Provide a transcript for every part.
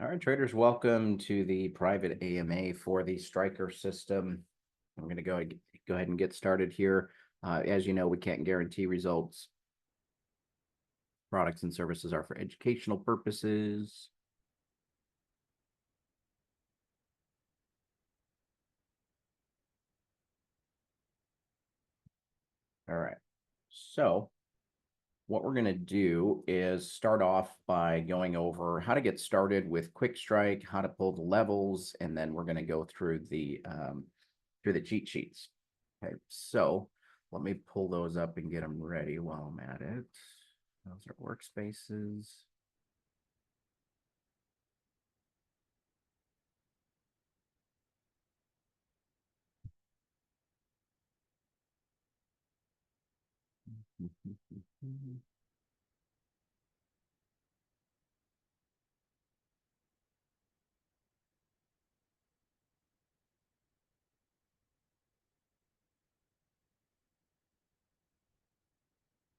All right, traders, welcome to the private AMA for the Striker system. I'm going to go ahead and get started here. As you know, we can't guarantee results. Products and services are for educational purposes. All right, so what we're going to do is start off by going over how to get started with Quick Strike, how to pull the levels, and then we're going to go through the cheat sheets. Okay, so let me pull those up and get them ready while I'm at it. Those are workspaces.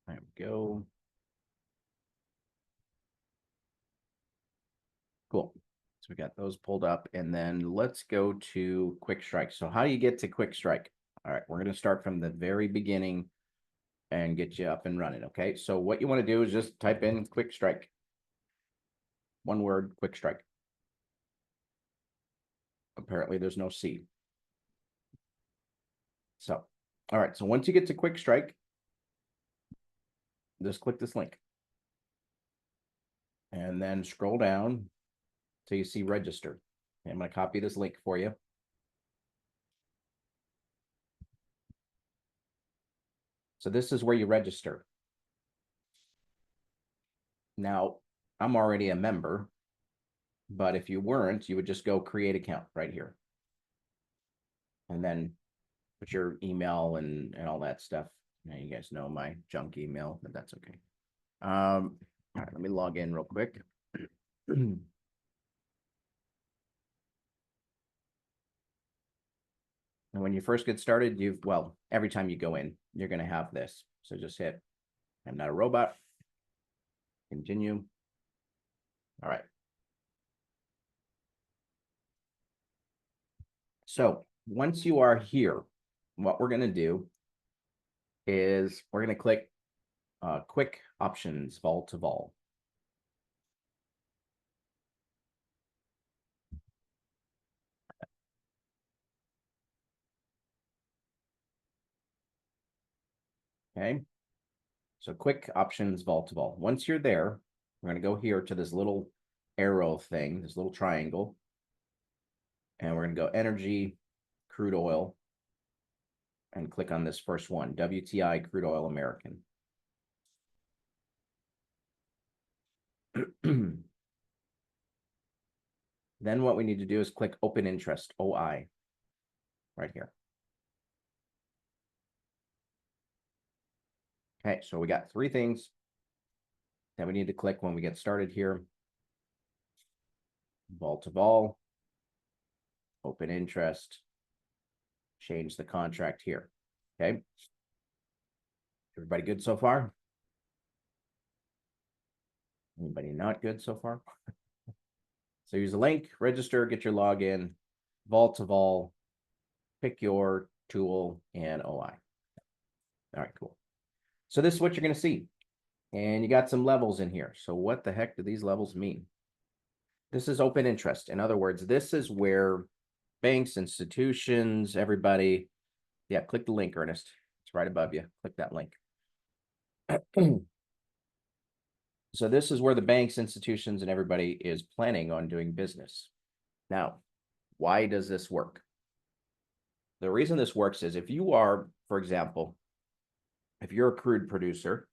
There we go. Cool. So we got those pulled up, and then let's go to Quick Strike. So how do you get to Quick Strike? All right, we're going to start from the very beginning and get you up and running. Okay, so what you want to do is just type in Quick Strike. One word, Quick Strike. Apparently there's no C. So, all right, so once you get to Quick Strike, just click this link. And then scroll down till you see register. I'm going to copy this link for you. So this is where you register. Now, I'm already a member, but if you weren't, you would just go create account right here. And then put your email and all that stuff. Now you guys know my junk email, but that's okay. All right, let me log in real quick. And when you first get started, well, every time you go in, you're going to have this. So just hit, I'm not a robot. Continue. All right. So once you are here, what we're going to do is we're going to click Quick Options, Vol to Vol. Okay. So Quick Options, Vol to Vol. Once you're there, we're going to go here to this little arrow thing, this little triangle. And we're going to go Energy, Crude Oil, and click on this first one, WTI Crude Oil American. Then what we need to do is click Open Interest, OI, right here. Okay, so we got three things that we need to click when we get started here. Vol to vol, open interest, change the contract here. Okay. Everybody good so far? Anybody not good so far? So use the link, register, get your login, vol to vol, pick your tool and OI. All right, cool. So this is what you're going to see. And you got some levels in here. So what the heck do these levels mean? This is open interest. In other words, this is where banks, institutions, everybody, yeah, click the link, Ernest. It's right above you. Click that link. So this is where the banks, institutions, and everybody is planning on doing business. Now, why does this work? The reason this works is if you are, for example, if you're a crude producer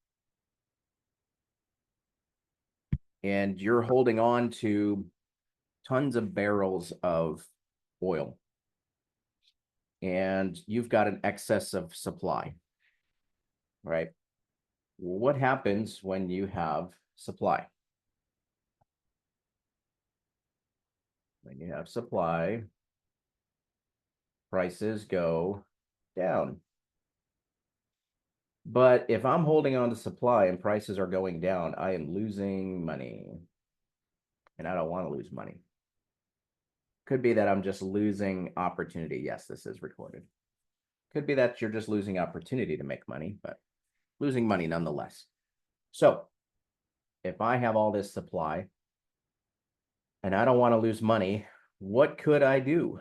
and you're holding on to tons of barrels of oil and you've got an excess of supply, right? What happens when you have supply? When you have supply, prices go down. But if I'm holding on to supply and prices are going down, I am losing money. and I don't want to lose money. Could be that I'm just losing opportunity. Yes, this is recorded. Could be that you're just losing opportunity to make money, but losing money nonetheless. So if I have all this supply and I don't want to lose money, what could I do?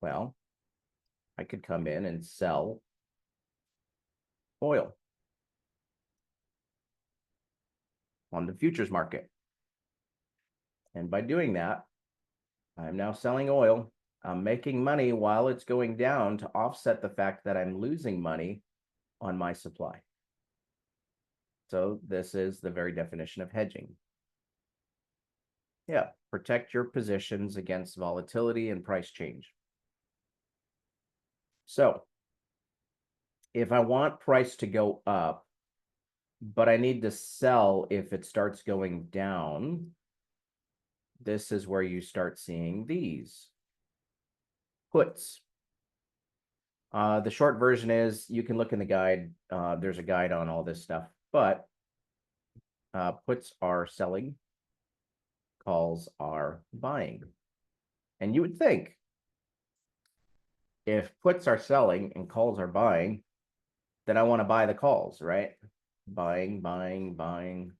Well, I could come in and sell oil on the futures market. And by doing that, I'm now selling oil. I'm making money while it's going down to offset the fact that I'm losing money on my supply. So this is the very definition of hedging. Yeah, protect your positions against volatility and price change. So if I want price to go up, but I need to sell if it starts going down, this is where you start seeing these puts. The short version is you can look in the guide. There's a guide on all this stuff, but puts are selling, calls are buying. And you would think if puts are selling and calls are buying, then I want to buy the calls, right? Buying, buying, buying.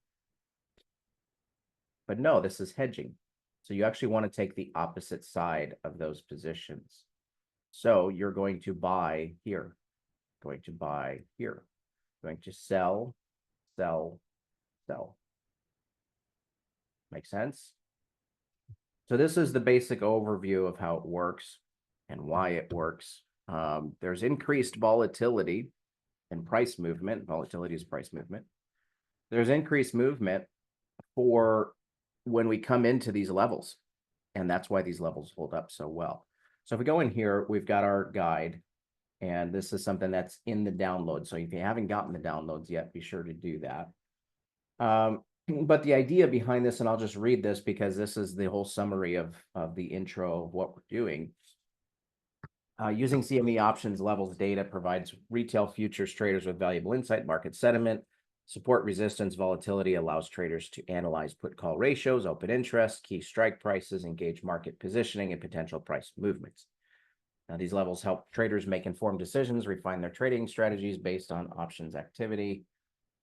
But no, this is hedging. So you actually want to take the opposite side of those positions. So you're going to buy here, going to buy here, going to sell, sell, sell. Make sense? So this is the basic overview of how it works and why it works. There's increased volatility and price movement. Volatility is price movement. There's increased movement for when we come into these levels. And that's why these levels hold up so well. So if we go in here, we've got our guide. And this is something that's in the download. So if you haven't gotten the downloads yet, be sure to do that. But the idea behind this, and I'll just read this because this is the whole summary of the intro of what we're doing. Using CME options levels data provides retail futures traders with valuable insight, market sentiment, support resistance, volatility, allows traders to analyze put-call ratios, open interest, key strike prices, engage market positioning, and potential price movements. Now, these levels help traders make informed decisions, refine their trading strategies based on options activity.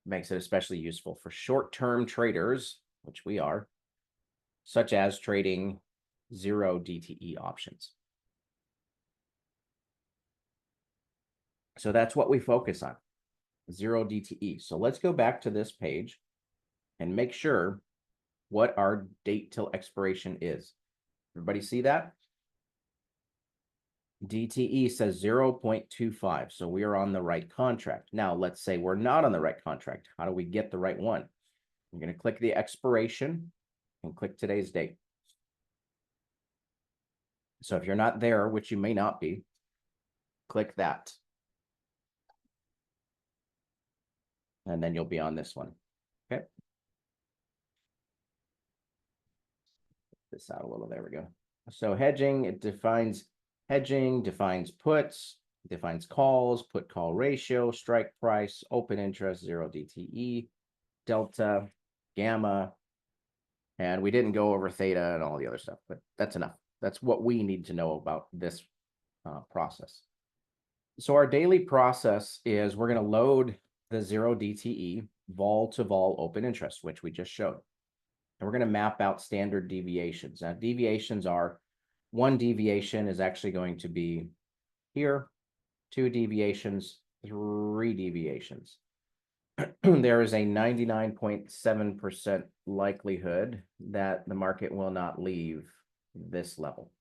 Makes it especially useful for short-term traders, which we are, such as trading 0 DTE options. So that's what we focus on, 0 DTE. So let's go back to this page and make sure what our date till expiration is. Everybody see that? DTE says 0.25, so we are on the right contract. Now, let's say we're not on the right contract. How do we get the right one? I'm going to click the expiration and click today's date. So if you're not there, which you may not be, click that. And then you'll be on this one. Okay. This out a little. There we go. So hedging, it defines hedging, defines puts, defines calls, put call ratio, strike price, open interest, 0 DTE, delta, gamma. And we didn't go over theta and all the other stuff, but that's enough. That's what we need to know about this process. So our daily process is we're going to load the 0 DTE vol to vol open interest, which we just showed. And we're going to map out standard deviations. Now, deviations are, one deviation is actually going to be here, 2 deviations, 3 deviations. There is a 99.7% likelihood that the market will not leave this level.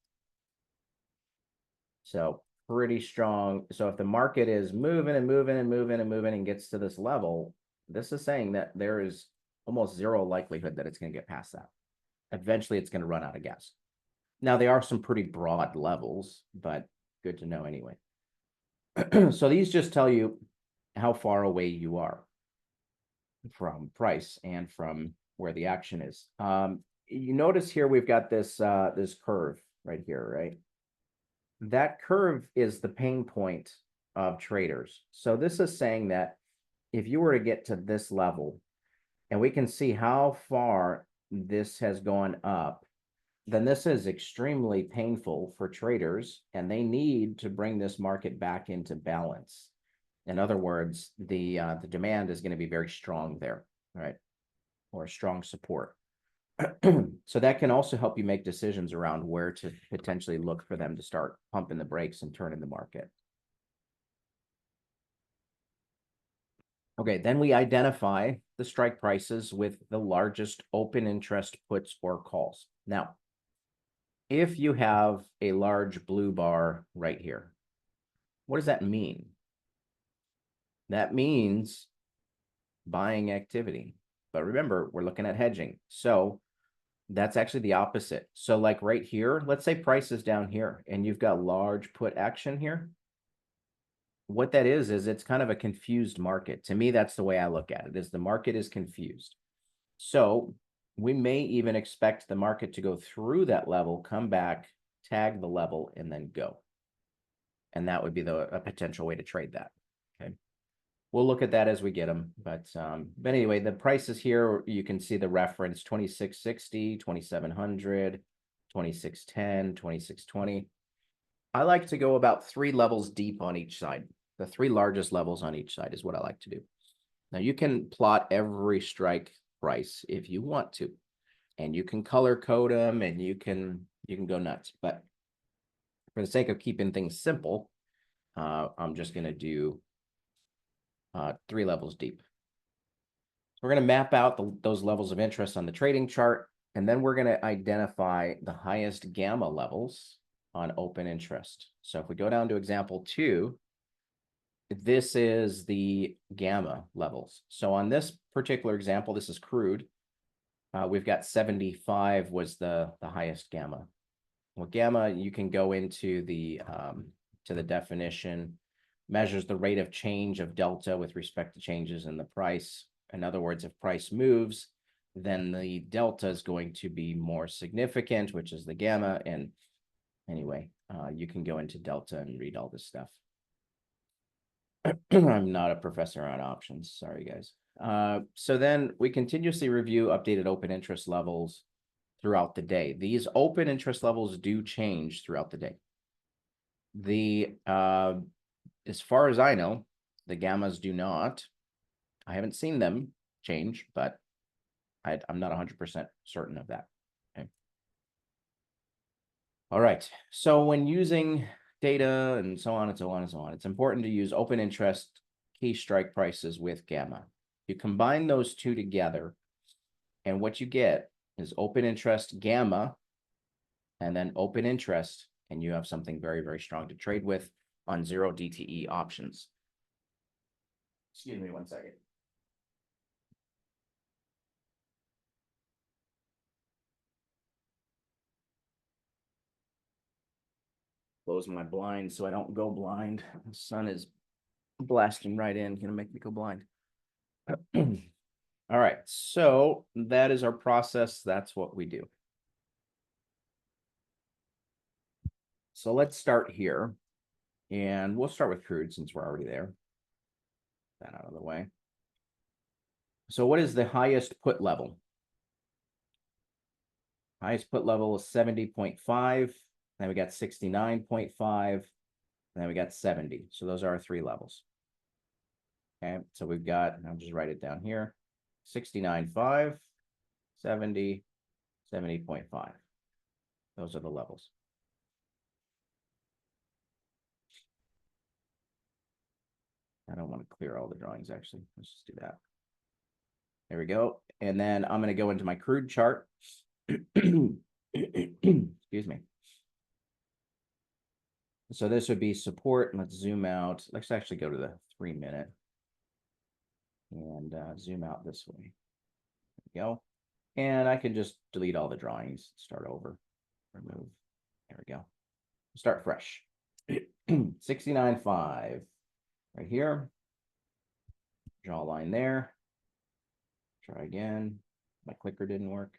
So pretty strong. So if the market is moving and moving and moving and moving and gets to this level, this is saying that there is almost 0 likelihood that it's going to get past that. Eventually, it's going to run out of gas. Now, there are some pretty broad levels, but good to know anyway. So these just tell you how far away you are from price and from where the action is. You notice here we've got this this curve right here, right? That curve is the pain point of traders. So this is saying that if you were to get to this level, and we can see how far this has gone up, then this is extremely painful for traders, and they need to bring this market back into balance. In other words, the demand is going to be very strong there, right? Or strong support. So that can also help you make decisions around where to potentially look for them to start pumping the brakes and turning the market. Okay, then we identify the strike prices with the largest open interest puts or calls. Now, if you have a large blue bar right here, what does that mean? That means buying activity. But remember, we're looking at hedging. So that's actually the opposite. So like right here, let's say price is down here and you've got large put action here. What that is it's kind of a confused market. To me, that's the way I look at it, is the market is confused. So we may even expect the market to go through that level, come back, tag the level, and then go. And that would be a potential way to trade that. Okay. We'll look at that as we get them. But anyway, the prices here, you can see the reference 2660, 2700, 2610, 2620. I like to go about 3 levels deep on each side. The 3 largest levels on each side is what I like to do. Now you can plot every strike price if you want to, and you can color code them, and you can go nuts. But for the sake of keeping things simple, I'm just going to do 3 levels deep. So we're going to map out those levels of interest on the trading chart, and then we're going to identify the highest gamma levels on open interest. So if we go down to example 2, this is the gamma levels. So on this particular example, this is crude. We've got 75 was the highest gamma. Well, gamma, you can go into the to the definition, measures the rate of change of delta with respect to changes in the price. In other words, if price moves, then the delta is going to be more significant, which is the gamma. And anyway, you can go into delta and read all this stuff. I'm not a professor on options. Sorry, guys. So then we continuously review updated open interest levels throughout the day. These open interest levels do change throughout the day. As far as I know, the gammas do not. I haven't seen them change, but I'm not 100% certain of that. Okay. All right. So when using data and so on and so on and so on, it's important to use open interest key strike prices with gamma. You combine those two together, and what you get is open interest gamma and then open interest, and you have something very, very strong to trade with on 0 DTE options. Excuse me 1 second. Close my blind so I don't go blind. The sun is blasting right in, gonna make me go blind. All right, so that is our process. That's what we do. So let's start here, and we'll start with crude since we're already there. That out of the way. So what is the highest put level? Highest put level is 70.5. Then we got 69.5. Then we got 70. So those are our 3 levels. Okay, so we've got, I'll just write it down here, 69.5, 70, 70.5. Those are the levels. I don't want to clear all the drawings, actually. Let's just do that. There we go. And then I'm going to go into my crude chart. Excuse me. So this would be support. Let's zoom out. Let's actually go to the 3-minute and zoom out this way. There we go. And I can just delete all the drawings, start over, remove. There we go. Start fresh. 69.5 right here. Draw a line there. Try again. My clicker didn't work.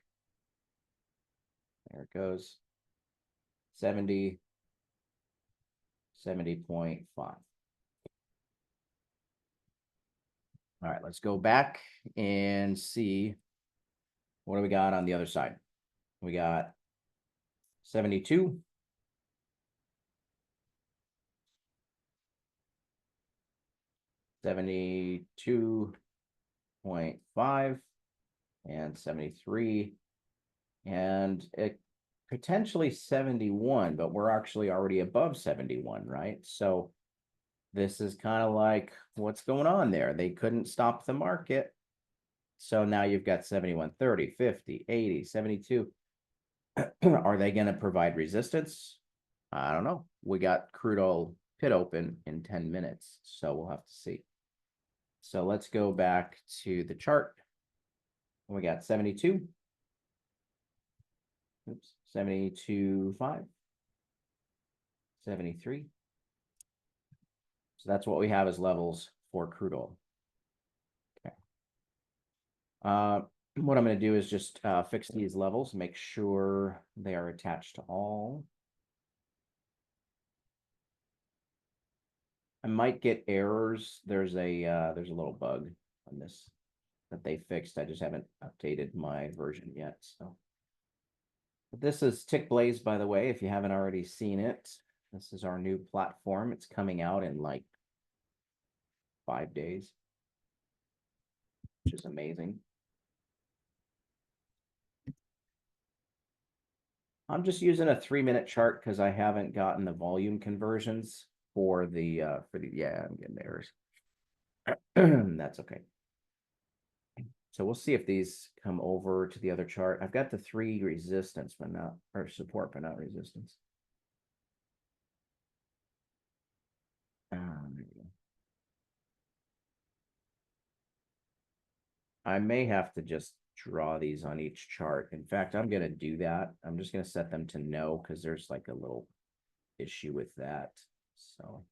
There it goes. 70, 70.5. All right, let's go back and see What do we got on the other side? We got 72. 72.5 and 73 and it potentially 71, but we're actually already above 71, right? So this is kind of like what's going on there. They couldn't stop the market. So now you've got 71, 30, 50, 80, 72. Are they going to provide resistance? I don't know. We got crude oil pit open in 10 minutes, so we'll have to see. So let's go back to the chart. We got 72. Oops, 72.5. 73. So that's what we have as levels for crude oil. Okay. What I'm going to do is just fix these levels, make sure they are attached to all. I might get errors. There's a little bug on this that they fixed. I just haven't updated my version yet. So this is Tick Blaze, by the way, if you haven't already seen it. This is our new platform. It's coming out in like 5 days, which is amazing. I'm just using a 3-minute chart because I haven't gotten the volume conversions for the yeah, I'm getting errors. That's okay. So we'll see if these come over to the other chart. I've got the 3 resistance, but not, or support, but not resistance. There we go. I may have to just draw these on each chart. In fact, I'm going to do that. I'm just going to set them to no because there's like a little issue with that. So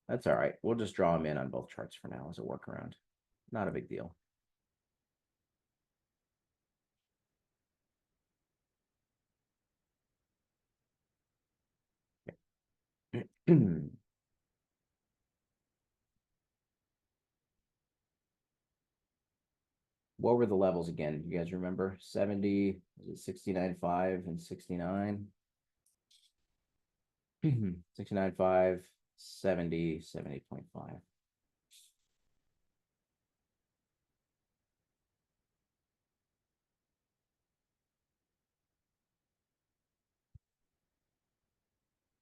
that's all right. We'll just draw them in on both charts for now as a workaround. Not a big deal. What were the levels again? You guys remember? 70, was it 69.5 and 69? 69.5, 70, 70.5.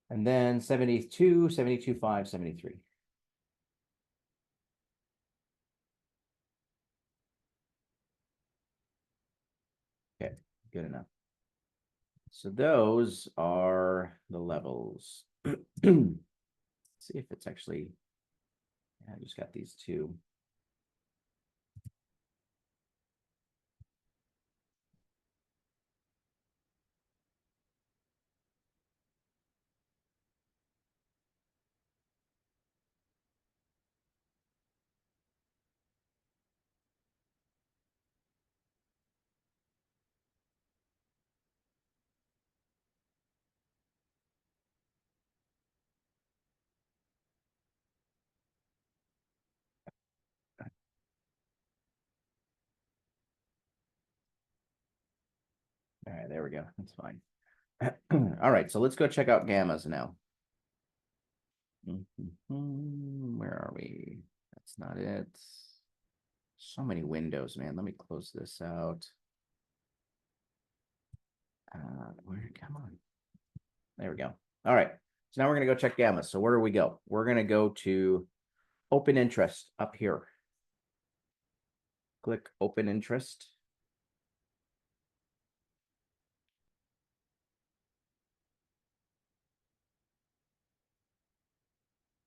And then 72, 72.5, 73. Okay, good enough. So those are the levels. See if it's actually, yeah, I just got these two. All right, there we go. That's fine. All right, so let's go check out gammas now. Where are we? That's not it. So many windows, man. Let me close this out. Come on. There we go. All right. So now we're going to go check gamma. So where do we go? We're going to go to open interest up here. Click open interest.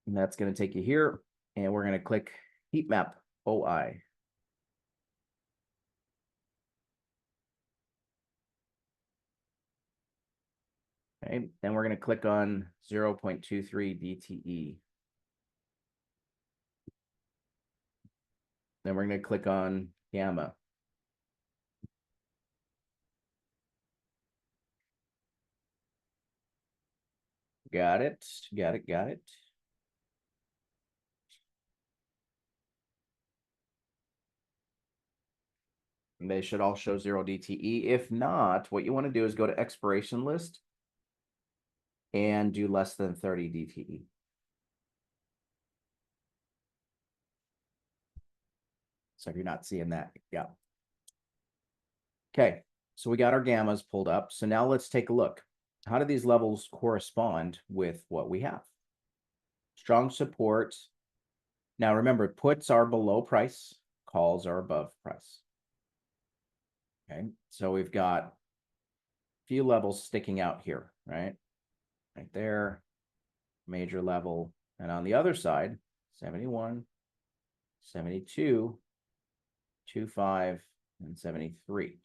And that's going to take you here. And we're going to click heat map OI. Okay. Then we're going to click on 0.23 DTE. Then we're going to click on gamma. Got it. Got it. Got it. They should all show 0 DTE. If not, what you want to do is go to expiration list and do less than 30 DTE. So if you're not seeing that, yeah. Okay, so we got our gammas pulled up. So now let's take a look. How do these levels correspond with what we have? Strong support. Now remember, puts are below price, calls are above price. Okay, so we've got a few levels sticking out here, right? Right there, major level. And on the other side, 71, 72, 25, and 73.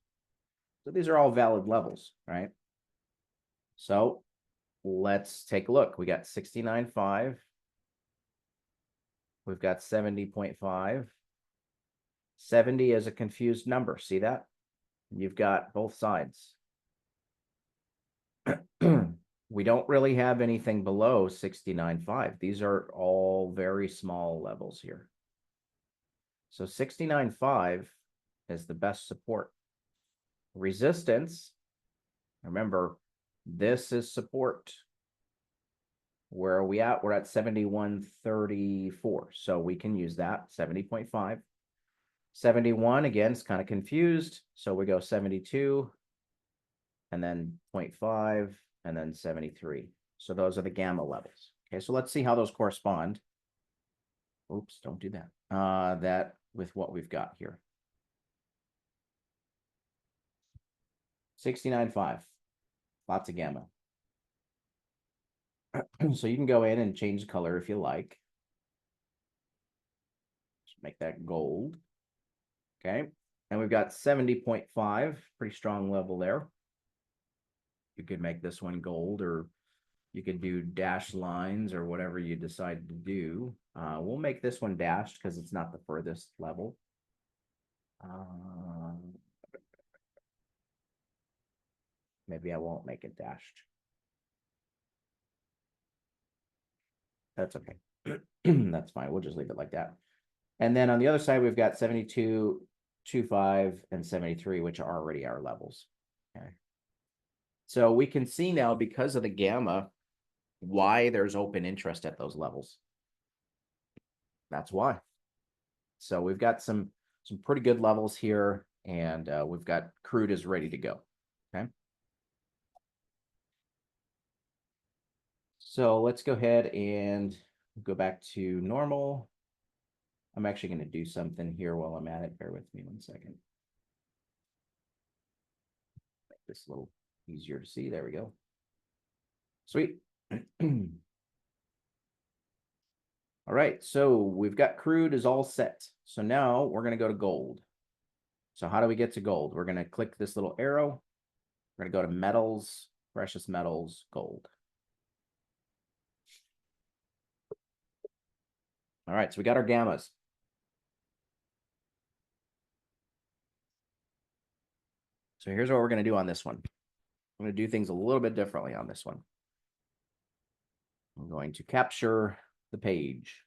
So these are all valid levels, right? So let's take a look. We got 69.5. We've got 70.5. 70 is a confused number. See that? You've got both sides. We don't really have anything below 69.5. These are all very small levels here. So 69.5 is the best support. Resistance, remember, this is support. Where are we at? We're at 71.34. So we can use that, 70.5. 71, again, it's kind of confused. So we go 72, and then 0.5, and then 73. So those are the gamma levels. Okay, so let's see how those correspond. Oops, don't do that. That with what we've got here. 69.5, lots of gamma. So you can go in and change the color if you like. Just make that gold. Okay, and we've got 70.5, pretty strong level there. You could make this one gold, or you could do dashed lines or whatever you decide to do. We'll make this one dashed because it's not the furthest level. Maybe I won't make it dashed. That's okay. That's fine. We'll just leave it like that. And then on the other side, we've got 72, 25, and 73, which are already our levels. Okay. So we can see now, because of the gamma, why there's open interest at those levels. That's why. So we've got some pretty good levels here, and we've got crude is ready to go. Okay. So let's go ahead and go back to normal. I'm actually going to do something here while I'm at it. Bear with me 1 second. Make this a little easier to see. There we go. Sweet. All right, so we've got crude is all set. So now we're going to go to gold. So how do we get to gold? We're going to click this little arrow. We're going to go to metals, precious metals, gold. All right, so we got our gammas. So here's what we're going to do on this one. I'm going to do things a little bit differently on this one. I'm going to capture the page.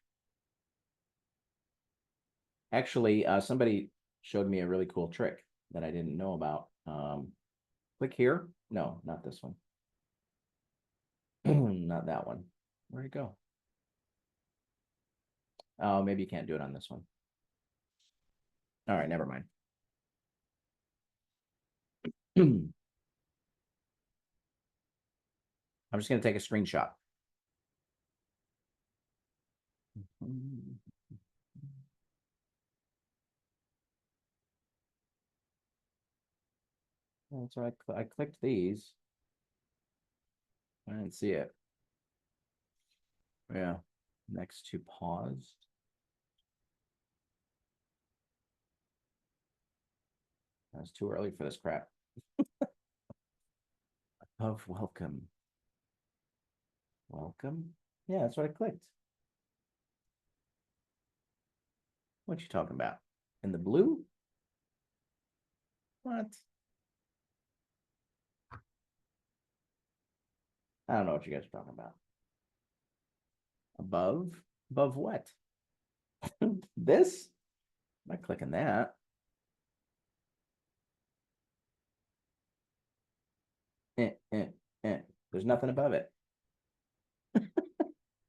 Actually, somebody showed me a really cool trick that I didn't know about. Click here. No, not this one. Not that one. Where'd it go? Oh, maybe you can't do it on this one. All right, never mind. I'm just going to take a screenshot. So I clicked these. I didn't see it. Yeah, next to paused. That's too early for this crap. Of welcome. Welcome? Yeah, that's what I clicked. What you talking about? In the blue? What? I don't know what you guys are talking about. Above? Above what? This? I'm not clicking that. Eh, eh, eh. There's nothing above it.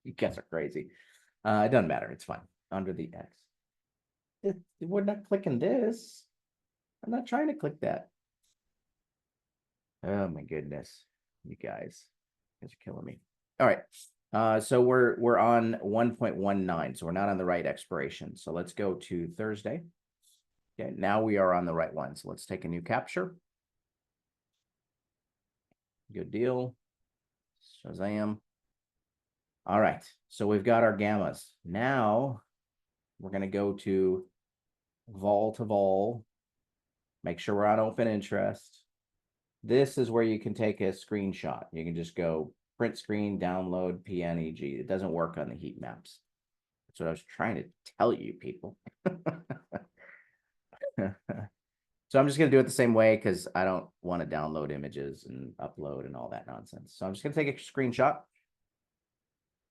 You guys are crazy. It doesn't matter. It's fine. Under the X. We're not clicking this. I'm not trying to click that. Oh my goodness. You guys are killing me. All right. So we're on 1.19, so we're not on the right expiration. So let's go to Thursday. Okay, now we are on the right one. So let's take a new capture. Good deal. Shazam. All right. So we've got our gammas. Now we're going to go to vol to vol. Make sure we're on open interest. This is where you can take a screenshot. You can just go print screen, download PNG. It doesn't work on the heat maps. That's what I was trying to tell you, people. So I'm just going to do it the same way because I don't want to download images and upload and all that nonsense. So I'm just going to take a screenshot.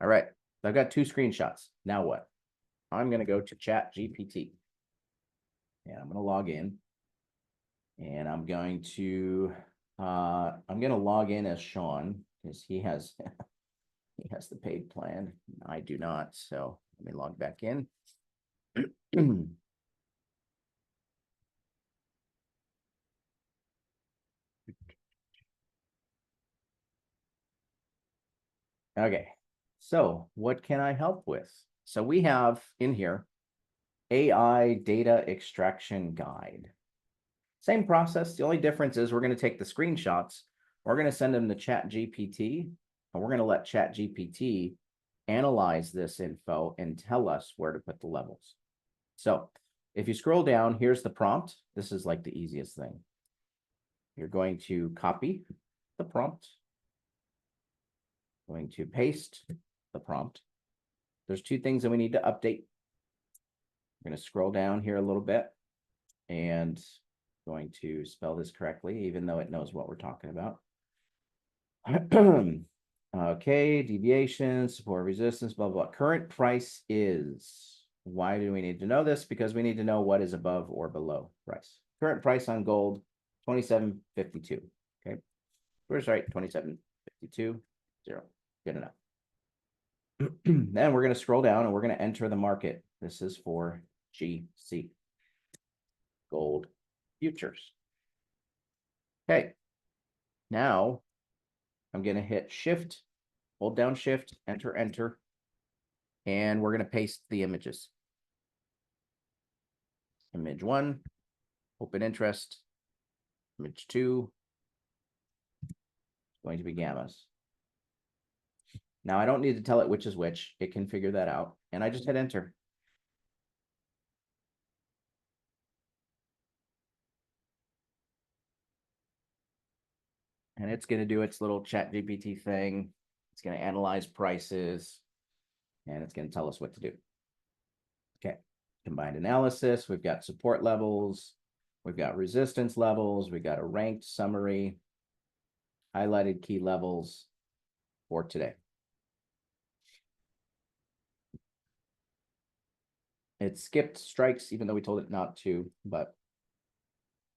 All right. I've got 2 screenshots. Now what? I'm going to go to Chat GPT. And I'm going to log in. And I'm going to log in as Sean because he has the paid plan. I do not. So let me log back in. Okay. So what can I help with? So we have in here AI data extraction guide. Same process. The only difference is we're going to take the screenshots. We're going to send them to Chat GPT, and we're going to let Chat GPT analyze this info and tell us where to put the levels. So if you scroll down, here's the prompt. This is like the easiest thing. You're going to copy the prompt, going to paste the prompt. There's 2 things that we need to update. We're going to scroll down here a little bit and going to spell this correctly, even though it knows what we're talking about. Okay, deviation, support resistance, blah, blah, blah. Current price is. Why do we need to know this? Because we need to know what is above or below price. Current price on gold, 27.52. Okay, where's right? 27.52, 0. Good enough. Then we're going to scroll down and we're going to enter the market. This is for GC, gold futures. Okay, now I'm going to hit shift, hold down shift, enter, enter, and we're going to paste the images. Image 1, open interest. Image 2, going to be gammas. Now I don't need to tell it which is which. It can figure that out. And I just hit enter. And it's going to do its little Chat GPT thing. It's going to analyze prices. And it's going to tell us what to do. Okay. Combined analysis. We've got support levels. We've got resistance levels. We've got a ranked summary. Highlighted key levels for today. It skipped strikes, even though we told it not to, but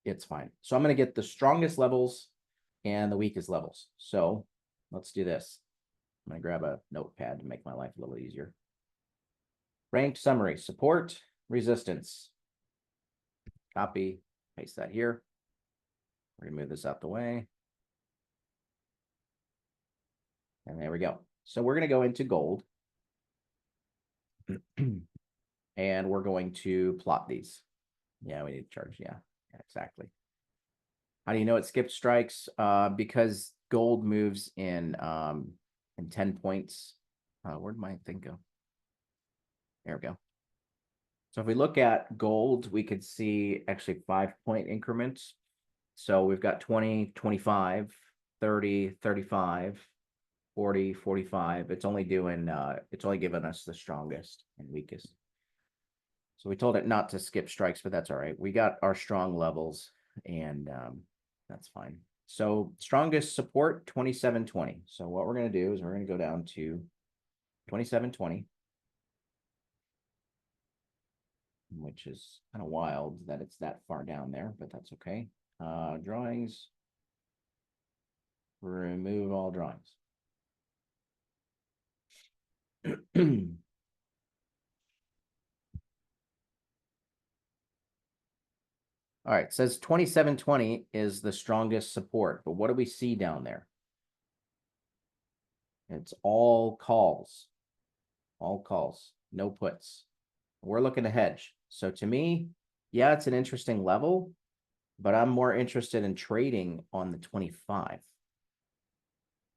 it's fine. So I'm going to get the strongest levels and the weakest levels. So let's do this. I'm going to grab a notepad to make my life a little easier. Ranked summary, support, resistance. Copy, paste that here. We're going to move this out the way. And there we go. So we're going to go into gold. And we're going to plot these. Yeah, we need to charge. Yeah, exactly. How do you know it skipped strikes? Because gold moves in 10 points. Where'd my thing go? There we go. So if we look at gold, we could see actually 5-point increments. So we've got 20, 25, 30, 35, 40, 45. It's only giving us the strongest and weakest. So we told it not to skip strikes, but that's all right. We got our strong levels and that's fine. So strongest support, 27.20. So what we're going to do is we're going to go down to 27.20, which is kind of wild that it's that far down there, but that's okay. Drawings. remove all drawings. All right, it says 2720 is the strongest support, but what do we see down there? It's all calls, no puts. We're looking to hedge. So to me, yeah, it's an interesting level, but I'm more interested in trading on the 25.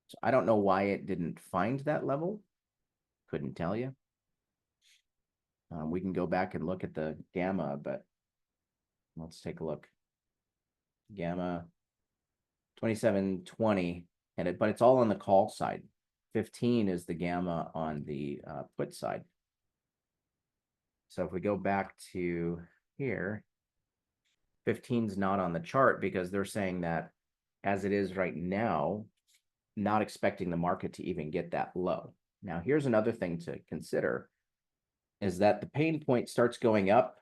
So I don't know why it didn't find that level. Couldn't tell you. We can go back and look at the gamma, but let's take a look. Gamma 2720, but it's all on the call side. 15 is the gamma on the put side. So if we go back to here, 15 is not on the chart because they're saying that as it is right now, not expecting the market to even get that low. Now, here's another thing to consider is that the pain point starts going up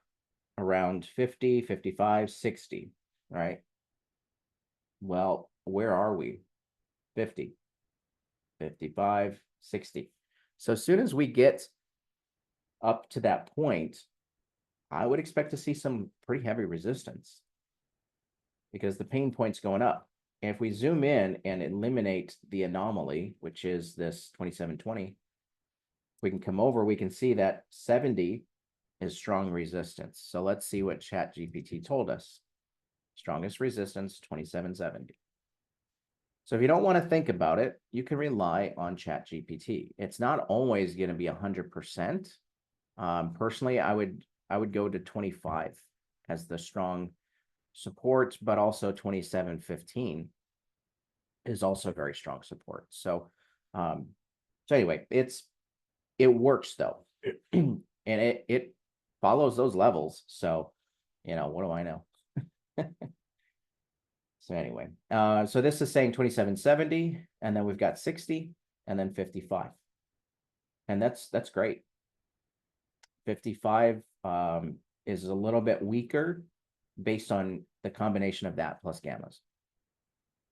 around 50, 55, 60, right? Well, where are we? 50, 55, 60. So as soon as we get up to that point, I would expect to see some pretty heavy resistance because the pain point's going up. And if we zoom in and eliminate the anomaly, which is this 2720, we can come over, we can see that 70 is strong resistance. So let's see what ChatGPT told us. Strongest resistance, 2770. So if you don't want to think about it, you can rely on ChatGPT. It's not always going to be 100%. Personally, I would go to 25 as the strong support, but also 2715 is also very strong support. So, anyway, it works though, and it follows those levels. So, what do I know? So anyway, so this is saying 2770, and then we've got 60, and then 55, and that's great. 55 is a little bit weaker based on the combination of that plus gammas.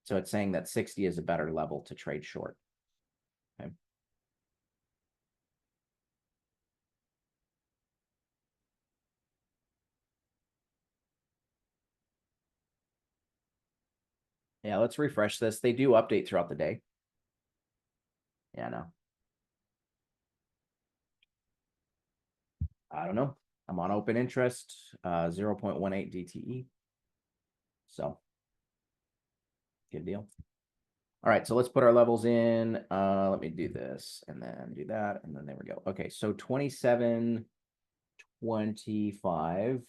So it's saying that 60 is a better level to trade short. Okay. Yeah, let's refresh this. They do update throughout the day. Yeah, no. I don't know. I'm on open interest, 0.18 DTE. So good deal. All right, so let's put our levels in. Let me do this and then do that. And then there we go. Okay, so 2725.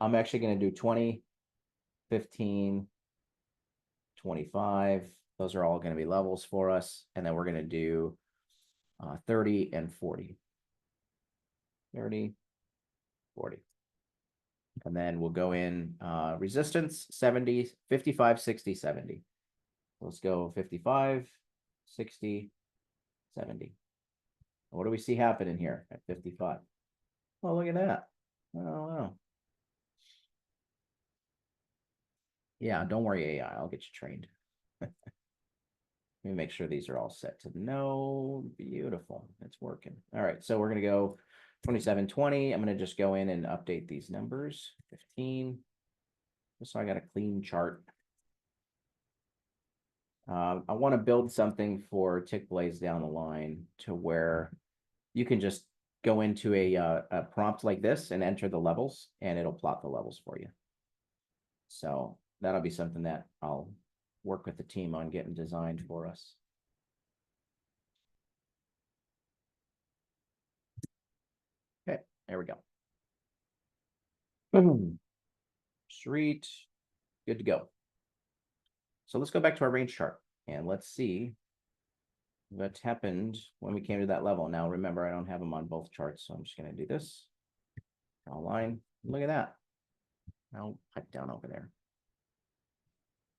I'm actually going to do 20, 15, 25. Those are all going to be levels for us. And then we're going to do 30 and 40. 30, 40. And then we'll go in resistance 70, 55, 60, 70. Let's go 55, 60, 70. What do we see happening here at 55? Oh, look at that. Oh, wow. Yeah, don't worry, AI. I'll get you trained. Let me make sure these are all set to no. Beautiful. It's working. All right, so we're going to go 2720. I'm going to just go in and update these numbers. 15. Just so I got a clean chart. I want to build something for Tick Blaze down the line to where you can just go into a prompt like this and enter the levels, and it'll plot the levels for you. So that'll be something that I'll work with the team on getting designed for us. Okay, there we go. Boom. Street, good to go. So let's go back to our range chart and let's see what happened when we came to that level. Now, remember, I don't have them on both charts, so I'm just going to do this. Draw a line. Look at that. I'll pipe down over there.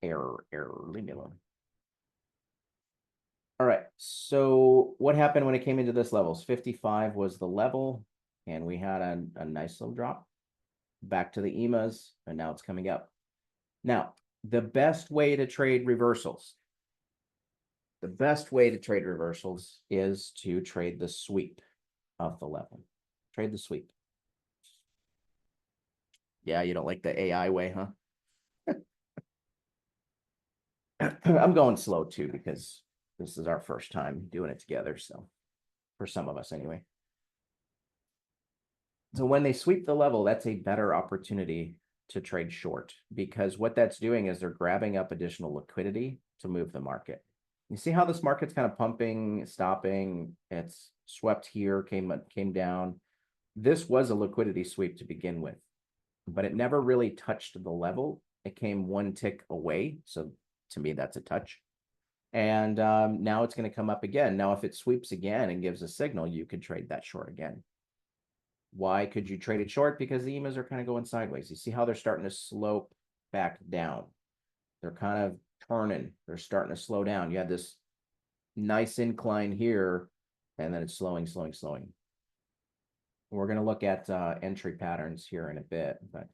Error, leave me alone. All right, so what happened when it came into this levels? 55 was the level, and we had a nice little drop back to the EMAs, and now it's coming up. Now, the best way to trade reversals. The best way to trade reversals is to trade the sweep of the level. Trade the sweep. Yeah, you don't like the AI way, huh? I'm going slow too because this is our first time doing it together. So for some of us anyway. So when they sweep the level, that's a better opportunity to trade short because what that's doing is they're grabbing up additional liquidity to move the market. You see how this market's kind of pumping, stopping, it's swept here, came down. This was a liquidity sweep to begin with, but it never really touched the level. It came one tick away. So to me, that's a touch. And now it's going to come up again. Now, if it sweeps again and gives a signal, you could trade that short again. Why could you trade it short? Because the EMAs are kind of going sideways. You see how they're starting to slope back down. They're kind of turning. They're starting to slow down. You had this nice incline here, and then it's slowing. We're going to look at entry patterns here in a bit, but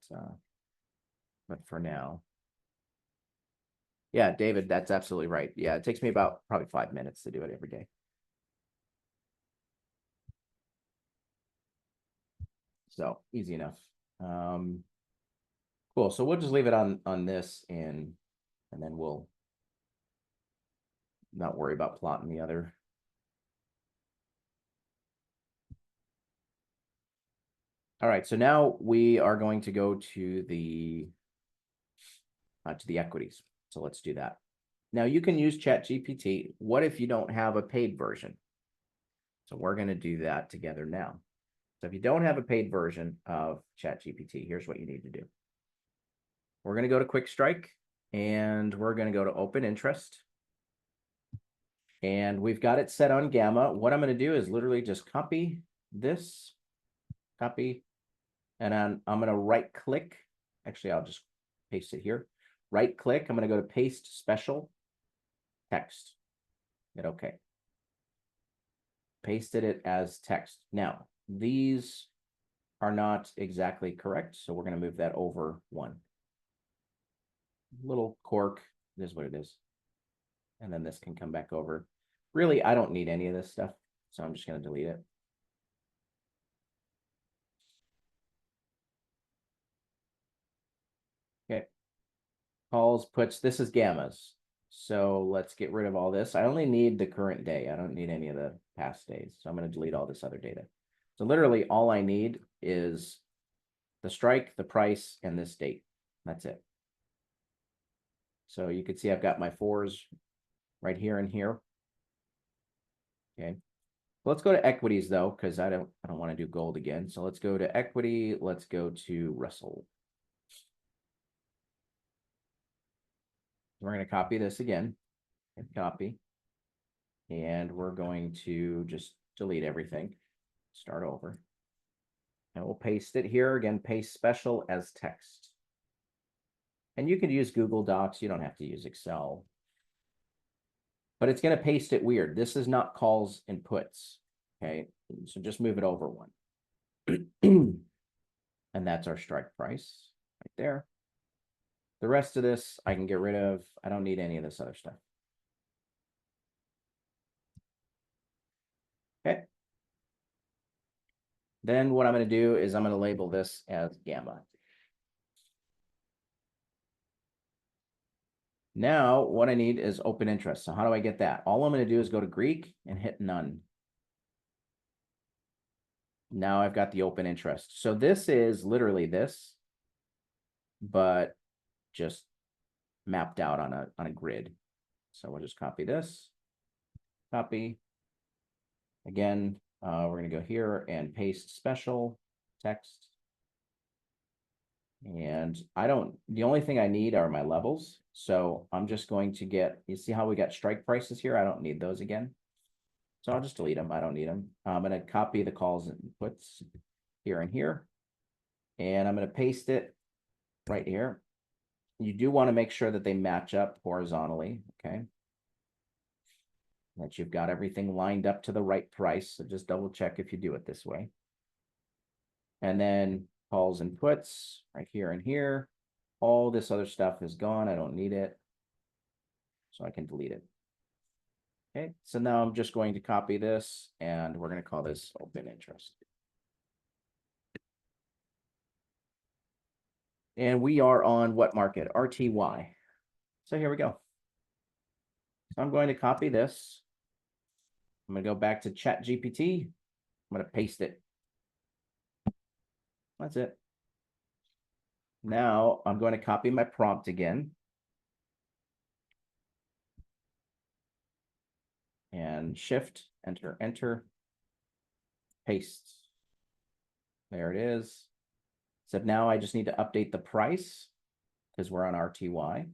for now. Yeah, David, that's absolutely right. Yeah, it takes me about probably 5 minutes to do it every day. So easy enough. Cool. So we'll just leave it on this and then we'll not worry about plotting the other. All right, so now we are going to go to the equities. So let's do that. Now you can use ChatGPT. What if you don't have a paid version? So we're going to do that together now. So if you don't have a paid version of ChatGPT, here's what you need to do. We're going to go to Quick Strike and we're going to go to Open Interest. And we've got it set on Gamma. What I'm going to do is literally just copy this, copy, and I'm going to right click. Actually, I'll just paste it here. Right click. I'm going to go to Paste Special Text. Hit OK. Pasted it as text. Now, these are not exactly correct, so we're going to move that over one. Little cork, this is what it is. And then this can come back over. Really, I don't need any of this stuff, so I'm just going to delete it. Okay. Calls, puts, this is gammas. So let's get rid of all this. I only need the current day. I don't need any of the past days. So I'm going to delete all this other data. So literally all I need is the strike, the price, and this date. That's it. So you can see I've got my fours right here and here. Okay. Let's go to equities though, because I don't want to do gold again. So let's go to equity. Let's go to Russell. We're going to copy this again. Hit copy. And we're going to just delete everything. Start over. And we'll paste it here. Again, paste special as text. And you can use Google Docs. You don't have to use Excel. But it's going to paste it weird. This is not calls and puts. Okay, so just move it over one. And that's our strike price right there. The rest of this I can get rid of. I don't need any of this other stuff. Okay. Then what I'm going to do is I'm going to label this as gamma. Now what I need is open interest. So how do I get that? All I'm going to do is go to Greek and hit none. Now I've got the open interest. So this is literally this, but just mapped out on a grid. So we'll just copy this, copy. Again, we're going to go here and paste special text. And the only thing I need are my levels. So I'm just going to get, you see how we got strike prices here? I don't need those again. So I'll just delete them. I don't need them. I'm going to copy the calls and puts here and here. And I'm going to paste it right here. You do want to make sure that they match up horizontally, okay? That you've got everything lined up to the right price. So just double check if you do it this way. And then calls and puts right here and here, all this other stuff is gone. I don't need it. So I can delete it. Okay, so now I'm just going to copy this and we're going to call this open interest. And we are on what market? RTY. So here we go. So I'm going to copy this. I'm going to go back to ChatGPT. I'm going to paste it. That's it. Now I'm going to copy my prompt again. And shift, enter, enter, paste. There it is. So now I just need to update the price because we're on RTY.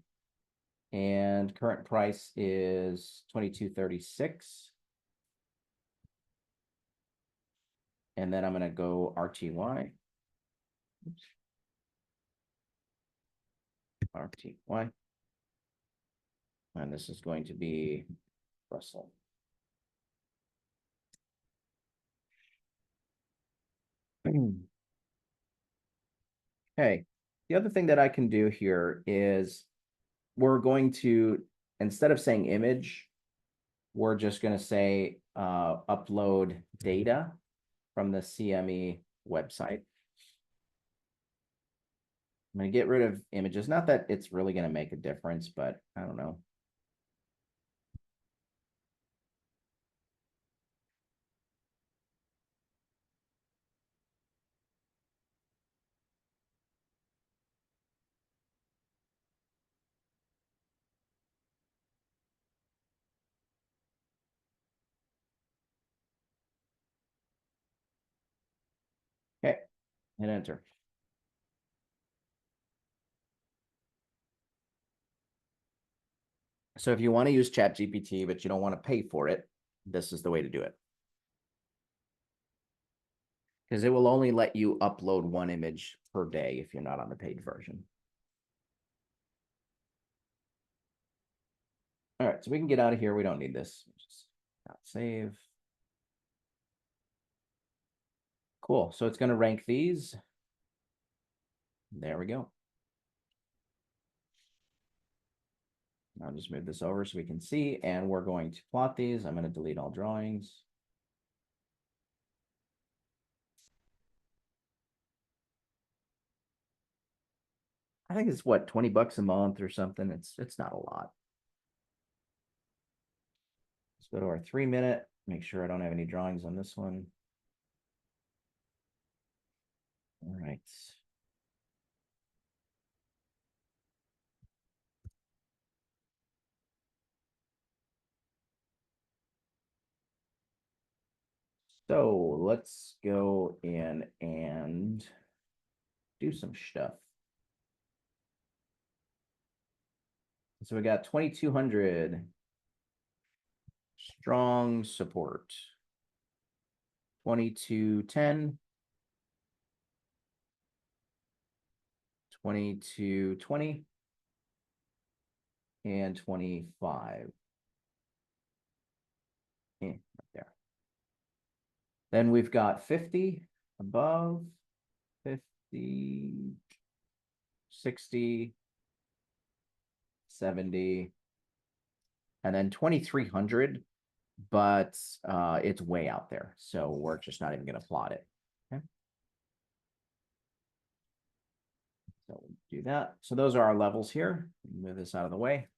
And current price is $22.36. And then I'm going to go RTY. Oops. RTY. And this is going to be Russell. Okay. The other thing that I can do here is we're going to, instead of saying image, we're just going to say upload data from the CME website. I'm going to get rid of images. Not that it's really going to make a difference, but I don't know. Okay, and enter. So if you want to use ChatGPT, but you don't want to pay for it, this is the way to do it. Because it will only let you upload one image per day if you're not on the paid version. All right, so we can get out of here. We don't need this. Just not save. Cool. So it's going to rank these. There we go. I'll just move this over so we can see, and we're going to plot these. I'm going to delete all drawings. I think it's what, 20 bucks a month or something. It's not a lot. Let's go to our 3-minute, make sure I don't have any drawings on this one. All right. So let's go in and do some stuff. So we got 2,200 strong support, 2210, 2220, and 25. Right there. Then we've got 50 above, 50, 60, 70, and then 2,300, but it's way out there. So we're just not even going to plot it. Okay. So we'll do that. So those are our levels here. Move this out of the way.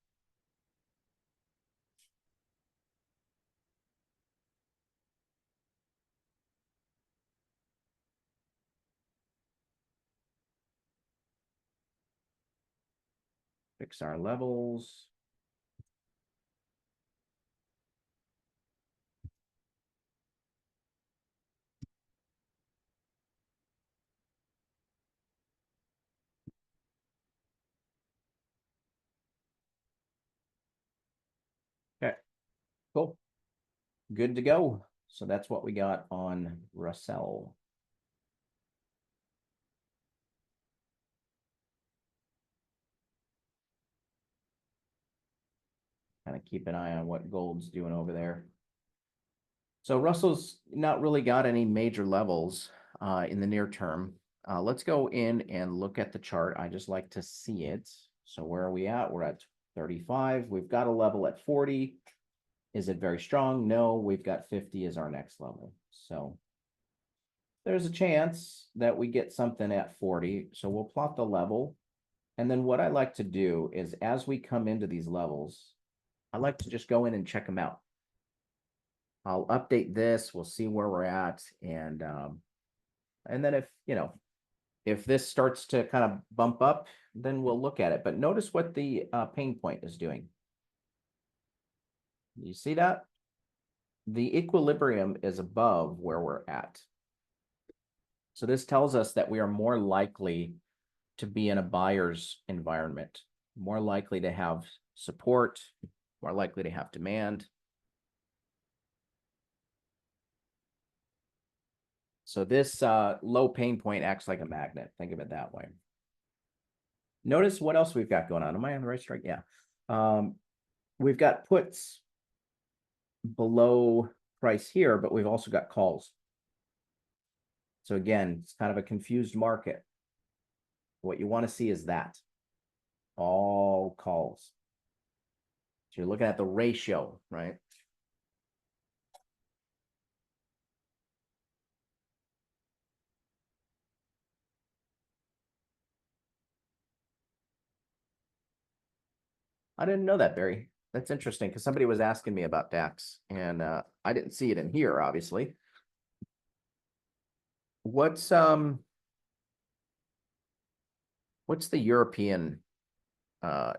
Fix our levels. Okay, cool. Good to go. So that's what we got on Russell. Kind of keep an eye on what gold's doing over there. So Russell's not really got any major levels in the near term. Let's go in and look at the chart. I just like to see it. So where are we at? We're at 35. We've got a level at 40. Is it very strong? No, we've got 50 as our next level. So there's a chance that we get something at 40. So we'll plot the level. And then what I like to do is as we come into these levels, I like to just go in and check them out. I'll update this. We'll see where we're at. And then if this starts to kind of bump up, then we'll look at it. But notice what the pain point is doing. You see that? The equilibrium is above where we're at. So this tells us that we are more likely to be in a buyer's environment, more likely to have support, more likely to have demand. So this low pain point acts like a magnet. Think of it that way. Notice what else we've got going on. Am I on the right strike? Yeah. We've got puts below price here, but we've also got calls. So again, it's kind of a confused market. What you want to see is that all calls. So you're looking at the ratio, right? I didn't know that, Barry. That's interesting because somebody was asking me about DAX and I didn't see it in here, obviously. What's the European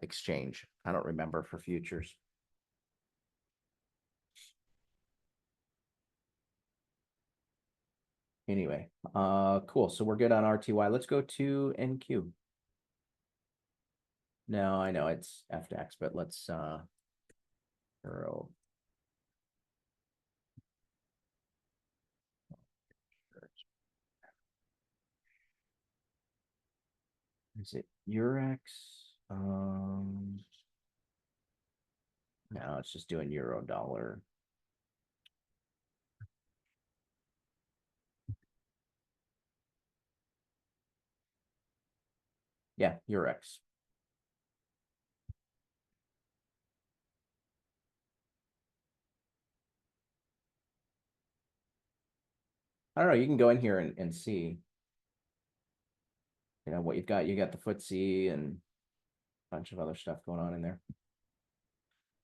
exchange? I don't remember for futures. Anyway, cool. So we're good on RTY. Let's go to NQ. No, I know it's FDAX, but let's Euro. Is it Eurex? No, it's just doing euro dollar. Yeah, Eurex. I don't know. You can go in here and see, what you've got. You got the FTSE and a bunch of other stuff going on in there.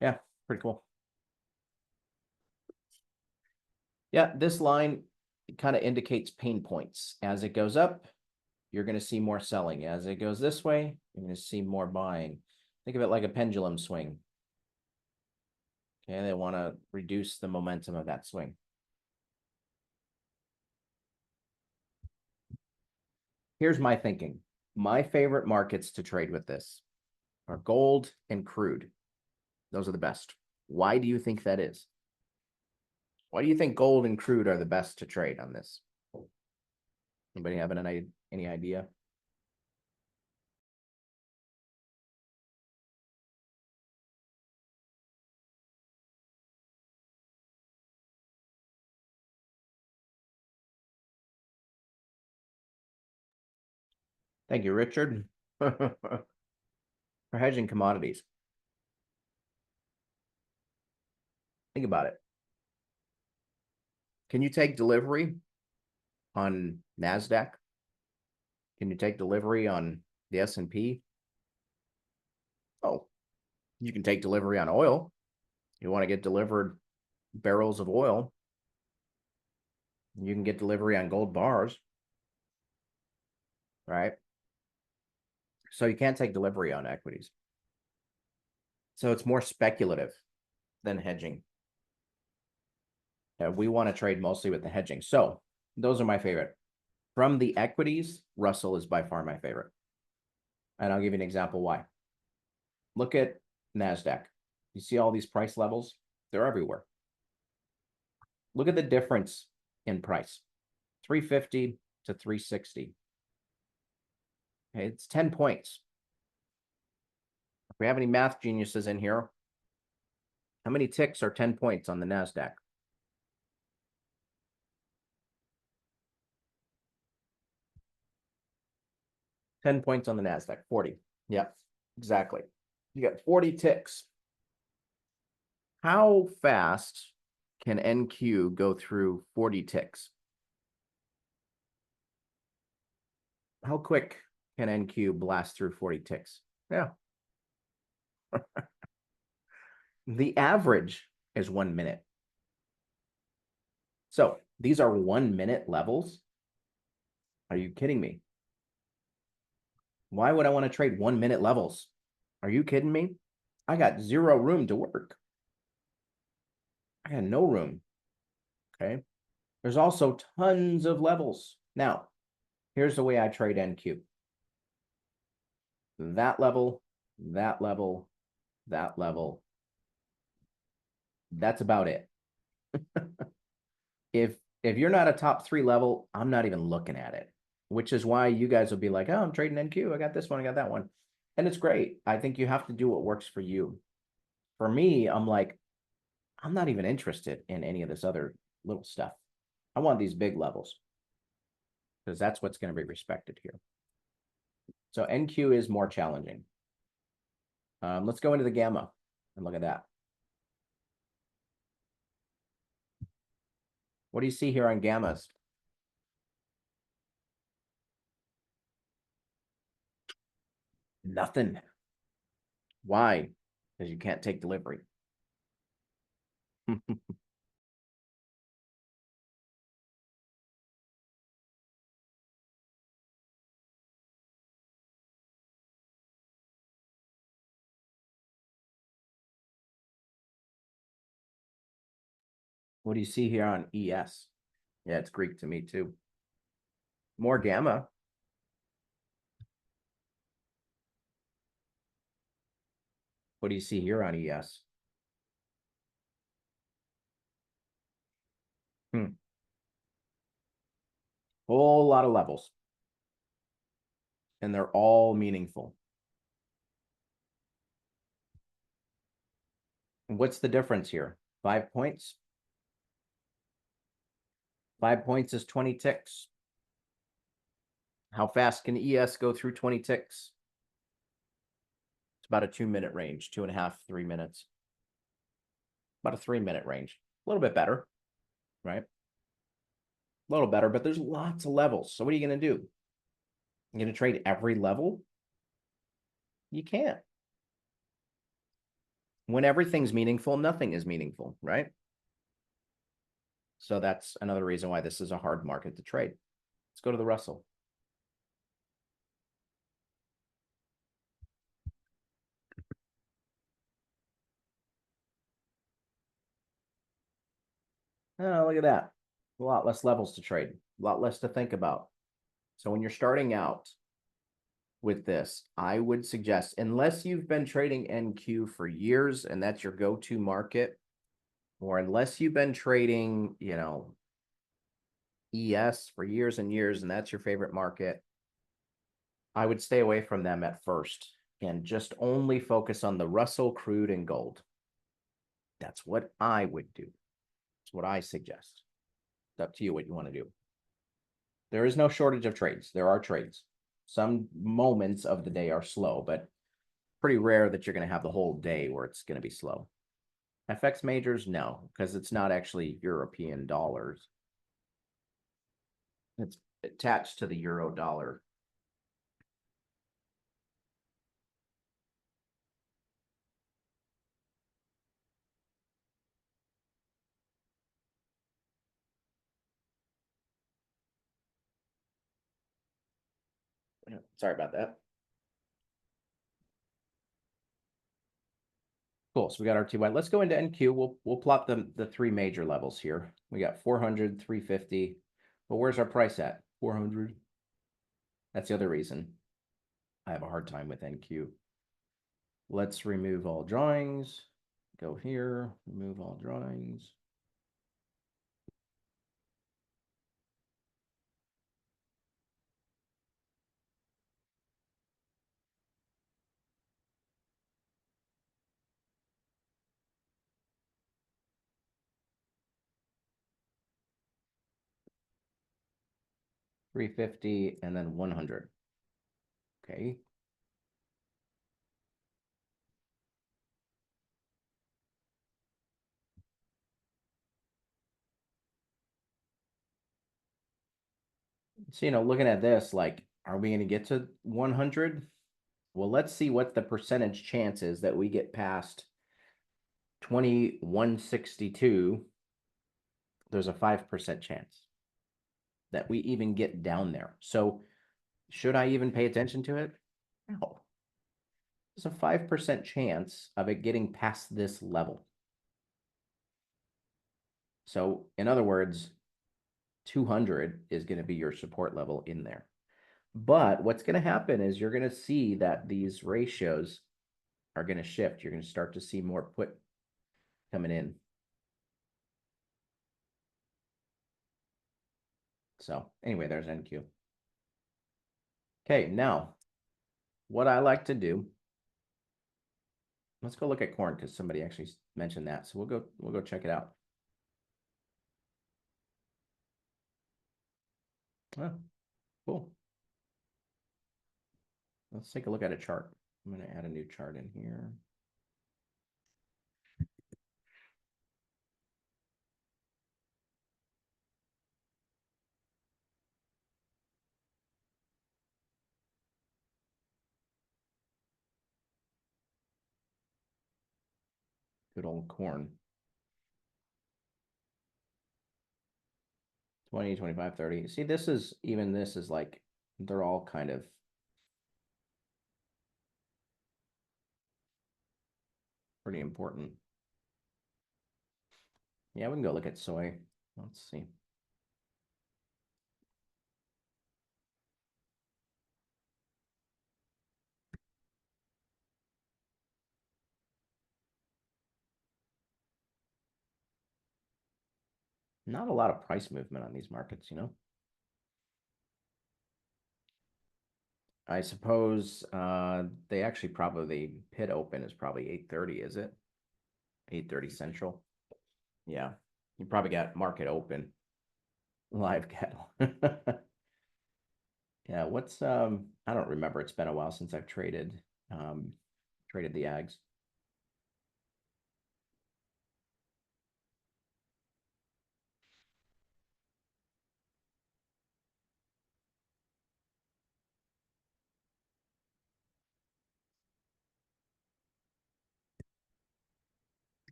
Yeah, pretty cool. Yeah, this line kind of indicates pain points. As it goes up, you're going to see more selling. As it goes this way, you're going to see more buying. Think of it like a pendulum swing. Okay, they want to reduce the momentum of that swing. Here's my thinking. My favorite markets to trade with this are gold and crude. Those are the best. Why do you think that is? Why do you think gold and crude are the best to trade on this? Anybody have any idea? Thank you, Richard. For hedging commodities. Think about it. Can you take delivery on NASDAQ? Can you take delivery on the S&P? Oh, you can take delivery on oil. You want to get delivered barrels of oil. You can get delivery on gold bars, right? So you can't take delivery on equities. So it's more speculative than hedging. We want to trade mostly with the hedging. So those are my favorite. From the equities, Russell is by far my favorite. And I'll give you an example why. Look at NASDAQ. You see all these price levels? They're everywhere. Look at the difference in price. 350 to 360. Okay, it's 10 points. If we have any math geniuses in here, how many ticks are 10 points on the NASDAQ? 10 points on the NASDAQ, 40. Yep, exactly. You got 40 ticks. How fast can NQ go through 40 ticks? How quick can NQ blast through 40 ticks? Yeah. The average is 1 minute. So these are 1 minute levels. Are you kidding me? Why would I want to trade 1 minute levels? Are you kidding me? I got zero room to work. I had no room. Okay. There's also tons of levels. Now, here's the way I trade NQ. That level, that level, that level. That's about it. If you're not a top 3 level, I'm not even looking at it, which is why you guys will be like, oh, I'm trading NQ. I got this one, I got that one. And it's great. I think you have to do what works for you. For me, I'm like, I'm not even interested in any of this other little stuff. I want these big levels because that's what's going to be respected here. So NQ is more challenging. Let's go into the gamma and look at that. What do you see here on gammas? Nothing. Why? Because you can't take delivery. What do you see here on ES? Yeah, it's Greek to me too. More gamma. What do you see here on ES? Whole lot of levels. And they're all meaningful. What's the difference here? 5 points? 5 points is 20 ticks. How fast can ES go through 20 ticks? It's about a 2-minute range, 2.5, 3 minutes. About a 3-minute range. A little bit better, right? A little better, but there's lots of levels. So what are you going to do? You're going to trade every level? You can't. When everything's meaningful, nothing is meaningful, right? So that's another reason why this is a hard market to trade. Let's go to the Russell. Oh, look at that. A lot less levels to trade, a lot less to think about. So when you're starting out with this, I would suggest, unless you've been trading NQ for years and that's your go-to market, or unless you've been trading, ES for years and years and that's your favorite market, I would stay away from them at first and just only focus on the Russell, crude, and gold. That's what I would do. It's what I suggest. It's up to you what you want to do. There is no shortage of trades. There are trades. Some moments of the day are slow, but pretty rare that you're going to have the whole day where it's going to be slow. FX majors, no, because it's not actually European dollars. It's attached to the euro dollar. Sorry about that. Cool. So we got our TY. Let's go into NQ. We'll plot the 3 major levels here. We got 400, 350. But where's our price at? 400. That's the other reason I have a hard time with NQ. Let's remove all drawings. Go here, remove all drawings. $350 and then 100. Okay. So, looking at this, like, are we going to get to 100? Well, let's see what the percentage chance is that we get past 2162. There's a 5% chance that we even get down there. So, should I even pay attention to it? No. There's a 5% chance of it getting past this level. So, in other words, 200 is going to be your support level in there. But what's going to happen is you're going to see that these ratios are going to shift. You're going to start to see more put coming in. So anyway, there's NQ. Okay, now what I like to do, let's go look at corn because somebody actually mentioned that. So we'll go check it out. Oh, cool. Let's take a look at a chart. I'm going to add a new chart in here. Good old corn. 20, 25, 30. See, this is like, they're all kind of pretty important. Yeah, we can go look at soy. Let's see. Not a lot of price movement on these markets, I suppose they actually probably pit open is probably 8:30, is it? 8:30 Central. Yeah. You probably got market open live cattle. Yeah, what's I don't remember. It's been a while since I've traded the ags.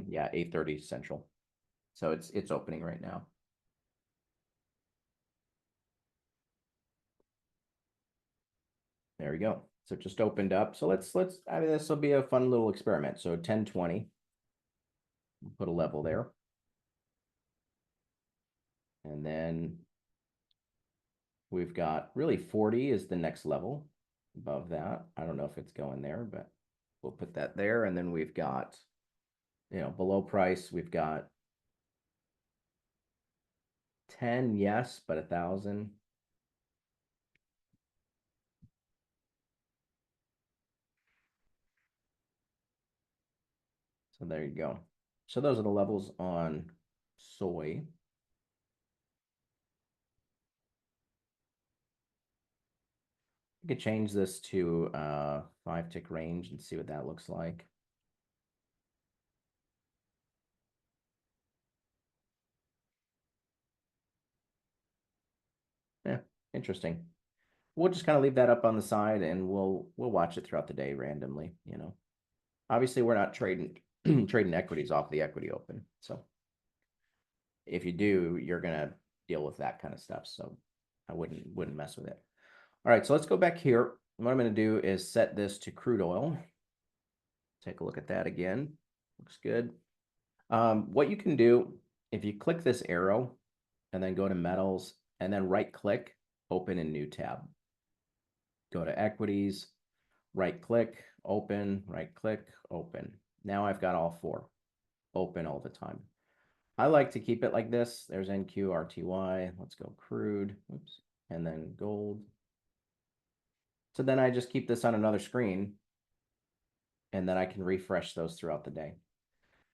Yeah, 8:30 Central. So it's opening right now. There we go. So it just opened up. So let's I mean this will be a fun little experiment. So 1020. Put a level there. And then we've got really 40 is the next level above that. I don't know if it's going there, but we'll put that there. And then we've got, below price, we've got 10, yes, but 1,000. So there you go. So those are the levels on soy. You could change this to 5-tick range and see what that looks like. Yeah, interesting. We'll just kind of leave that up on the side and we'll watch it throughout the day randomly, Obviously, we're not trading trading equities off the equity open. So if you do, you're gonna deal with that kind of stuff. So I wouldn't mess with it. All right, so let's go back here. What I'm gonna do is set this to crude oil. Take a look at that again. Looks good. What you can do, if you click this arrow and then go to metals and then right click, open a new tab. Go to equities, right click, open, right click, open. Now I've got all four open all the time. I like to keep it like this. There's NQ, RTY. Let's go crude. Oops. And then gold. So then I just keep this on another screen and then I can refresh those throughout the day.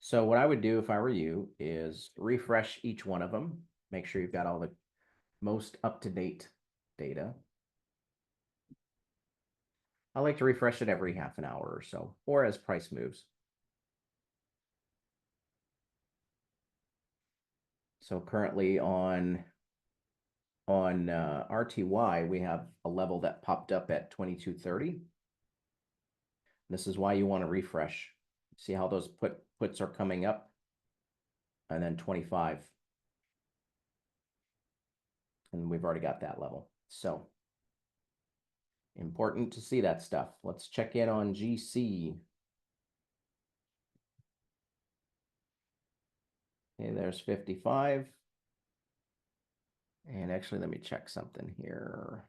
So what I would do if I were you is refresh each one of them Make sure you've got all the most up-to-date data. I like to refresh it every half an hour or so, or as price moves. So currently on RTY, we have a level that popped up at 2230. This is why you want to refresh. See how those puts are coming up, and then 25. And we've already got that level. So important to see that stuff. Let's check in on GC. Okay, there's 55. And actually, let me check something here.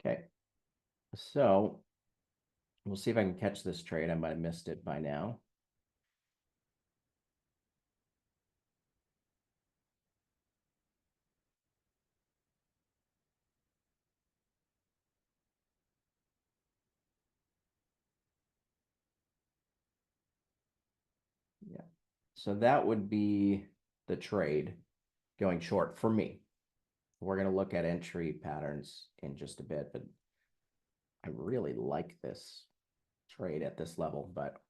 Okay, so we'll see if I can catch this trade. I might have missed it by now. Yeah, so that would be the trade going short for me. We're going to look at entry patterns in just a bit, but I really like this trade at this level. But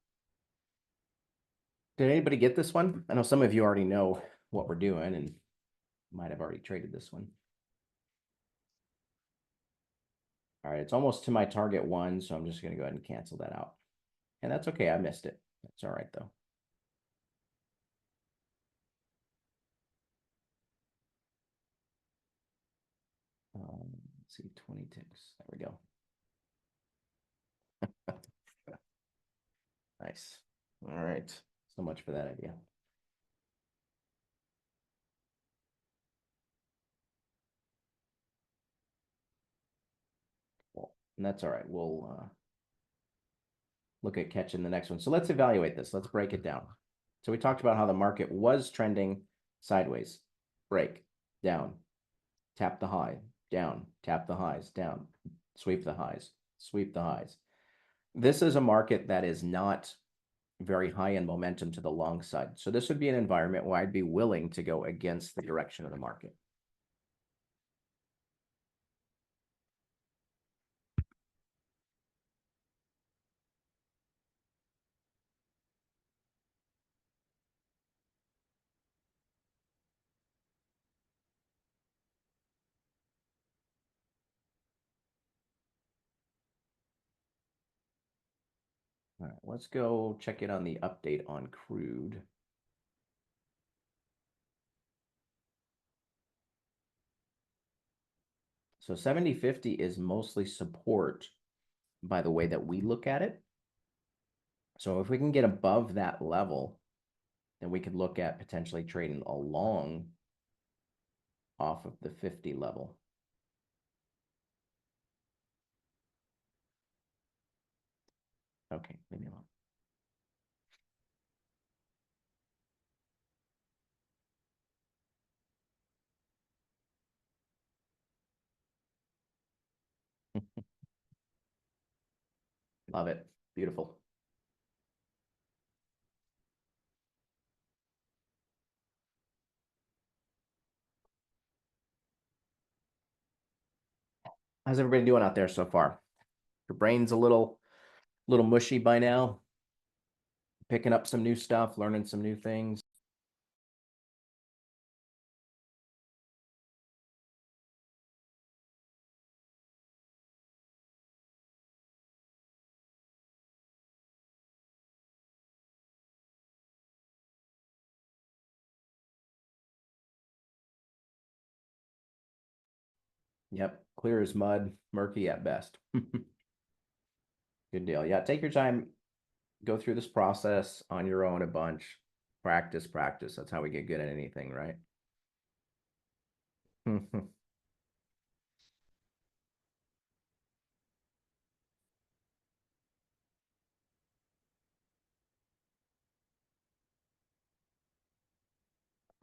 did anybody get this one? I know some of you already know what we're doing and might have already traded this one. All right, it's almost to my target one, so I'm just going to go ahead and cancel that out. And that's okay. I missed it. That's all right, though. Let's see, 20 ticks. There we go. Nice. All right. So much for that idea. Well, and that's all right. We'll look at catching the next one. So let's evaluate this. Let's break it down. So we talked about how the market was trending sideways. Break, down, tap the high, down, tap the highs, down, sweep the highs, sweep the highs. This is a market that is not very high in momentum to the long side. So this would be an environment where I'd be willing to go against the direction of the market. All right, let's go check in on the update on crude. So 70.50 is mostly support by the way that we look at it. So if we can get above that level, then we could look at potentially trading along off of the 50 level. Okay, leave me alone. Love it. Beautiful. How's everybody doing out there so far? Your brain's a little mushy by now. Picking up some new stuff, learning some new things. Yep, clear as mud, murky at best. Good deal. Yeah, take your time, go through this process on your own a bunch. Practice, practice. That's how we get good at anything, right?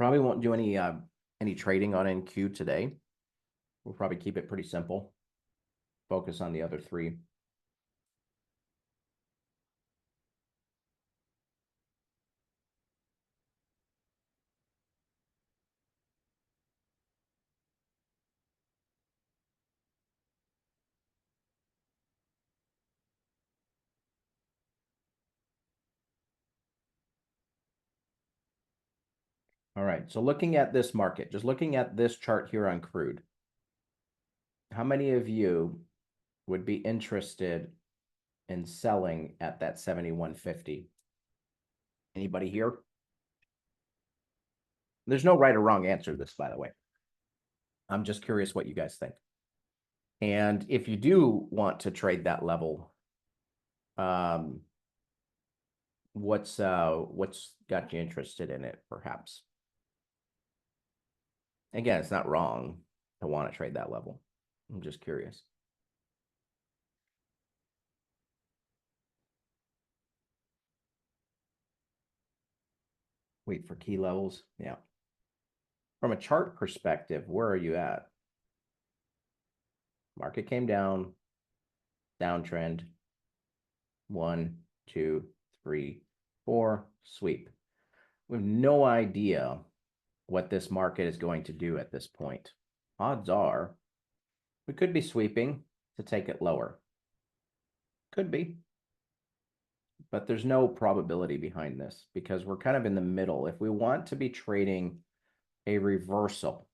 Probably won't do any trading on NQ today. We'll probably keep it pretty simple. Focus on the other three. All right, so looking at this market, just looking at this chart here on crude, how many of you would be interested in selling at that 71.50? Anybody here? There's no right or wrong answer to this, by the way. I'm just curious what you guys think. And if you do want to trade that level, what's got you interested in it, perhaps? Again, it's not wrong to want to trade that level. I'm just curious. Wait for key levels. Yeah. From a chart perspective, where are you at? Market came down, downtrend. 1, 2, 3, 4, sweep. We have no idea what this market is going to do at this point. Odds are we could be sweeping to take it lower. Could be. But there's no probability behind this because we're kind of in the middle. If we want to be trading a reversal,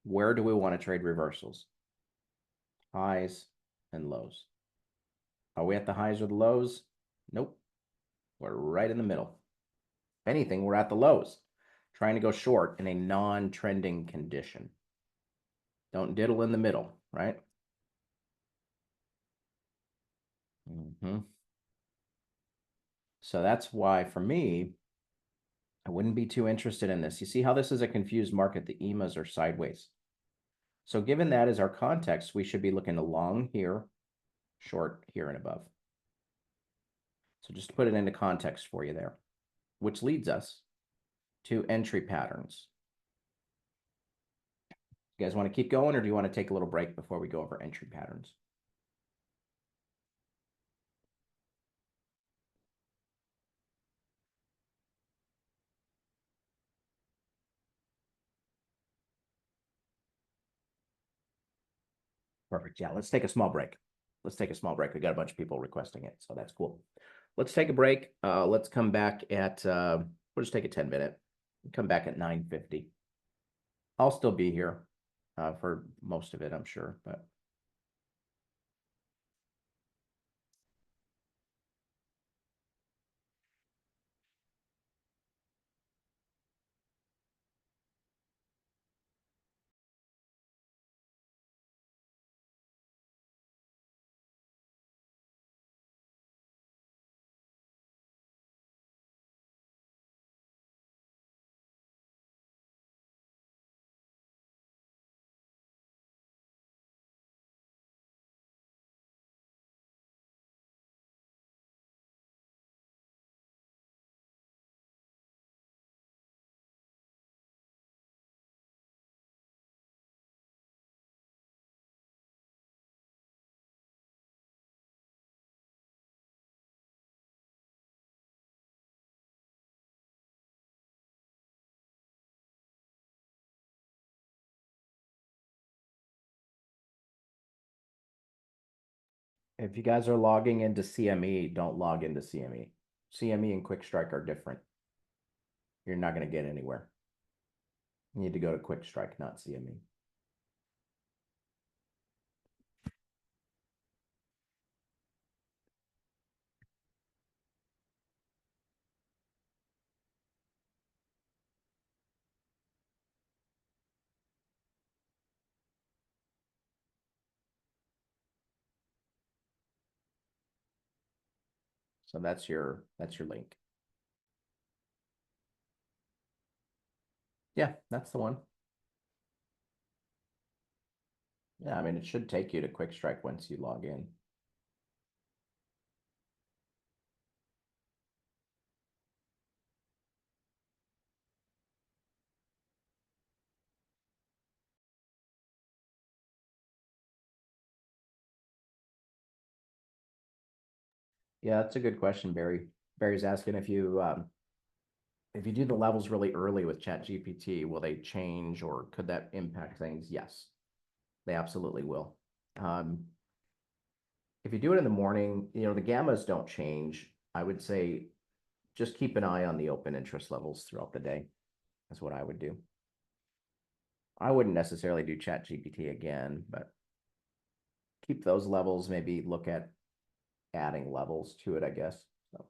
where do we want to trade reversals? Highs and lows. Are we at the highs or the lows? Nope. We're right in the middle. If anything, we're at the lows, trying to go short in a non-trending condition. Don't diddle in the middle, right? So that's why, for me, I wouldn't be too interested in this. You see how this is a confused market? The EMAs are sideways. So given that as our context, we should be looking to long here, short here and above. So just to put it into context for you there, which leads us to entry patterns. You guys want to keep going, or do you want to take a little break before we go over entry patterns? Perfect. Yeah, let's take a small break. Let's take a small break. We got a bunch of people requesting it, so that's cool. Let's take a break. Let's come back at, we'll just take a 10-minute. Come back at 9:50. I'll still be here for most of it, I'm sure, but. If you guys are logging into CME, don't log into CME. CME and Quick Strike are different. You're not going to get anywhere. You need to go to Quick Strike, not CME. So that's your link. Yeah, that's the one. Yeah, I mean, it should take you to Quick Strike once you log in. Yeah, that's a good question, Barry. Barry's asking if you do the levels really early with ChatGPT, will they change or could that impact things? Yes, they absolutely will. Um, if you do it in the morning, the gammas don't change. I would say just keep an eye on the open interest levels throughout the day. That's what I would do. I wouldn't necessarily do ChatGPT again, but keep those levels, maybe look at adding levels to it, I guess. So.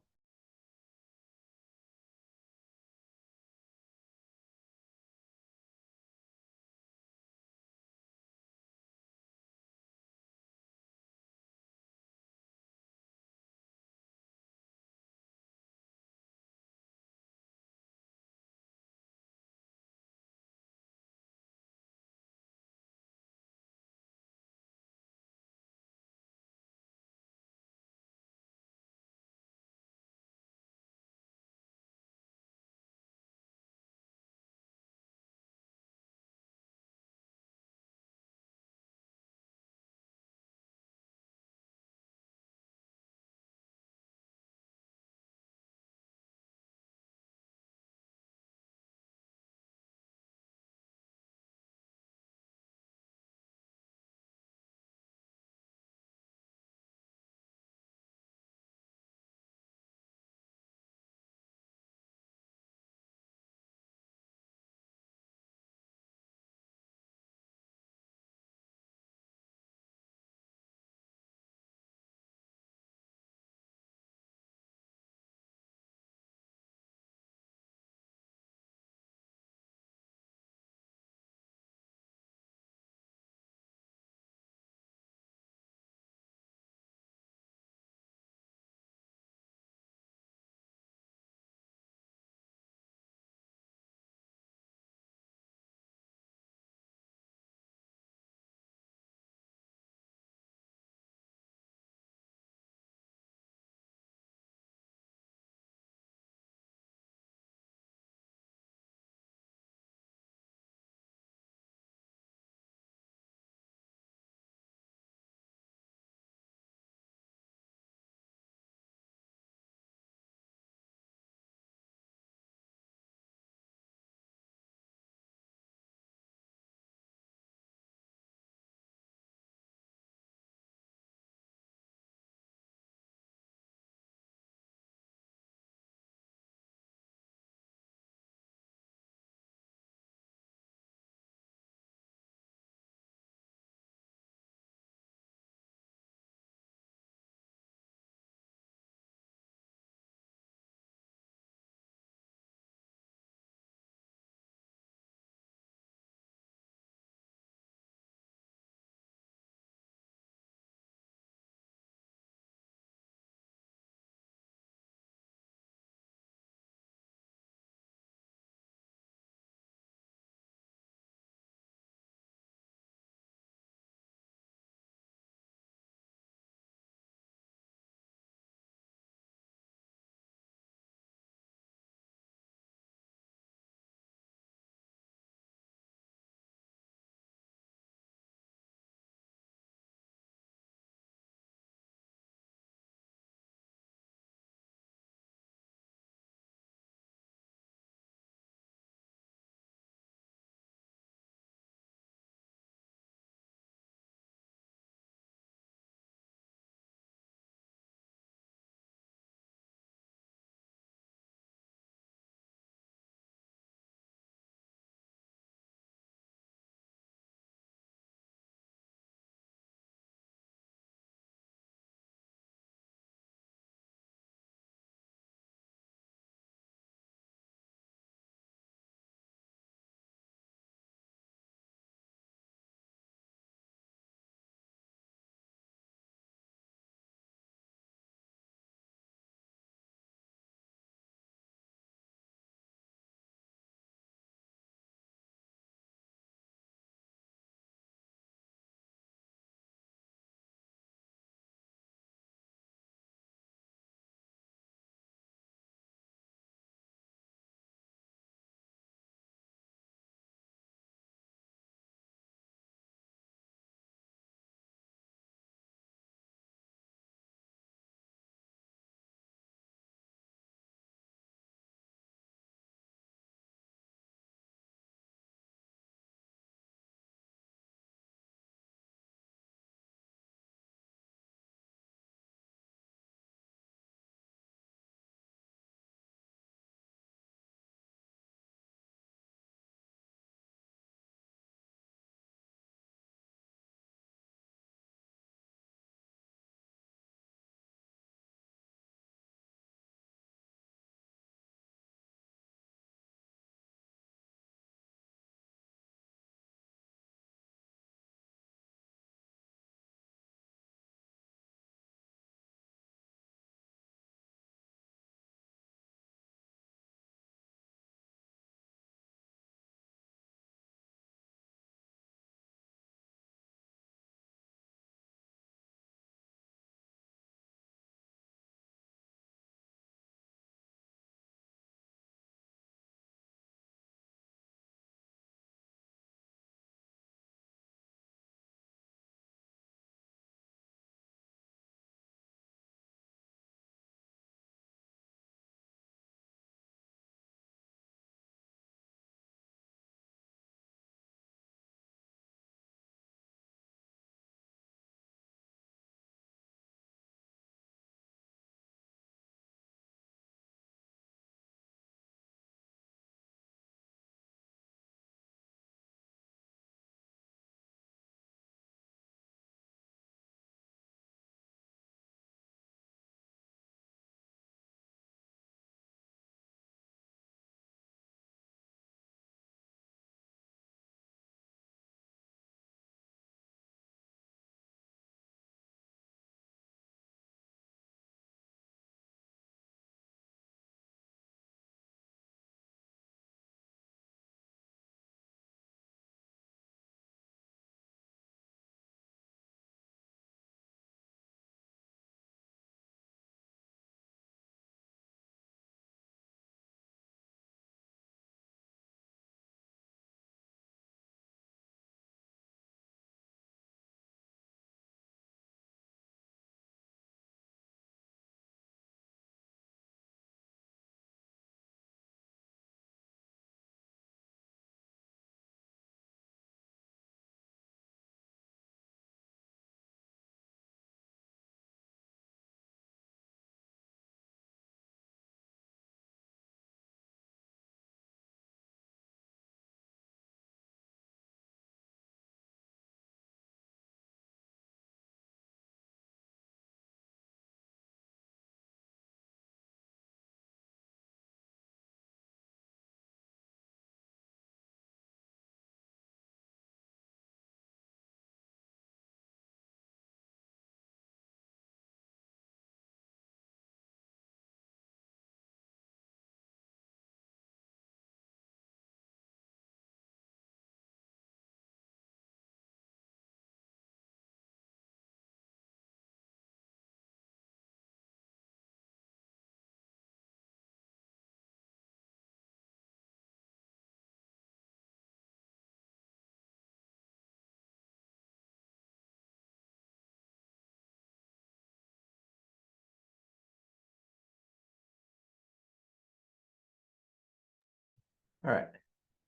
All right,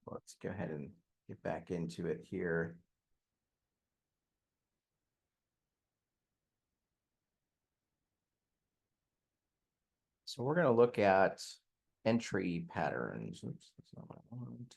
let's go ahead and get back into it here. So we're going to look at entry patterns. Oops, that's not what I want.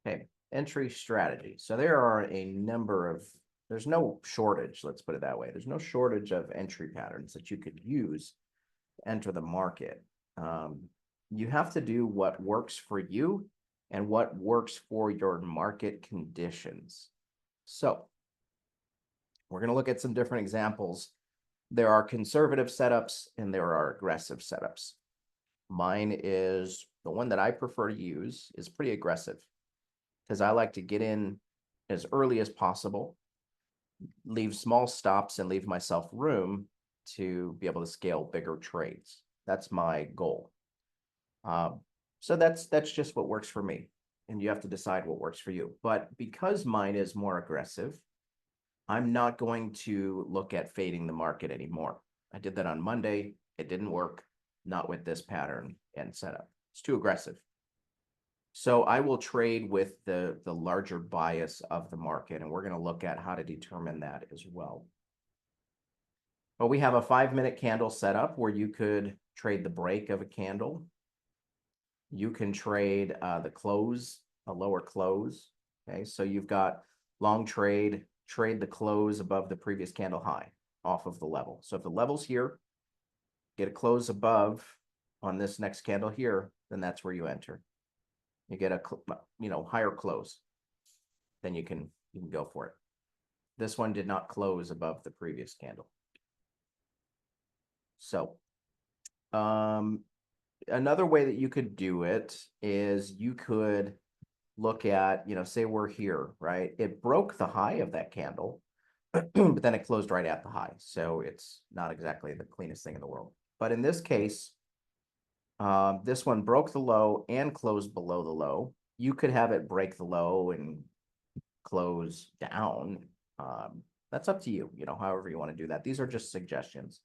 Okay, entry strategy. So there are a number of, there's no shortage, let's put it that way. There's no shortage of entry patterns that you could use to enter the market. You have to do what works for you and what works for your market conditions. So we're going to look at some different examples. There are conservative setups and there are aggressive setups. Mine is the one that I prefer to use is pretty aggressive because I like to get in as early as possible, leave small stops and leave myself room to be able to scale bigger trades. That's my goal. So that's just what works for me. And you have to decide what works for you. But because mine is more aggressive, I'm not going to look at fading the market anymore. I did that on Monday. It didn't work, not with this pattern and setup. It's too aggressive. So I will trade with the larger bias of the market, and we're going to look at how to determine that as well. But we have a 5-minute candle setup where you could trade the break of a candle. You can trade the close, a lower close. Okay, so you've got long trade the close above the previous candle high off of the level. So if the level's here, get a close above on this next candle here, then that's where you enter. You get a higher close, then you can go for it. This one did not close above the previous candle. So another way that you could do it is you could look at, say we're here, right? It broke the high of that candle, but then it closed right at the high. So it's not exactly the cleanest thing in the world. But in this case, this one broke the low and closed below the low. You could have it break the low and close down. That's up to you, however you want to do that. These are just suggestions.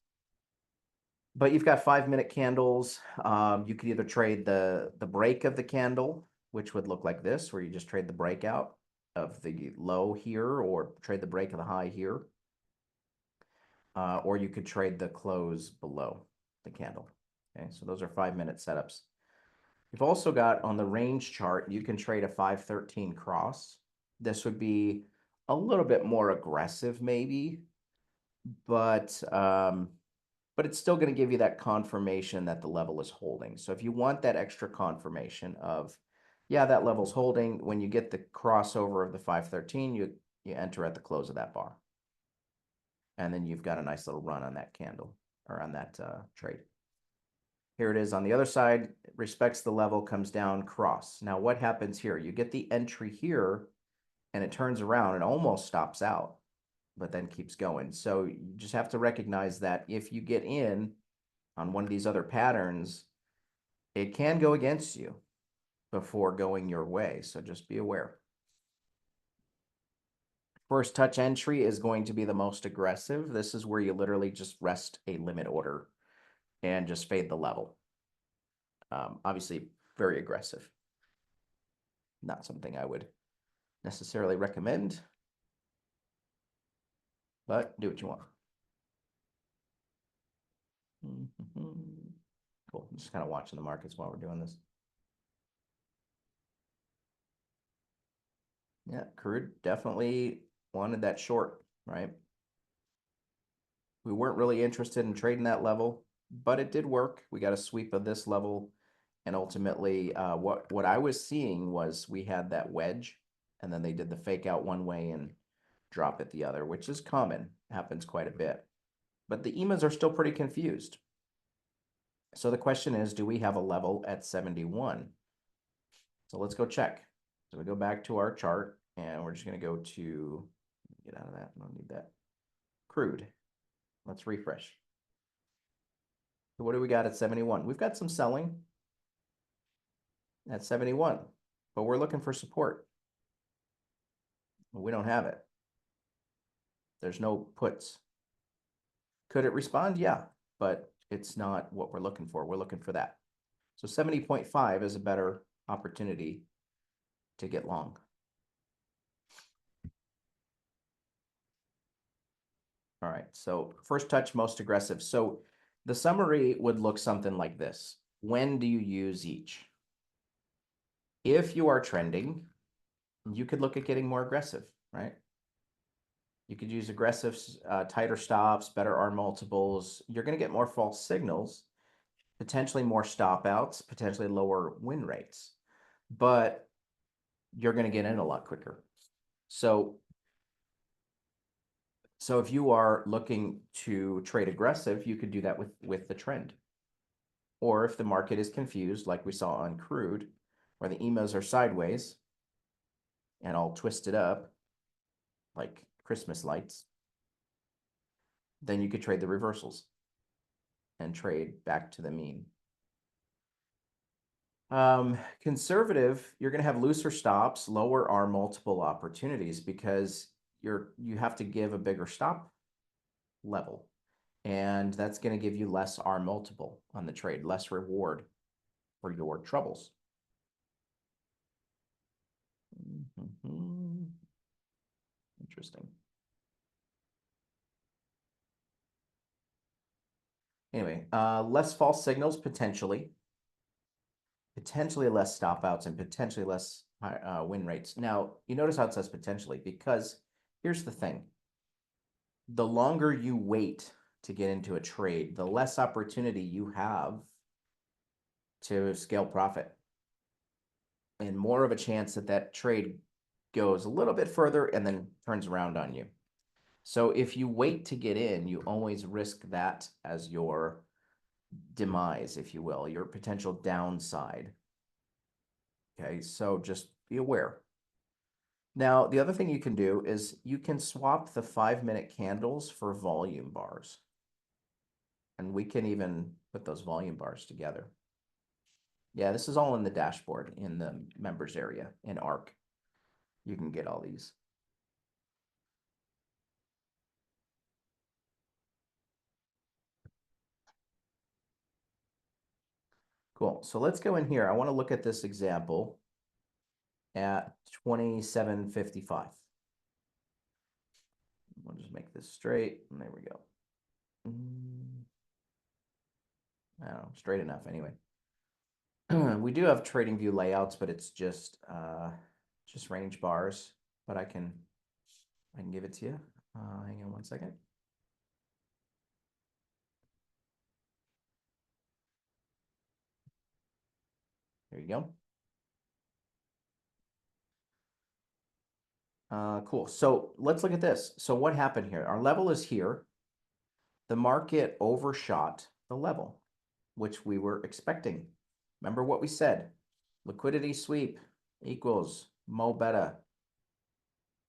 But you've got 5-minute candles. You could either trade the break of the candle, which would look like this, where you just trade the breakout of the low here, or trade the break of the high here. Or you could trade the close below the candle. Okay, so those are 5-minute setups. You've also got on the range chart, you can trade a 513 cross. This would be a little bit more aggressive maybe, but it's still going to give you that confirmation that the level is holding. So if you want that extra confirmation of, yeah, that level's holding, when you get the crossover of the 513, you enter at the close of that bar. And then you've got a nice little run on that candle or on that trade. Here it is on the other side, it respects the level, comes down, cross. Now what happens here? You get the entry here and it turns around and almost stops out, but then keeps going. So you just have to recognize that if you get in on one of these other patterns, it can go against you before going your way. So just be aware. First touch entry is going to be the most aggressive. This is where you literally just rest a limit order and just fade the level. Obviously, very aggressive. Not something I would necessarily recommend, but do what you want. Cool. I'm just kind of watching the markets while we're doing this. Yeah, crude definitely wanted that short, right? We weren't really interested in trading that level, but it did work. We got a sweep of this level. And ultimately, what I was seeing was we had that wedge, and then they did the fake out one way and drop it the other, which is common, happens quite a bit. But the EMAs are still pretty confused. So the question is, do we have a level at 71? So let's go check. So we go back to our chart, and we're just going to go to, get out of that, I don't need that, crude. Let's refresh. So what do we got at 71? We've got some selling at 71, but we're looking for support. We don't have it. There's no puts. Could it respond? Yeah, but it's not what we're looking for. We're looking for that. So 70.5 is a better opportunity to get long. All right, so first touch, most aggressive. So the summary would look something like this. When do you use each? If you are trending, you could look at getting more aggressive, right? You could use aggressive, tighter stops, better R multiples. You're going to get more false signals, potentially more stop outs, potentially lower win rates, but you're going to get in a lot quicker. So if you are looking to trade aggressive, you could do that with the trend. Or if the market is confused, like we saw on crude, where the EMAs are sideways and all twisted up like Christmas lights, then you could trade the reversals and trade back to the mean. Conservative, you're going to have looser stops, lower R multiple opportunities because you have to give a bigger stop level. And that's going to give you less R multiple on the trade, less reward for your troubles. Interesting. Anyway, less false signals potentially less stop outs and potentially less win rates. Now, you notice how it says potentially because here's the thing. The longer you wait to get into a trade, the less opportunity you have to scale profit and more of a chance that that trade goes a little bit further and then turns around on you. So if you wait to get in, you always risk that as your demise, if you will, your potential downside. Okay, so just be aware. Now, the other thing you can do is you can swap the 5-minute candles for volume bars. And we can even put those volume bars together. Yeah, this is all in the dashboard in the members area in ARC. You can get all these. Cool. So let's go in here. I want to look at this example at 2755. We'll just make this straight. And there we go. I don't know, straight enough anyway. We do have trading view layouts, but it's just range bars, but I can give it to you. Hang on one second. There you go. Cool. So let's look at this. So what happened here? Our level is here. The market overshot the level, which we were expecting. Remember what we said? Liquidity sweep equals mo beta.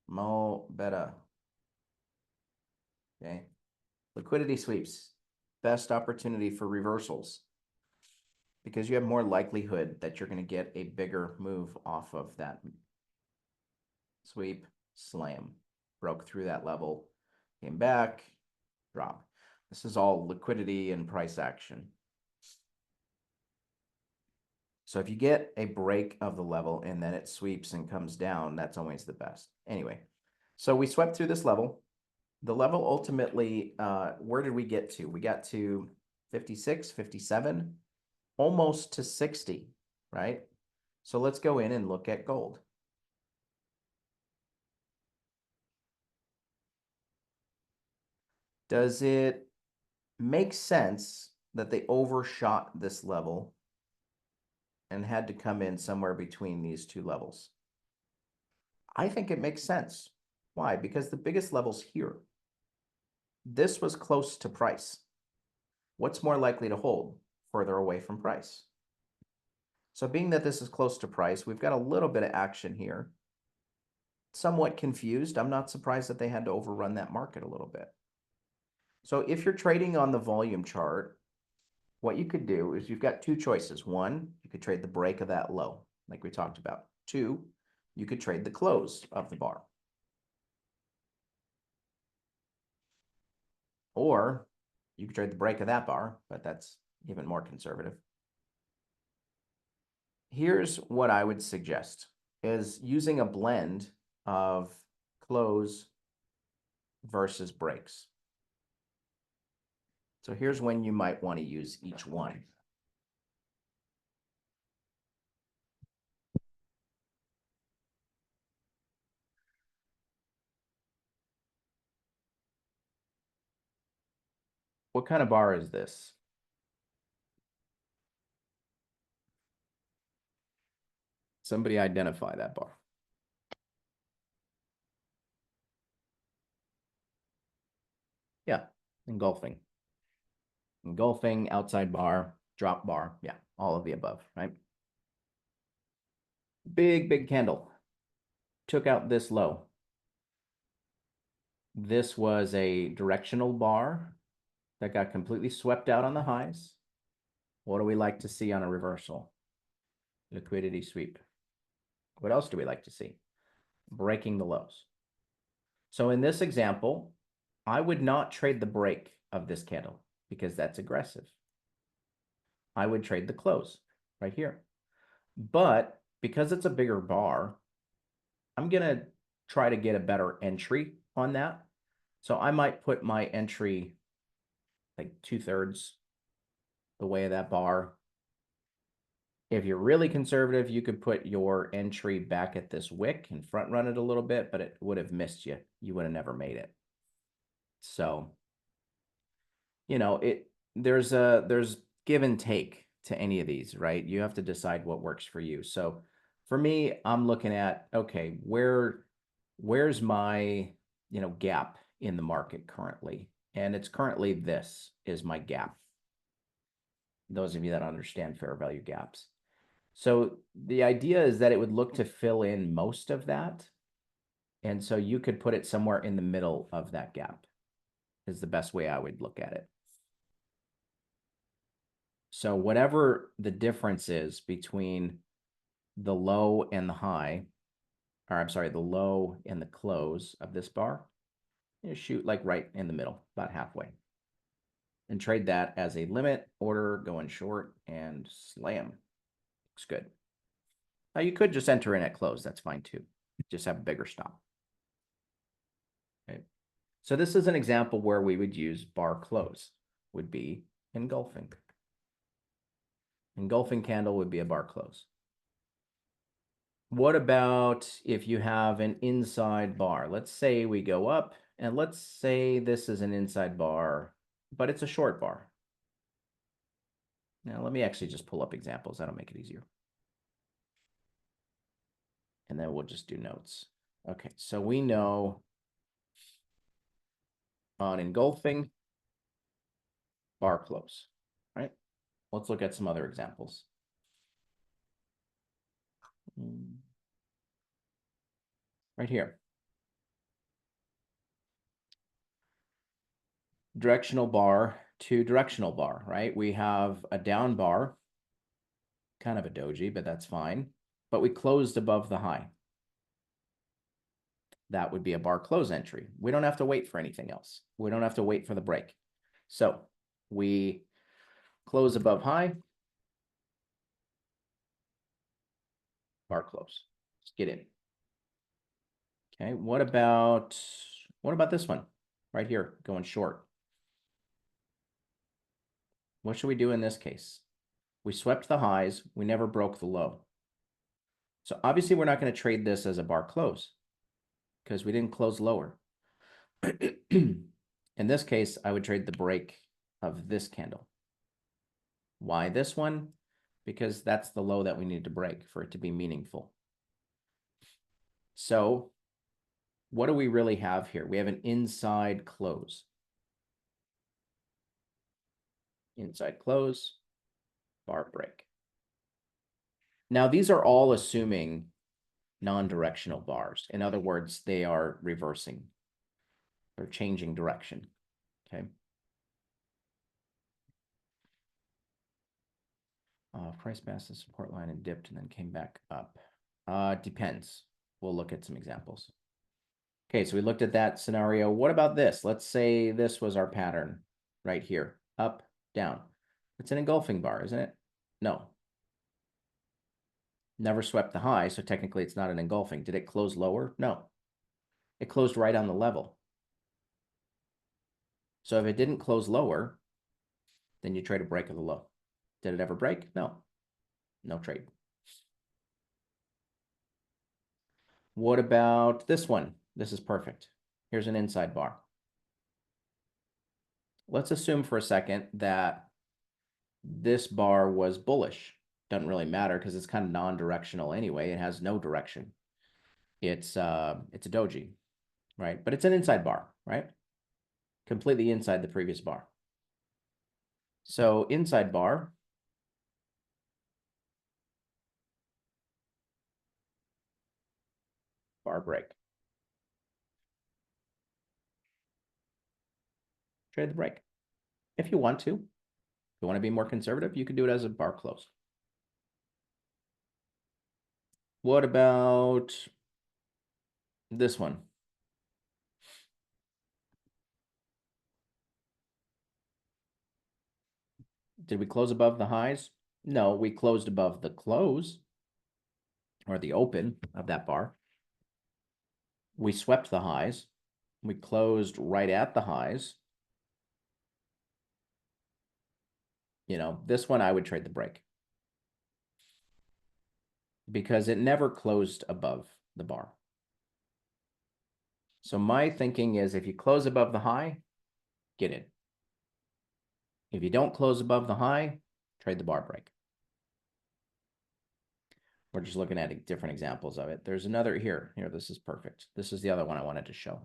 Mo beta. Okay. Liquidity sweeps, best opportunity for reversals because you have more likelihood that you're going to get a bigger move off of that sweep, slam, broke through that level, came back, drop. This is all liquidity and price action. So if you get a break of the level and then it sweeps and comes down, that's always the best. Anyway, so we swept through this level. The level ultimately, where did we get to? We got to 56, 57, almost to 60, right? So let's go in and look at gold. Does it make sense that they overshot this level and had to come in somewhere between these two levels? I think it makes sense. Why? Because the biggest level's here. This was close to price. What's more likely to hold? Further away from price. So being that this is close to price, we've got a little bit of action here. Somewhat confused. I'm not surprised that they had to overrun that market a little bit. So if you're trading on the volume chart, what you could do is you've got two choices. One, you could trade the break of that low, like we talked about. Two, you could trade the close of the bar. Or You could trade the break of that bar, but that's even more conservative. Here's what I would suggest is using a blend of close versus breaks. So here's when you might want to use each one. What kind of bar is this? Somebody identify that bar. Yeah, engulfing. Engulfing, outside bar, drop bar. Yeah, all of the above, right? Big, big candle. Took out this low. This was a directional bar that got completely swept out on the highs. What do we like to see on a reversal? Liquidity sweep. What else do we like to see? Breaking the lows. So in this example, I would not trade the break of this candle because that's aggressive. I would trade the close right here. But because it's a bigger bar, I'm going to try to get a better entry on that. So I might put my entry like 2/3 the way of that bar. If you're really conservative, you could put your entry back at this wick and front run it a little bit, but it would have missed you. You would have never made it. So, you know, there's give and take to any of these, right? You have to decide what works for you. So for me, I'm looking at, okay, where's my, gap in the market currently? And it's currently this is my gap. Those of you that understand fair value gaps. So the idea is that it would look to fill in most of that. And so you could put it somewhere in the middle of that gap is the best way I would look at it. So whatever the difference is between the low and the high, or I'm sorry, the low and the close of this bar, you shoot like right in the middle, about halfway. And trade that as a limit order going short and slam. Looks good. Now you could just enter in at close. That's fine too. Just have a bigger stop. Okay. So this is an example where we would use bar close, would be engulfing. Engulfing candle would be a bar close. What about if you have an inside bar? Let's say we go up and let's say this is an inside bar, but it's a short bar. Now let me actually just pull up examples. That'll make it easier. And then we'll just do notes. Okay, so we know on engulfing, bar close, right? Let's look at some other examples. Right here. Directional bar to directional bar, right? We have a down bar, kind of a doji, but that's fine. But we closed above the high. That would be a bar close entry. We don't have to wait for anything else. We don't have to wait for the break. So we close above high, bar close. Let's get in. Okay, what about this one right here going short? What should we do in this case? We swept the highs. We never broke the low. So obviously we're not going to trade this as a bar close because we didn't close lower. In this case, I would trade the break of this candle. Why this one? Because that's the low that we need to break for it to be meaningful. So what do we really have here? We have an inside close. Inside close, bar break. Now, these are all assuming non-directional bars. In other words, they are reversing. They're changing direction, okay? Price passed the support line and dipped and then came back up. Depends. We'll look at some examples. Okay, so we looked at that scenario. What about this? Let's say this was our pattern. right here, up, down. It's an engulfing bar, isn't it? No. Never swept the high, so technically it's not an engulfing. Did it close lower? No. It closed right on the level. So if it didn't close lower, then you trade a break of the low. Did it ever break? No. No trade. What about this one? This is perfect. Here's an inside bar. Let's assume for a second that this bar was bullish. Doesn't really matter because it's kind of non-directional anyway. It has no direction. It's a doji, right? But it's an inside bar, right? Completely inside the previous bar. So inside bar, bar break. Trade the break. If you want to. If you want to be more conservative, you can do it as a bar close. What about this one? Did we close above the highs? No, we closed above the close or the open of that bar. We swept the highs. We closed right at the highs. You know, this one I would trade the break because it never closed above the bar. So my thinking is if you close above the high, get in. If you don't close above the high, trade the bar break. We're just looking at different examples of it. There's another here. Here, this is perfect. This is the other one I wanted to show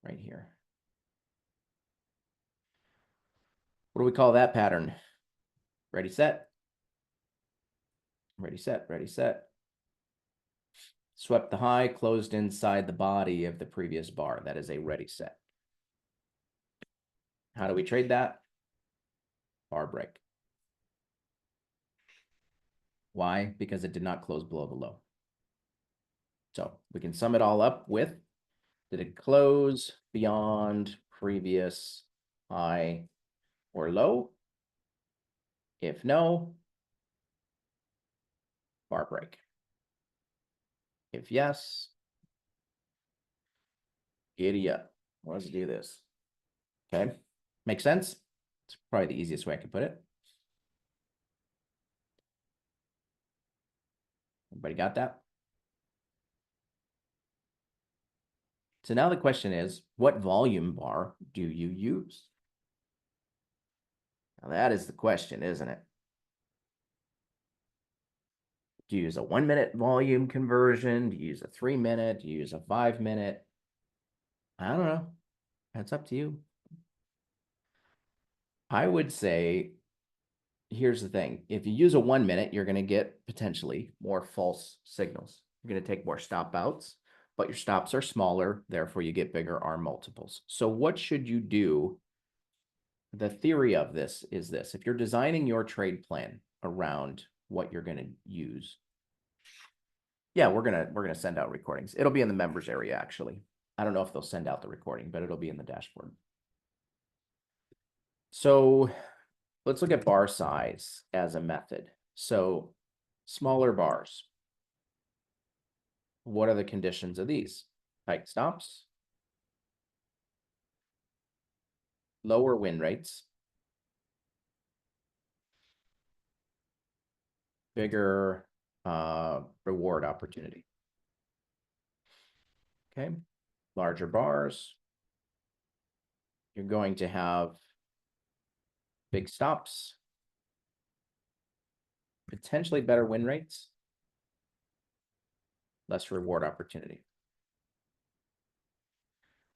right here. What do we call that pattern? Ready, set. Ready, set, ready, set. Swept the high, closed inside the body of the previous bar. That is a ready, set. How do we trade that? Bar break. Why? Because it did not close below the low. So we can sum it all up with, did it close beyond previous high or low? If no, bar break. If yes, giddy up. Let's do this. Okay, make sense? It's probably the easiest way I could put it. Everybody got that? So now the question is, what volume bar do you use? Now that is the question, isn't it? Do you use a 1 minute volume conversion? Do you use a 3 minute? Do you use a 5 minute? I don't know. That's up to you. I would say, here's the thing. If you use a 1 minute, you're going to get potentially more false signals. You're going to take more stop outs, but your stops are smaller. Therefore, you get bigger R multiples. So what should you do? The theory of this is this. If you're designing your trade plan around what you're going to use, yeah, we're gonna send out recordings. It'll be in the members area, actually. I don't know if they'll send out the recording, but it'll be in the dashboard. So let's look at bar size as a method. So smaller bars. What are the conditions of these? Tight stops, lower win rates, bigger reward opportunity. Okay, larger bars. You're going to have big stops, potentially better win rates, less reward opportunity.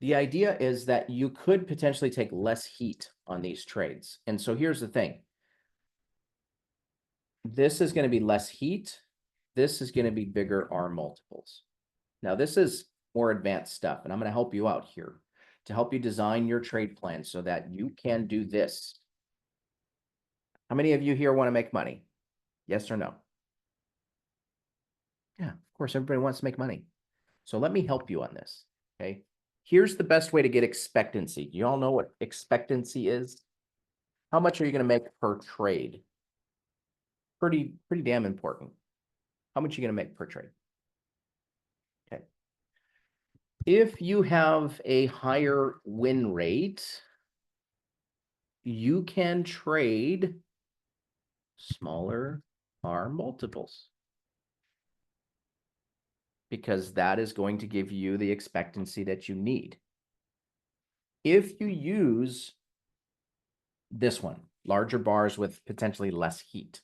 The idea is that you could potentially take less heat on these trades. And so here's the thing. This is going to be less heat. This is going to be bigger R multiples. Now, this is more advanced stuff, and I'm going to help you out here to help you design your trade plan so that you can do this. How many of you here want to make money? Yes or no? Yeah, of course, everybody wants to make money. So let me help you on this, okay? Here's the best way to get expectancy. Do you all know what expectancy is? How much are you going to make per trade? Pretty damn important. How much are you going to make per trade? Okay. If you have a higher win rate, you can trade smaller R multiples, because that is going to give you the expectancy that you need. If you use this one, larger bars with potentially less heat,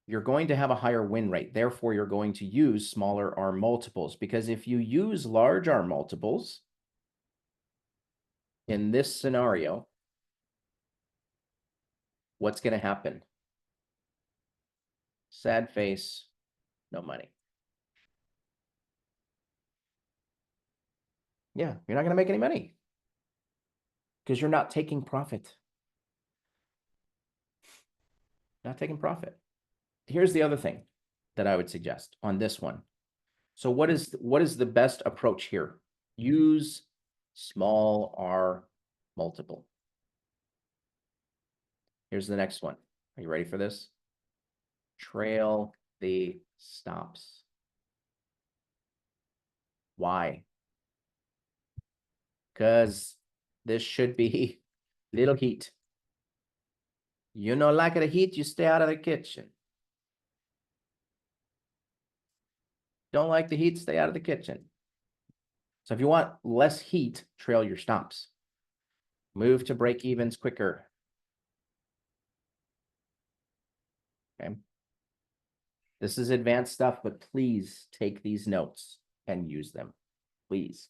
you're going to have a higher win rate. Therefore, you're going to use smaller R multiples, because if you use large R multiples in this scenario, what's going to happen? Sad face, no money. Yeah, you're not going to make any money because you're not taking profit. Not taking profit. Here's the other thing that I would suggest on this one. So what is the best approach here? Use small R multiple. Here's the next one. Are you ready for this? Trail the stops. Why? Because this should be little heat. You don't like the heat, you stay out of the kitchen. Don't like the heat, stay out of the kitchen. So if you want less heat, trail your stops. Move to break evens quicker. Okay. This is advanced stuff, but please take these notes and use them. Please.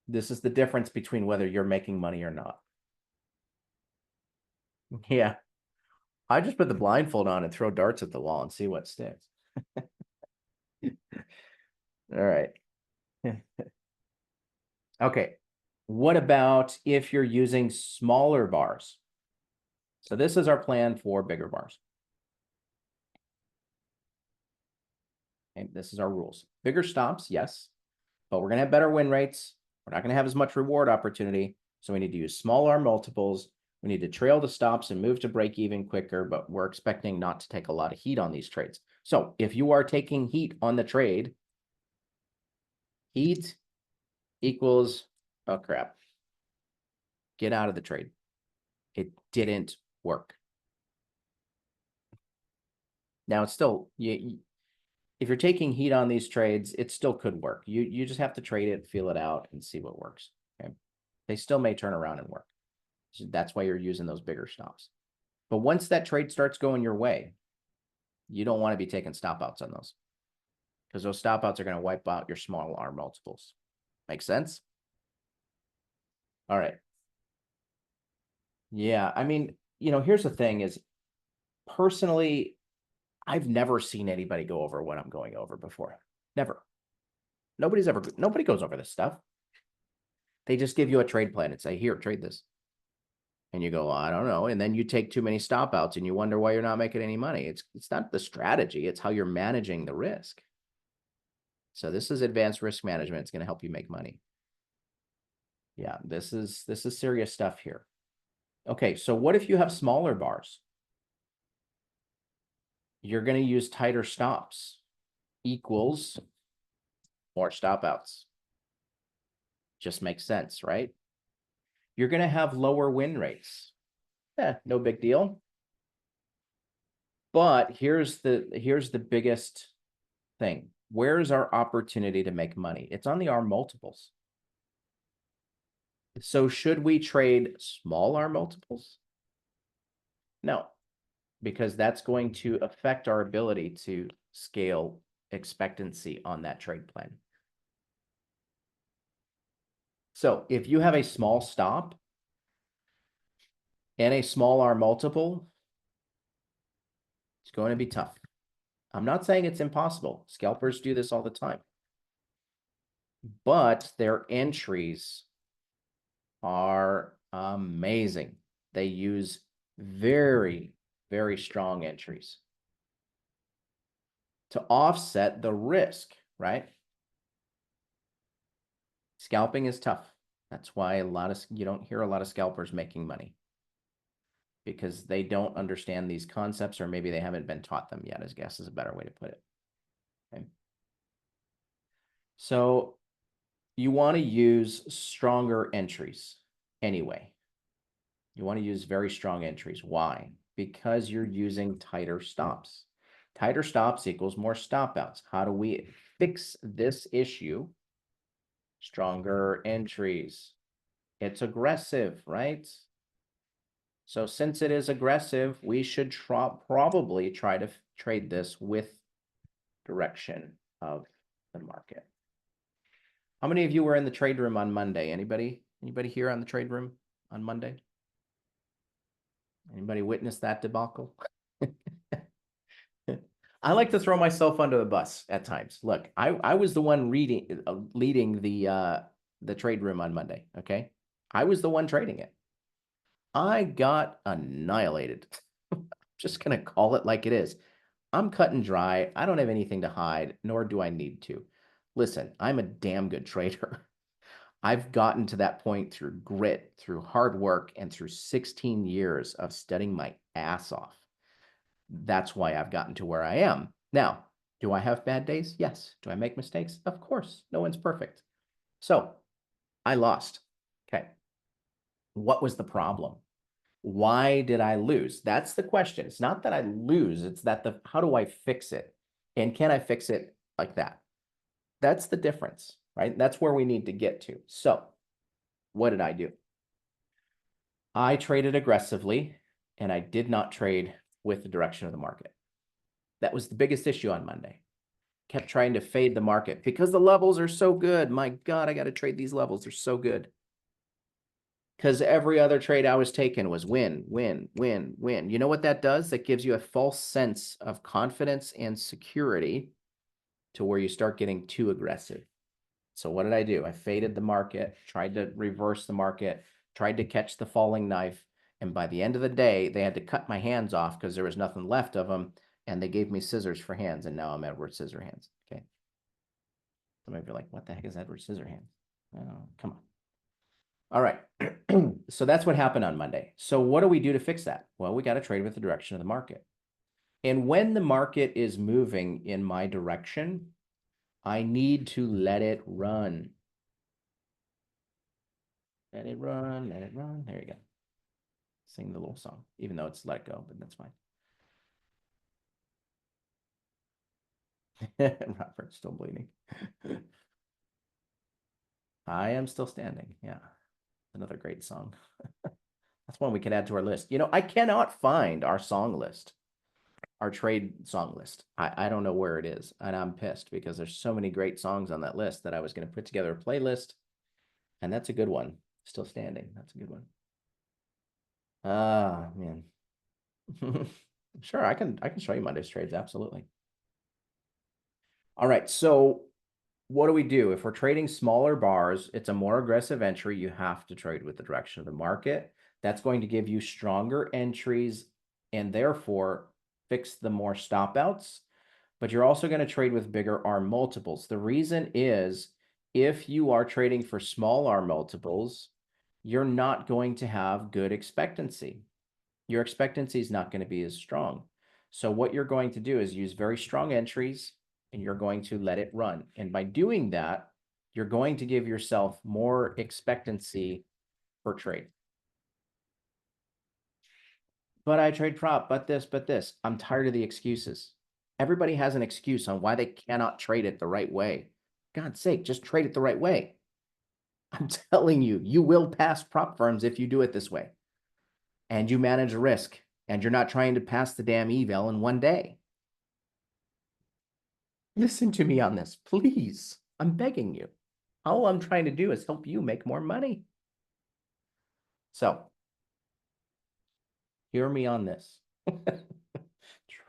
This is the difference between whether you're making money or not. Yeah. I just put the blindfold on and throw darts at the wall and see what sticks. All right. Okay. What about if you're using smaller bars? So this is our plan for bigger bars. Okay, this is our rules. Bigger stops, yes, but we're going to have better win rates. We're not going to have as much reward opportunity. So we need to use smaller multiples. We need to trail the stops and move to break even quicker, but we're expecting not to take a lot of heat on these trades. So if you are taking heat on the trade, heat equals, oh crap, get out of the trade. It didn't work. Now it's still, if you're taking heat on these trades, it still could work. You just have to trade it, feel it out, and see what works. Okay, they still may turn around and work. So that's why you're using those bigger stops. But once that trade starts going your way, you don't want to be taking stop outs on those, because those stop outs are going to wipe out your small R multiples. Make sense? All right. Yeah, I mean, here's the thing is, personally, I've never seen anybody go over what I'm going over before. Never. Nobody goes over this stuff. They just give you a trade plan and say, here, trade this. And you go, well, I don't know. And then you take too many stop outs and you wonder why you're not making any money. It's not the strategy, it's how you're managing the risk. So this is advanced risk management. It's going to help you make money. Yeah, this is serious stuff here. Okay, so what if you have smaller bars? You're going to use tighter stops equals more stop outs. Just makes sense, right? You're going to have lower win rates. No big deal. But here's the biggest thing. Where's our opportunity to make money? It's on the R multiples. So should we trade small R multiples? No, because that's going to affect our ability to scale expectancy on that trade plan. So if you have a small stop and a small R multiple, it's going to be tough. I'm not saying it's impossible. Scalpers do this all the time. But their entries are amazing. They use very, very strong entries to offset the risk, right? Scalping is tough. That's why you don't hear a lot of scalpers making money, because they don't understand these concepts, or maybe they haven't been taught them yet, I guess is a better way to put it. Okay. So you want to use stronger entries anyway. You want to use very strong entries. Why? Because you're using tighter stops. Tighter stops equals more stop outs. How do we fix this issue? Stronger entries. It's aggressive, right? So since it is aggressive, we should probably try to trade this with direction of the market. How many of you were in the trade room on Monday? Anybody here on the trade room on Monday? Anybody witness that debacle? I like to throw myself under the bus at times. Look, I was the one leading the trade room on Monday. Okay, I was the one trading it. I got annihilated. Just gonna call it like it is. I'm cut and dry. I don't have anything to hide, nor do I need to. Listen, I'm a damn good trader. I've gotten to that point through grit, through hard work, and through 16 years of studying my ass off. That's why I've gotten to where I am. Now, do I have bad days? Yes. Do I make mistakes? Of course. No one's perfect. So I lost. Okay. What was the problem? Why did I lose? That's the question. It's not that I lose. It's that how do I fix it? And can I fix it like that? That's the difference, right? That's where we need to get to. So what did I do? I traded aggressively, and I did not trade with the direction of the market. That was the biggest issue on Monday. Kept trying to fade the market because the levels are so good. My God, I got to trade these levels. They're so good. Because every other trade I was taking was win, win, win, win. You know what that does? That gives you a false sense of confidence and security to where you start getting too aggressive. So what did I do? I faded the market, tried to reverse the market, tried to catch the falling knife. And by the end of the day, they had to cut my hands off because there was nothing left of them. And they gave me scissors for hands. And now I'm Edward Scissorhands. Okay. Some of you are like, what the heck is Edward Scissorhands? Oh, come on. All right. So that's what happened on Monday. So what do we do to fix that? Well, we got to trade with the direction of the market. And when the market is moving in my direction, I need to let it run. Let it run, let it run. There you go. Sing the little song, even though it's let it go, but that's fine. Robert's still bleeding. I am still standing. Yeah. Another great song. That's one we can add to our list. You know, I cannot find our song list, our trade song list. I don't know where it is. And I'm pissed because there's so many great songs on that list that I was going to put together a playlist. And that's a good one. Still standing. That's a good one. Ah, man. Sure, I can show you Monday's trades. Absolutely. All right. So what do we do? If we're trading smaller bars, it's a more aggressive entry. You have to trade with the direction of the market. That's going to give you stronger entries and therefore fix the more stop outs. But you're also going to trade with bigger arm multiples. The reason is if you are trading for small arm multiples, you're not going to have good expectancy. Your expectancy is not going to be as strong. So what you're going to do is use very strong entries and you're going to let it run. And by doing that, you're going to give yourself more expectancy per trade. But I trade prop, but this, but this. I'm tired of the excuses. Everybody has an excuse on why they cannot trade it the right way. God's sake, just trade it the right way. I'm telling you, you will pass prop firms if you do it this way. And you manage risk, and you're not trying to pass the damn eval in one day. Listen to me on this, please. I'm begging you. All I'm trying to do is help you make more money. So, hear me on this.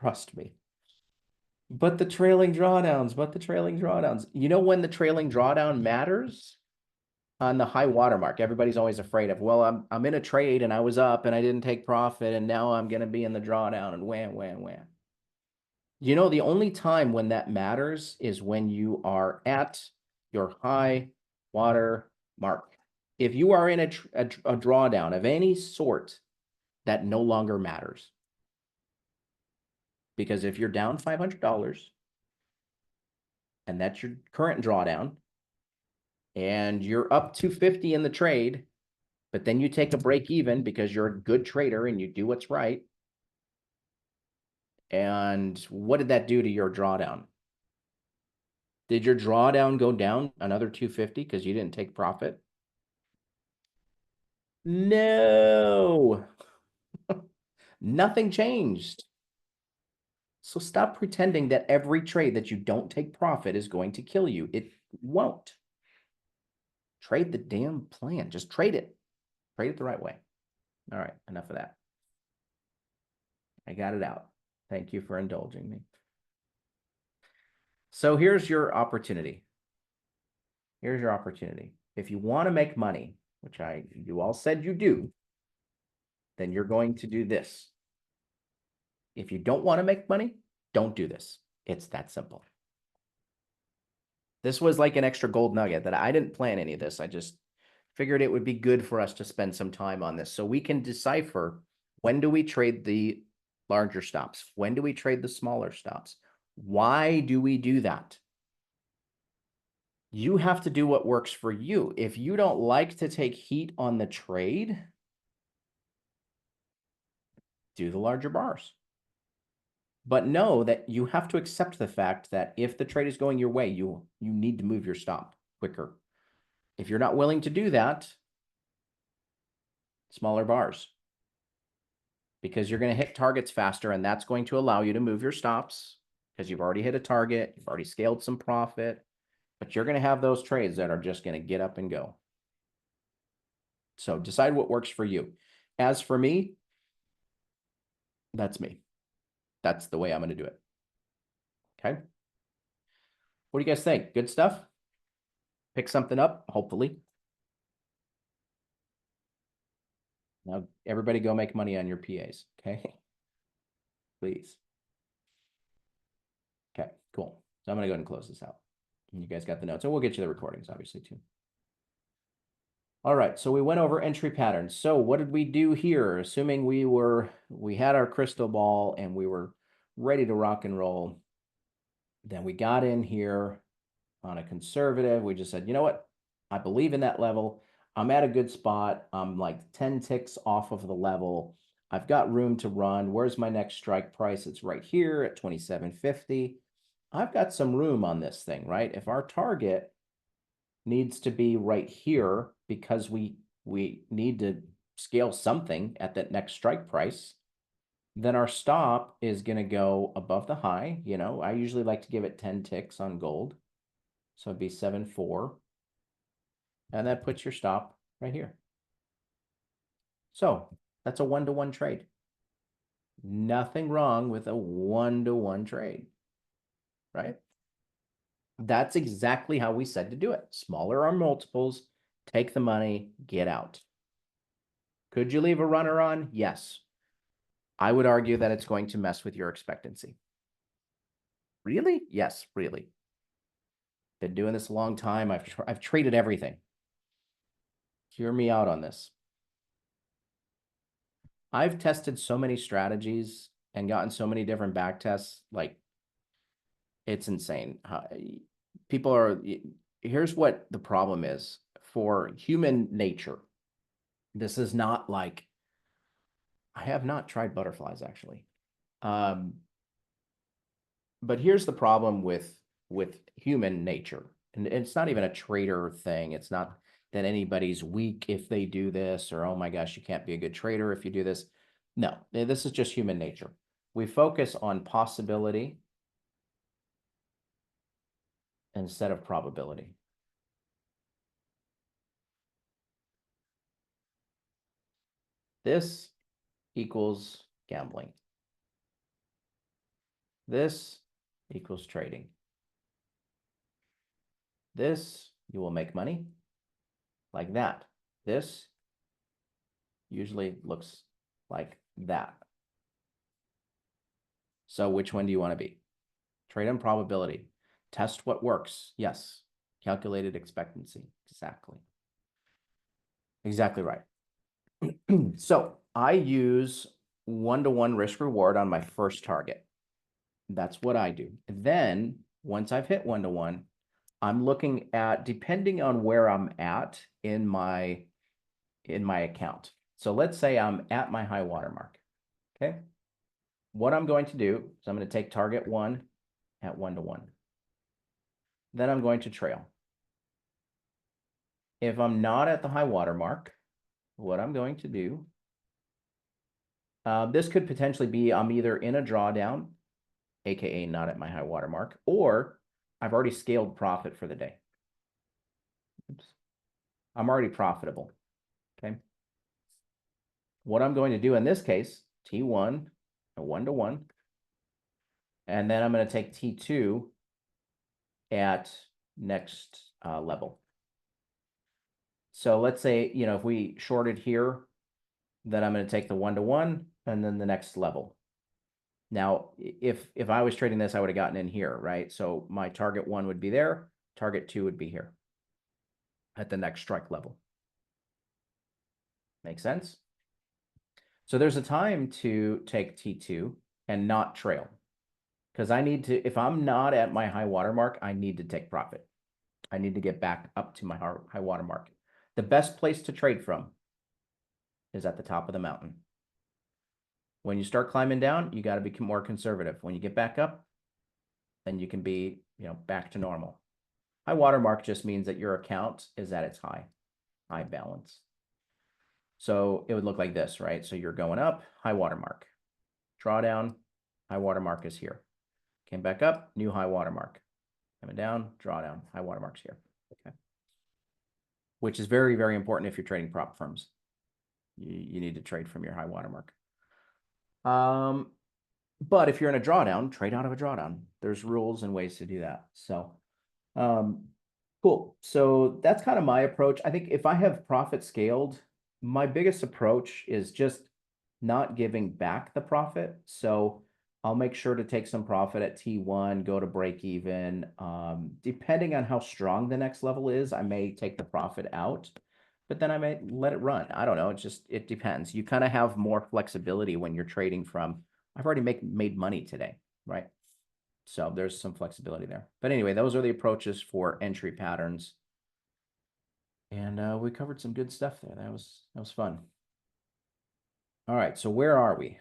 Trust me. But the trailing drawdowns. You know when the trailing drawdown matters? On the high watermark. Everybody's always afraid of, well, I'm in a trade and I was up and I didn't take profit and now I'm going to be in the drawdown and wham, wham, wham. You know, the only time when that matters is when you are at your high watermark. If you are in a drawdown of any sort, that no longer matters. Because if you're down $500 and that's your current drawdown, and you're up 250 in the trade, but then you take a break even because you're a good trader and you do what's right. And what did that do to your drawdown? Did your drawdown go down another 250 because you didn't take profit? No. Nothing changed. So stop pretending that every trade that you don't take profit is going to kill you. It won't. Trade the damn plan. Just trade it. Trade it the right way. All right, enough of that. I got it out. Thank you for indulging me. So here's your opportunity. Here's your opportunity. If you want to make money, which you all said you do, then you're going to do this. If you don't want to make money, don't do this. It's that simple. This was like an extra gold nugget that I didn't plan any of this. I just figured it would be good for us to spend some time on this so we can decipher, when do we trade the larger stops? When do we trade the smaller stops? Why do we do that? You have to do what works for you. If you don't like to take heat on the trade, do the larger bars. But know that you have to accept the fact that if the trade is going your way, you need to move your stop quicker. If you're not willing to do that, smaller bars. Because you're going to hit targets faster, and that's going to allow you to move your stops because you've already hit a target, you've already scaled some profit, but you're going to have those trades that are just going to get up and go. So decide what works for you. As for me, that's me. That's the way I'm going to do it. Okay. What do you guys think? Good stuff? Pick something up, hopefully. Now, everybody go make money on your PAs, okay? Please. Okay, cool. So I'm going to go ahead and close this out. You guys got the notes, and we'll get you the recordings, obviously, too. All right, so we went over entry patterns. So what did we do here? Assuming we had our crystal ball and we were ready to rock and roll, then we got in here on a conservative. We just said, you know what? I believe in that level. I'm at a good spot. I'm like 10 ticks off of the level. I've got room to run. Where's my next strike price? It's right here at 27.50. I've got some room on this thing, right? If our target needs to be right here because we need to scale something at that next strike price, then our stop is going to go above the high. You know, I usually like to give it 10 ticks on gold. So it'd be 7.4. And that puts your stop right here. So that's a 1-to-1 trade. Nothing wrong with a 1-to-1 trade, right? That's exactly how we said to do it. Smaller our multiples, take the money, get out. Could you leave a runner on? Yes. I would argue that it's going to mess with your expectancy. Really? Yes, really. Been doing this a long time. I've traded everything. Hear me out on this. I've tested so many strategies and gotten so many different back tests, like it's insane. People are, here's what the problem is for human nature. This is not like, I have not tried butterflies actually. But here's the problem with human nature. And it's not even a trader thing. It's not that anybody's weak if they do this, or, oh my gosh, you can't be a good trader if you do this. No, this is just human nature. We focus on possibility instead of probability. This equals gambling. This equals trading. This, you will make money like that. This usually looks like that. So which one do you want to be? Trade on probability. Test what works. Yes. calculated expectancy. Exactly right. So I use 1-to-1 risk reward on my first target. That's what I do. Then once I've hit 1-to-1, I'm looking at, depending on where I'm at in my account. So let's say I'm at my high water mark. Okay. What I'm going to do is I'm going to take target 1 at 1-to-1. Then I'm going to trail. If I'm not at the high water mark, what I'm going to do, this could potentially be I'm either in a drawdown, aka not at my high water mark, or I've already scaled profit for the day. Oops. I'm already profitable. Okay. What I'm going to do in this case, T1, a 1-to-1, and then I'm going to take T2 at next level. So let's say, if we shorted here, then I'm going to take the 1-to-1 and then the next level. Now, if I was trading this, I would have gotten in here, right? So my target 1 would be there, target 2 would be here at the next strike level. Make sense? So there's a time to take T2 and not trail, because I need to, if I'm not at my high water mark, I need to take profit. I need to get back up to my high water mark. The best place to trade from is at the top of the mountain. When you start climbing down, you got to be more conservative. When you get back up, then you can be, back to normal. High water mark just means that your account is at its high balance. So it would look like this, right? So you're going up, high water mark, drawdown, high water mark is here. Came back up, new high water mark. Coming down, drawdown, high water marks here. Okay. Which is very, very important if you're trading prop firms. You need to trade from your high water mark. But if you're in a drawdown, trade out of a drawdown. There's rules and ways to do that. So, cool. So that's kind of my approach. I think if I have profit scaled, my biggest approach is just not giving back the profit. So I'll make sure to take some profit at T1, go to break even. Depending on how strong the next level is, I may take the profit out, but then I may let it run. I don't know. It depends. You kind of have more flexibility when you're trading from, I've already made money today, right? So there's some flexibility there. But anyway, those are the approaches for entry patterns. And we covered some good stuff there. That was fun. All right, so where are we?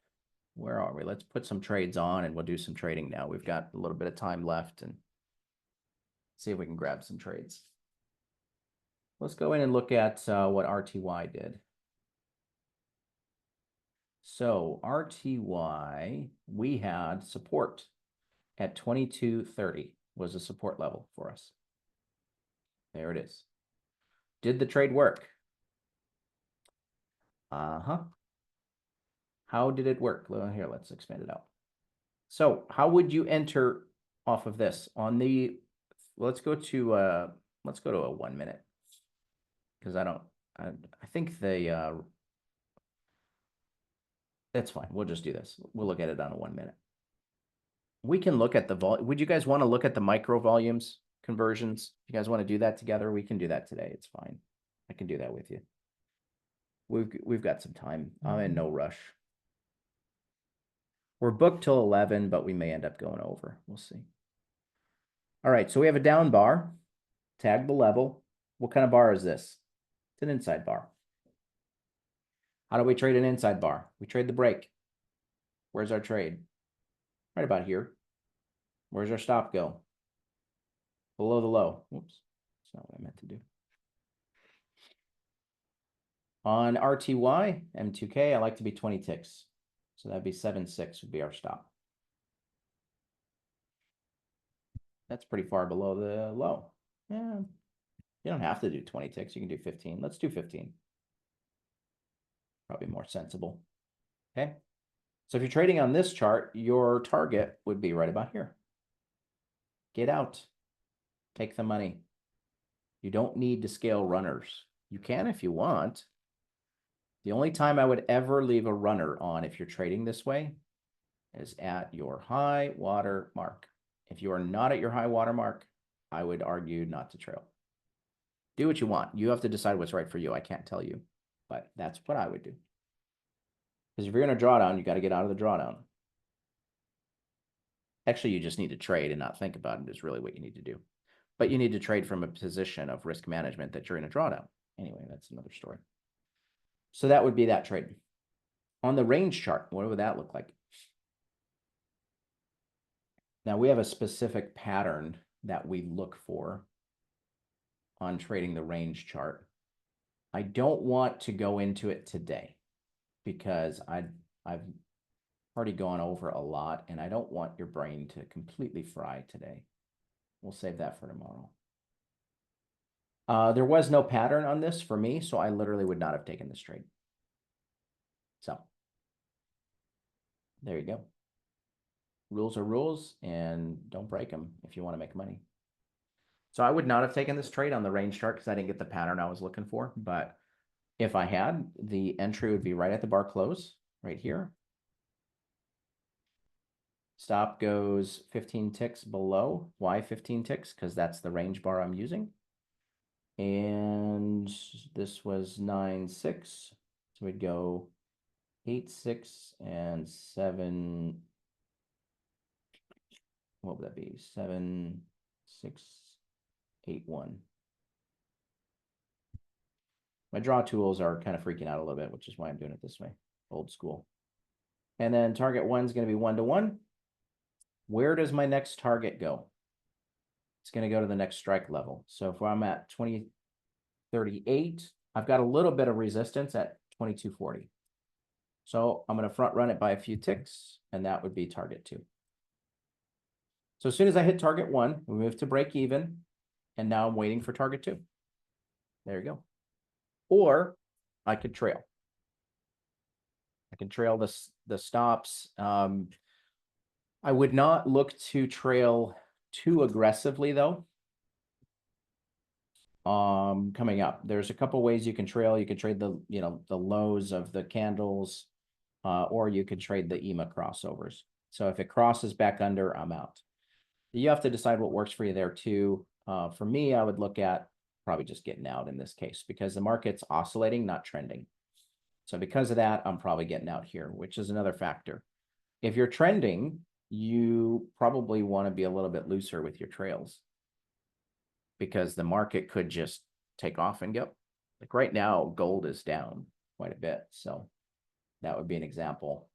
Let's put some trades on and we'll do some trading now. We've got a little bit of time left and see if we can grab some trades. Let's go in and look at what RTY did. So RTY, we had support at 22.30 was a support level for us. There it is. Did the trade work? How did it work? Well, here, let's expand it out. So how would you enter off of this on the, let's go to a 1 minute, because I think that's fine. We'll just do this. We'll look at it on a 1 minute. We can look at the would you guys want to look at the micro volumes conversions? If you guys want to do that together, we can do that today. It's fine. I can do that with you. We've got some time. I'm in no rush. We're booked till 11, but we may end up going over. We'll see. All right, so we have a down bar. Tag the level. What kind of bar is this? It's an inside bar. How do we trade an inside bar? We trade the break. Where's our trade? Right about here. Where's our stop go? Below the low. Whoops, that's not what I meant to do. On RTY, M2K, I like to be 20 ticks. So that'd be 7.6 would be our stop. That's pretty far below the low. Yeah, you don't have to do 20 ticks. You can do 15. Let's do 15. Probably more sensible. Okay. So if you're trading on this chart, your target would be right about here. Get out. Take the money. You don't need to scale runners. You can if you want. The only time I would ever leave a runner on if you're trading this way is at your high water mark. If you are not at your high water mark, I would argue not to trail. Do what you want. You have to decide what's right for you. I can't tell you, but that's what I would do. Because if you're going to draw down, you got to get out of the drawdown. Actually, you just need to trade and not think about it is really what you need to do. But you need to trade from a position of risk management that you're in a drawdown. Anyway, that's another story. So that would be that trade. On the range chart, what would that look like? Now we have a specific pattern that we look for on trading the range chart. I don't want to go into it today because I've already gone over a lot and I don't want your brain to completely fry today. We'll save that for tomorrow. There was no pattern on this for me, so I literally would not have taken this trade. So there you go. Rules are rules and don't break them if you want to make money. So I would not have taken this trade on the range chart because I didn't get the pattern I was looking for. But if I had, the entry would be right at the bar close, right here. Stop goes 15 ticks below. Why 15 ticks? Because that's the range bar I'm using. And this was 9.6. So we'd go 8.6 and 7. What would that be? 7.681. My draw tools are kind of freaking out a little bit, which is why I'm doing it this way, old school. And then target 1 is going to be 1-to-1. Where does my next target go? It's going to go to the next strike level. So if I'm at 20.38, I've got a little bit of resistance at 22.40. So I'm going to front run it by a few ticks, and that would be target 2. So as soon as I hit target 1, we move to break even, and now I'm waiting for target 2. There you go. Or I could trail. I can trail the stops. I would not look to trail too aggressively though. Coming up, there's a couple ways you can trail. You can trade the lows of the candles, or you could trade the EMA crossovers. So if it crosses back under, I'm out. You have to decide what works for you there too. For me, I would look at probably just getting out in this case because the market's oscillating, not trending. So because of that, I'm probably getting out here, which is another factor. If you're trending, you probably want to be a little bit looser with your trails because the market could just take off and go. Like right now, gold is down quite a bit. So that would be an example.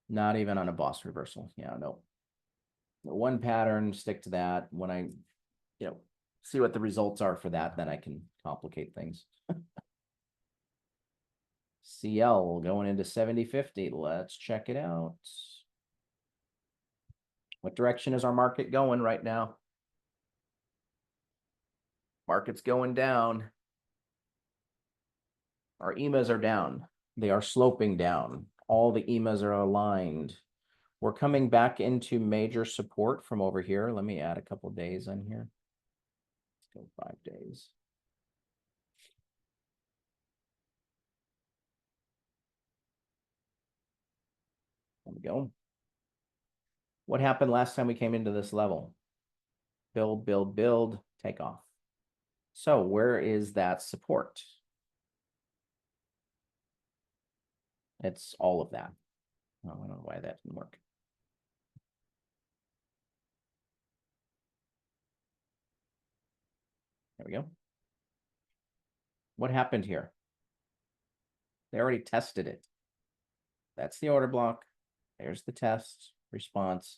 Not even on a boss reversal. Yeah, no. One pattern, stick to that. When I, see what the results are for that, then I can complicate things. CL going into 70.50. Let's check it out. What direction is our market going right now? Market's going down. Our EMAs are down. They are sloping down. All the EMAs are aligned. We're coming back into major support from over here. Let me add a couple days on here. Let's go 5 days. There we go. What happened last time we came into this level? Build, build, build, take off. So where is that support? It's all of that. Oh, I don't know why that didn't work. There we go. What happened here? They already tested it. That's the order block. There's the test response.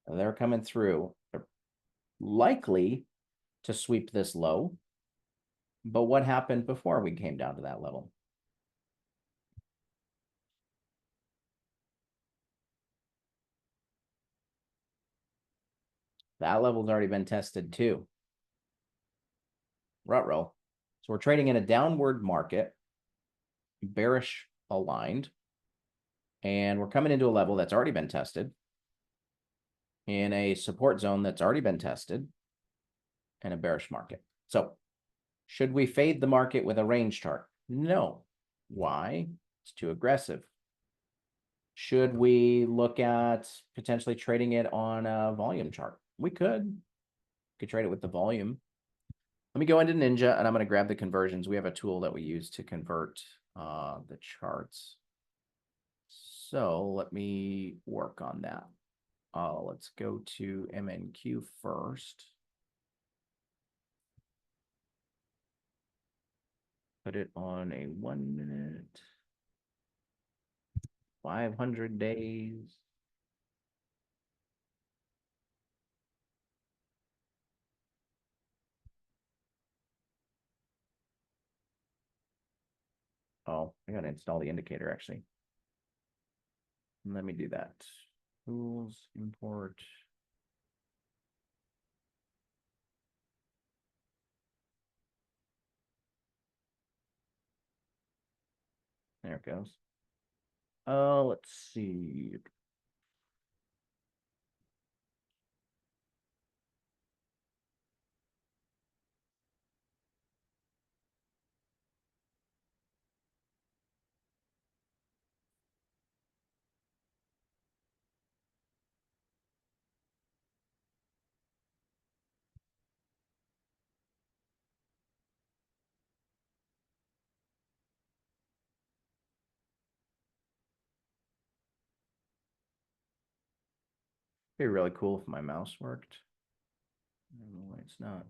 They're coming through. They're likely to sweep this low. But what happened before we came down to that level? That level's already been tested too. Ruh-roh. So we're trading in a downward market, bearish aligned, and we're coming into a level that's already been tested in a support zone that's already been tested in a bearish market. So should we fade the market with a range chart? No. Why? It's too aggressive. Should we look at potentially trading it on a volume chart? We could trade it with the volume. Let me go into Ninja and I'm going to grab the conversions. We have a tool that we use to convert the charts. So let me work on that. Let's go to MNQ first. Put it on a 1 minute, 500 days. Oh, I gotta install the indicator actually. Let me do that. Tools, import. There it goes. Let's see. It'd be really cool if my mouse worked. I don't know why it's not.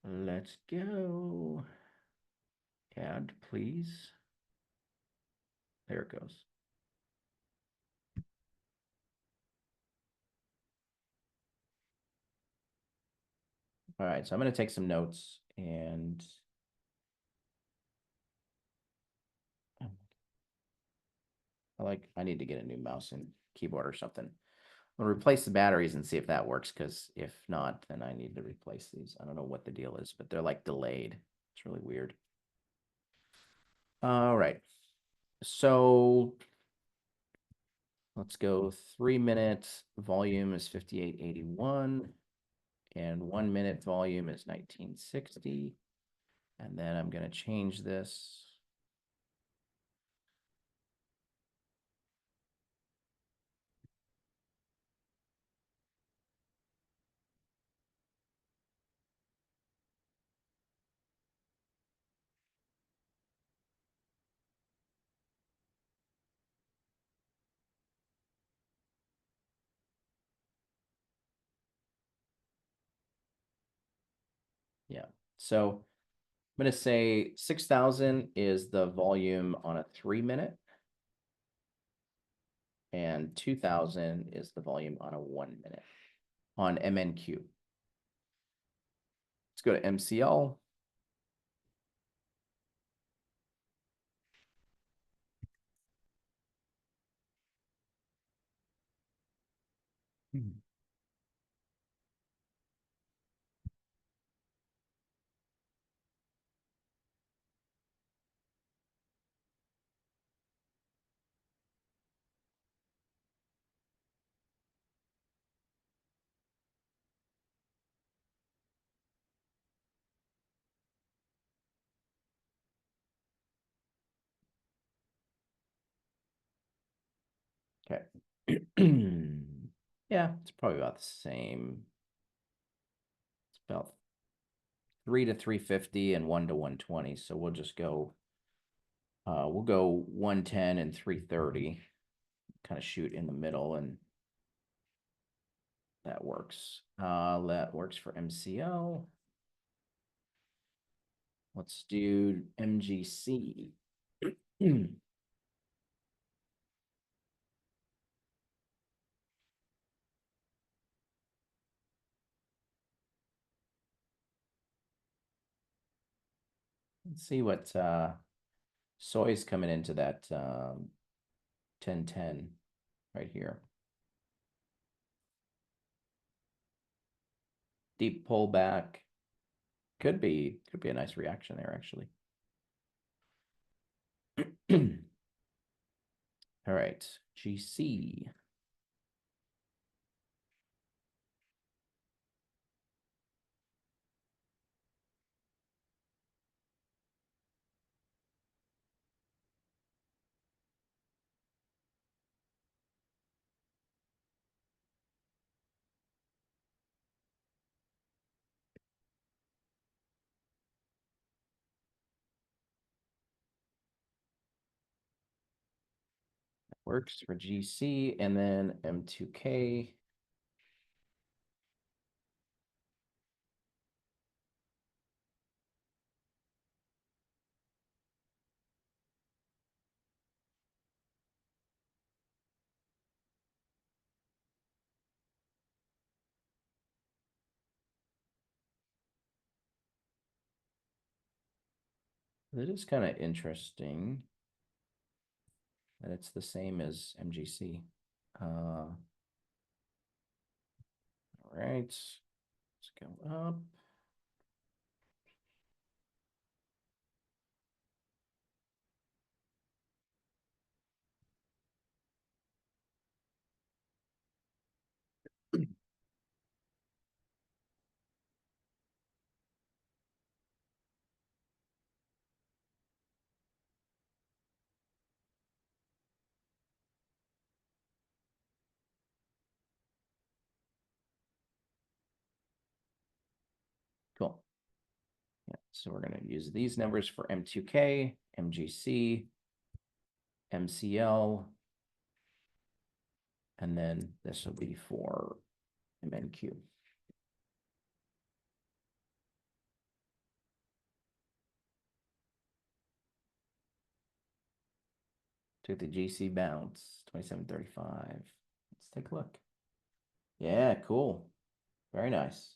Let's go. Add, please. There it goes. All right, so I'm going to take some notes and I need to get a new mouse and keyboard or something. I'll replace the batteries and see if that works, because if not, then I need to replace these. I don't know what the deal is, but they're like delayed. It's really weird. All right. So let's go 3 minutes. Volume is 5881 and 1 minute volume is 1960. And then I'm going to change this. Yeah. So I'm going to say 6,000 is the volume on a 3 minute. And 2,000 is the volume on a 1 minute on MNQ. Let's go to MCL. Okay. Yeah, it's probably about the same. It's about 3 to 350 and 1 to 120. So we'll just go, we'll go 110 and 330, kind of shoot in the middle, and that works. That works for MCL. Let's do MGC. Let's see what soy's coming into that 1010 right here. Deep pullback. Could be a nice reaction there, actually. All right, GC. works for GC, and then M2K. It is kind of interesting that it's the same as MGC. All right, let's go up. Cool. Yeah, so we're going to use these numbers for M2K, MGC, MCL, and then this will be for MNQ. Took the GC bounce, 27.35. Let's take a look. Yeah, cool. Very nice.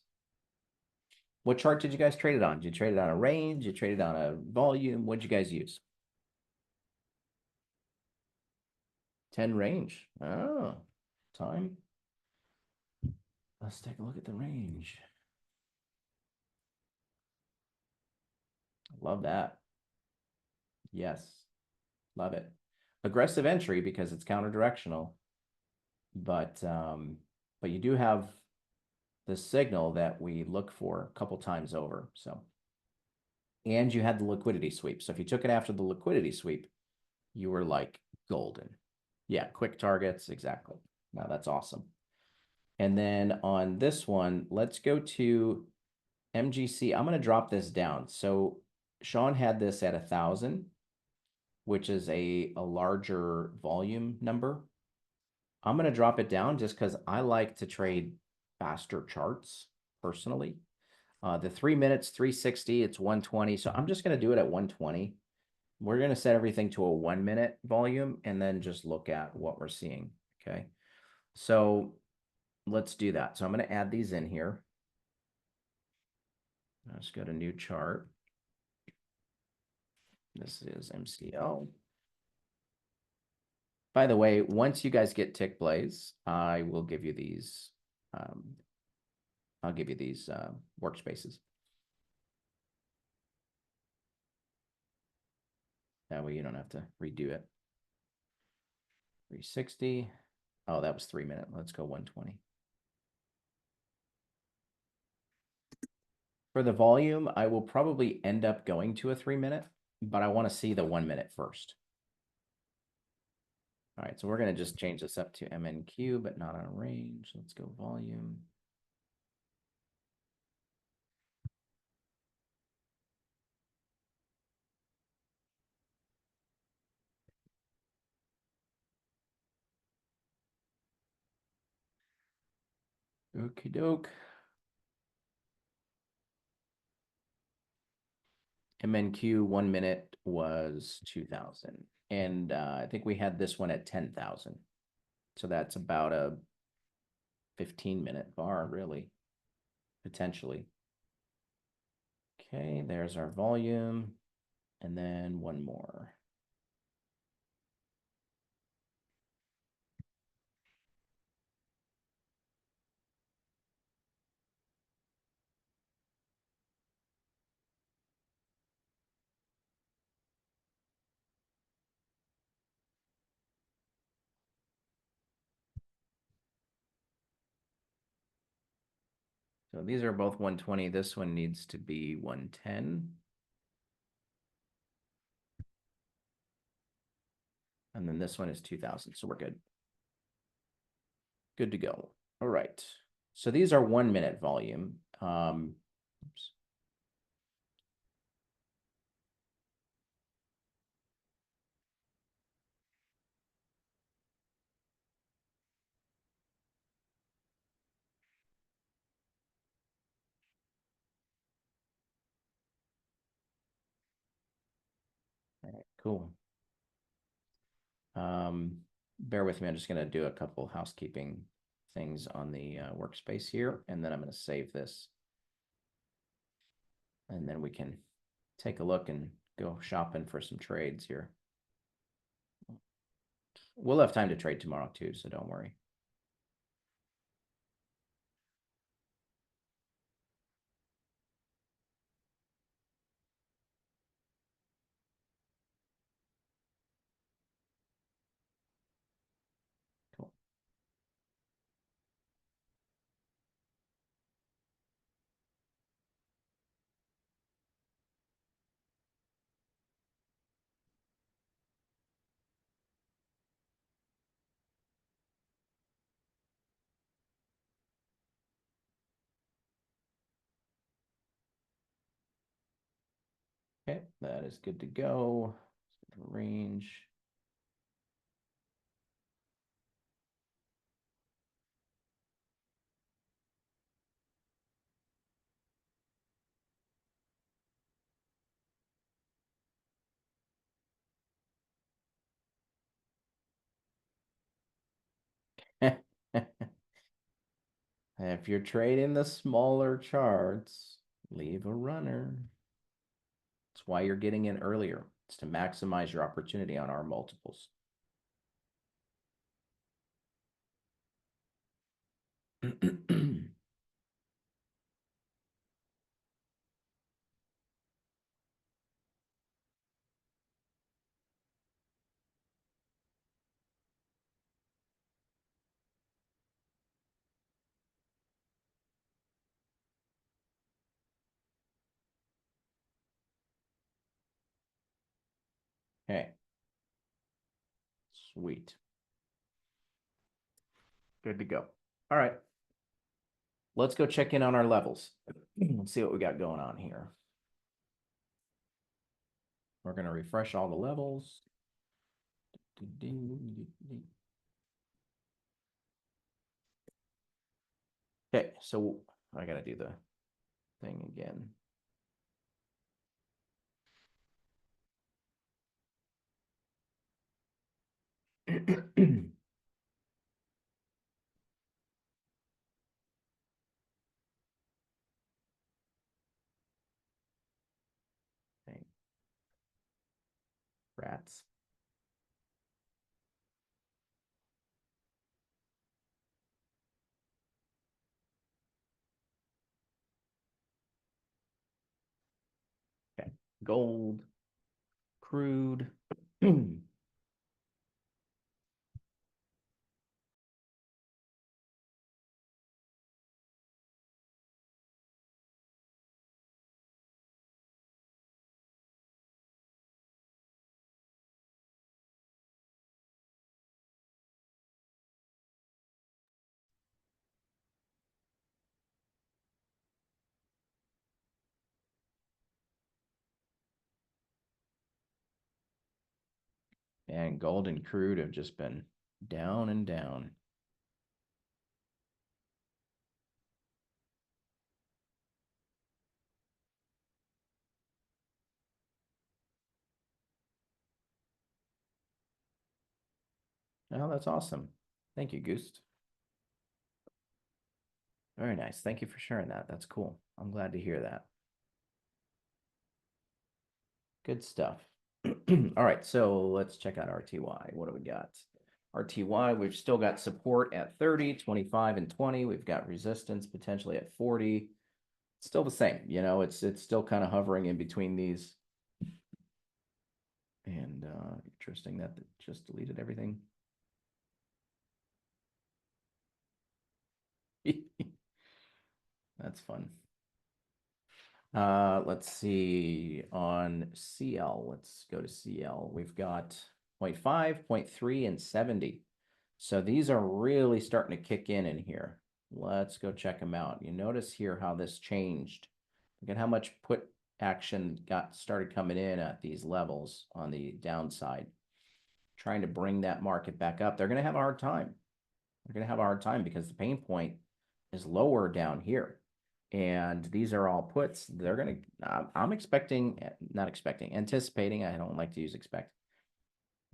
What chart did you guys trade it on? Did you trade it on a range? Did you trade it on a volume? What did you guys use? 10 range. Oh, time. Let's take a look at the range. Love that. Yes, love it. Aggressive entry because it's counter directional, but you do have the signal that we look for a couple times over. So, and you had the liquidity sweep. So if you took it after the liquidity sweep, you were like golden. Yeah, quick targets, exactly. Now that's awesome. And then on this one, let's go to MGC. I'm going to drop this down. So Sean had this at 1,000, which is a larger volume number. I'm going to drop it down just because I like to trade faster charts personally. The 3 minutes, 360, it's 120. So I'm just going to do it at 120. We're going to set everything to a 1 minute volume and then just look at what we're seeing. Okay. So let's do that. So I'm going to add these in here. Let's go to new chart. This is MCL. By the way, once you guys get tick plays, I will give you these. I'll give you these workspaces. That way you don't have to redo it. 360. Oh, that was 3 minute. Let's go 120. For the volume, I will probably end up going to a 3 minute, but I want to see the 1 minute first. All right, so we're going to just change this up to MNQ, but not on range. Let's go volume. Okie doke. MNQ 1 minute was 2,000. And I think we had this one at 10,000. So that's about a 15-minute bar, really, potentially. Okay, there's our volume. And then one more. So these are both 120. This one needs to be 110. And then this one is 2,000. So we're good. Good to go. All right. So these are 1 minute volume. Oops. Cool. Bear with me. I'm just going to do a couple housekeeping things on the workspace here, and then I'm going to save this. And then we can take a look and go shopping for some trades here. We'll have time to trade tomorrow too, so don't worry. Cool. Okay, that is good to go. Range. If you're trading the smaller charts, leave a runner. That's why you're getting in earlier. It's to maximize your opportunity on our multiples. Okay. Sweet. Good to go. All right. Let's go check in on our levels. Let's see what we got going on here. We're going to refresh all the levels. Okay, so I got to do the thing again. Okay. Rats. Okay. Gold, crude. And gold and crude have just been down and down. Oh, that's awesome. Thank you, Goose. Very nice. Thank you for sharing that. That's cool. I'm glad to hear that. Good stuff. All right, so let's check out RTY. What do we got? RTY, we've still got support at 30, 25, and 20. We've got resistance potentially at 40. Still the same, it's still kind of hovering in between these. And interesting that it just deleted everything. That's fun. Let's see on CL. Let's go to CL. We've got 0.5, 0.3, and 70. So these are really starting to kick in here. Let's go check them out. You notice here how this changed. Look at how much put action started coming in at these levels on the downside. Trying to bring that market back up. They're going to have a hard time. They're going to have a hard time because the pain point is lower down here. And these are all puts. They're going to, I'm anticipating, I don't like to use expect.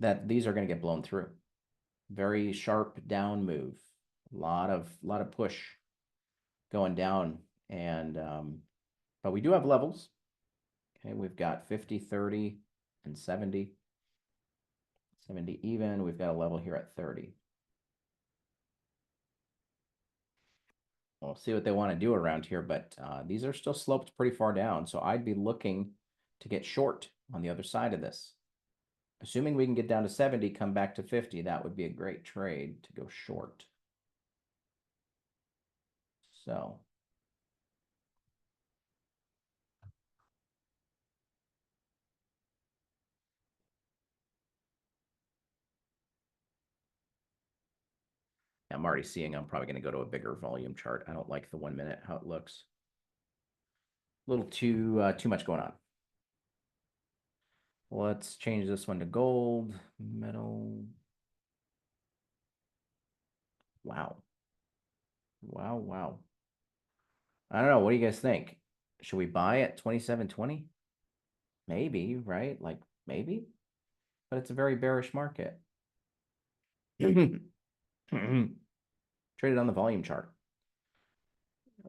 that these are going to get blown through. Very sharp down move. A lot of push going down. And but we do have levels. Okay, we've got 50, 30, and 70. 70 even. We've got a level here at 30. We'll see what they want to do around here, but these are still sloped pretty far down. So I'd be looking to get short on the other side of this. Assuming we can get down to 70, come back to 50, that would be a great trade to go short. So I'm already seeing I'm probably going to go to a bigger volume chart. I don't like the 1 minute, how it looks. A little too much going on. Let's change this one to gold, metal. Wow. Wow, wow. I don't know. What do you guys think? Should we buy at 27.20? Maybe, right? Like maybe, but it's a very bearish market. Traded on the volume chart.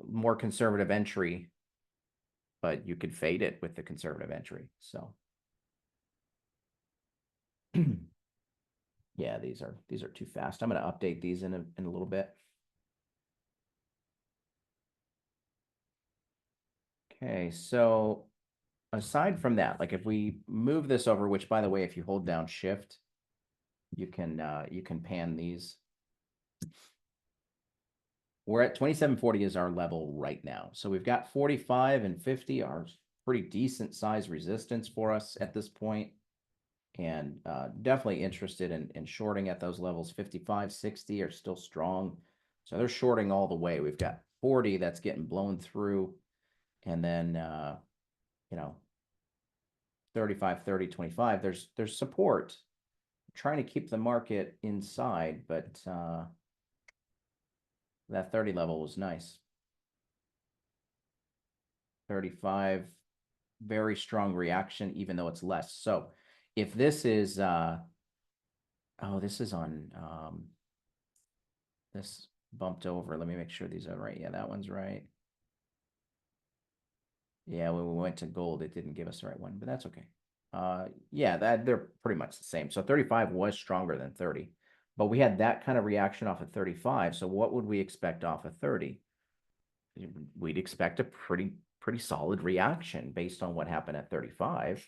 More conservative entry, but you could fade it with the conservative entry. So yeah, these are too fast. I'm going to update these in a little bit. Okay, so aside from that, like if we move this over, which by the way, if you hold down shift, you can pan these. We're at 2740 is our level right now. So we've got 45 and 50 are pretty decent size resistance for us at this point. And definitely interested in shorting at those levels. 55, 60 are still strong. So they're shorting all the way. We've got 40 that's getting blown through. And then, 35, 30, 25, there's support. I'm trying to keep the market inside, but that 30 level was nice. 35, very strong reaction, even though it's less. So if this is, this is on, this bumped over. Let me make sure these are right. Yeah, that one's right. Yeah, when we went to gold, it didn't give us the right one, but that's okay. Yeah, they're pretty much the same. So 35 was stronger than 30, but we had that kind of reaction off of 35. So what would we expect off of 30? We'd expect a pretty solid reaction based on what happened at 35.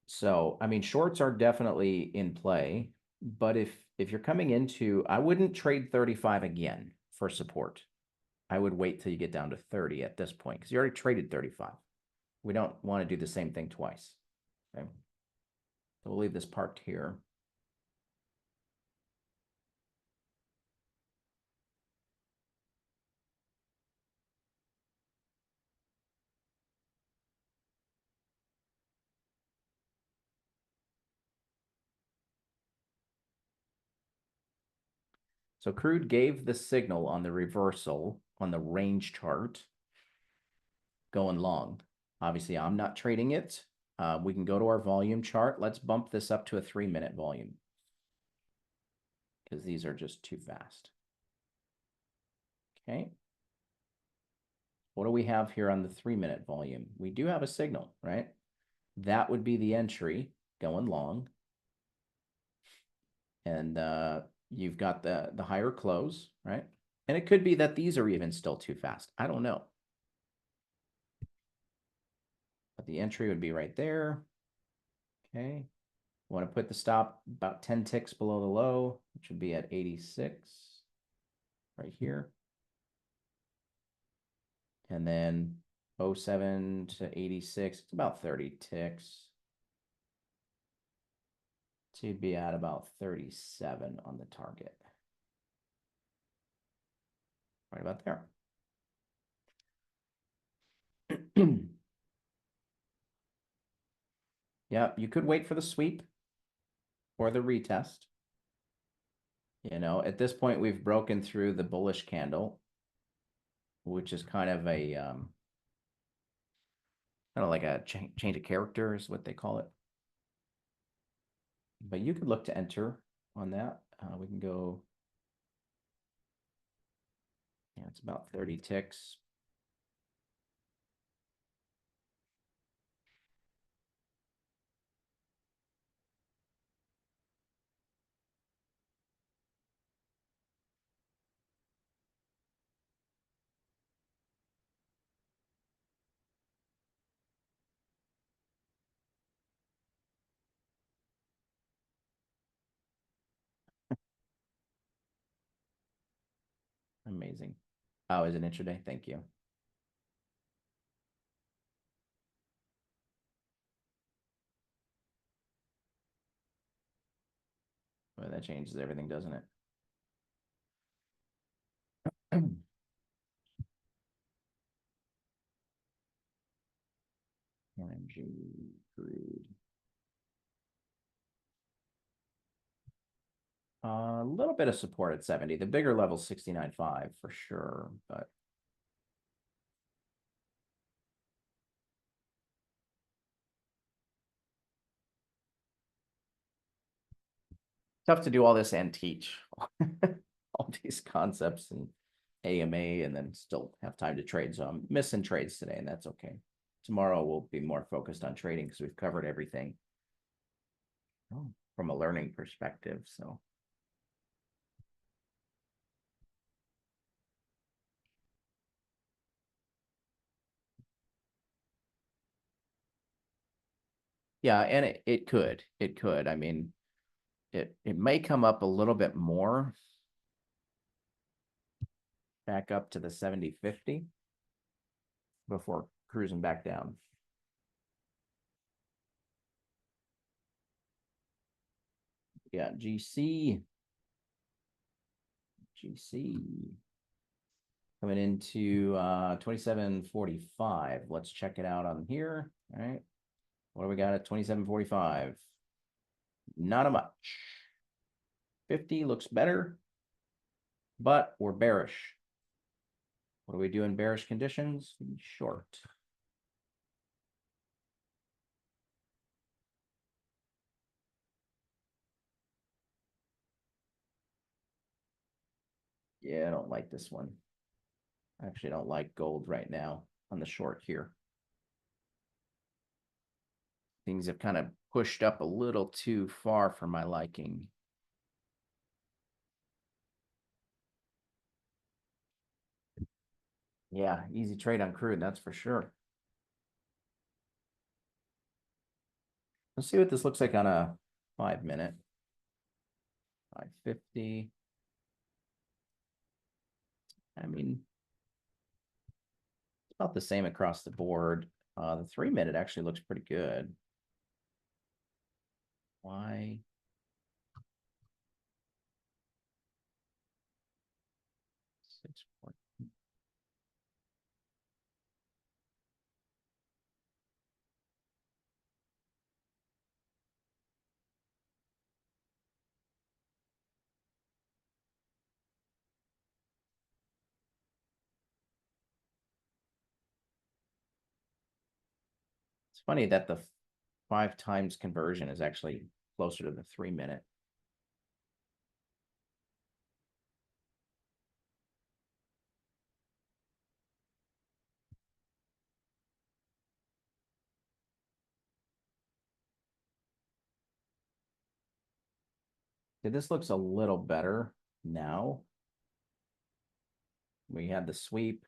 So, I mean, shorts are definitely in play, but if you're coming into, I wouldn't trade 35 again for support. I would wait till you get down to 30 at this point because you already traded 35. We don't want to do the same thing twice. Okay. So we'll leave this parked here. So crude gave the signal on the reversal on the range chart going long. Obviously, I'm not trading it. We can go to our volume chart. Let's bump this up to a 3-minute volume because these are just too fast. Okay. What do we have here on the 3-minute volume? We do have a signal, right? That would be the entry going long. And you've got the higher close, right? And it could be that these are even still too fast. I don't know. But the entry would be right there. Okay. Want to put the stop about 10 ticks below the low, which would be at 86 right here. And then 07 to 86, it's about 30 ticks. So you'd be at about 37 on the target. Right about there. Yeah, you could wait for the sweep or the retest. At this point, we've broken through the bullish candle, which is kind of a like a change of character is what they call it. But you could look to enter on that. We can go. Yeah, it's about 30 ticks. Amazing. Oh, is it intraday? Thank you. Well, that changes everything, doesn't it? RMG crude. A little bit of support at 70. The bigger level 69.5 for sure, but tough to do all this and teach all these concepts and AMA and then still have time to trade. So I'm missing trades today, and that's okay. Tomorrow we'll be more focused on trading because we've covered everything from a learning perspective. So yeah, and it could. I mean, it may come up a little bit more back up to the 70.50 before cruising back down. Yeah, GC coming into 27.45. Let's check it out on here. All right. What do we got at 27.45? Not a much. 50 looks better, but we're bearish. What do we do in bearish conditions? Short. Yeah, I don't like this one. I actually don't like gold right now on the short here. Things have kind of pushed up a little too far for my liking. Yeah, easy trade on crude, that's for sure. Let's see what this looks like on a 5-minute. 550. I mean, it's about the same across the board. The 3-minute actually looks pretty good. Why? 6 point. It's funny that the 5 times conversion is actually closer to the 3-minute. This looks a little better now. We had the sweep.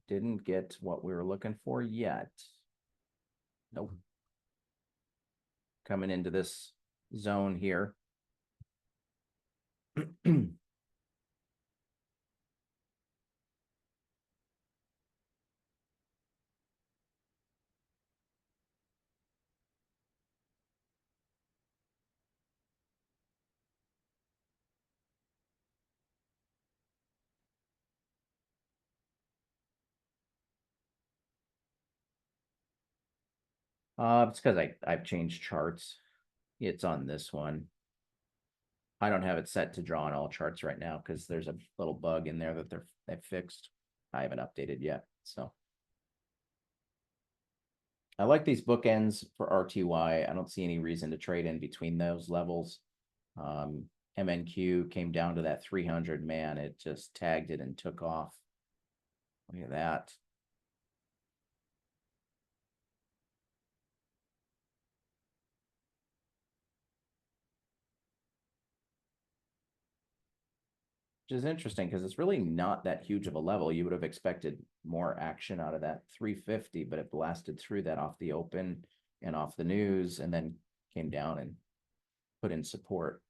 Didn't get what we were looking for yet. Nope. Coming into this zone here. It's because I've changed charts. It's on this one. I don't have it set to draw on all charts right now because there's a little bug in there that they've fixed. I haven't updated yet. So I like these bookends for RTY. I don't see any reason to trade in between those levels. MNQ came down to that 300, man, it just tagged it and took off. Look at that. Which is interesting because it's really not that huge of a level. You would have expected more action out of that 350, but it blasted through that off the open and off the news and then came down and put in support.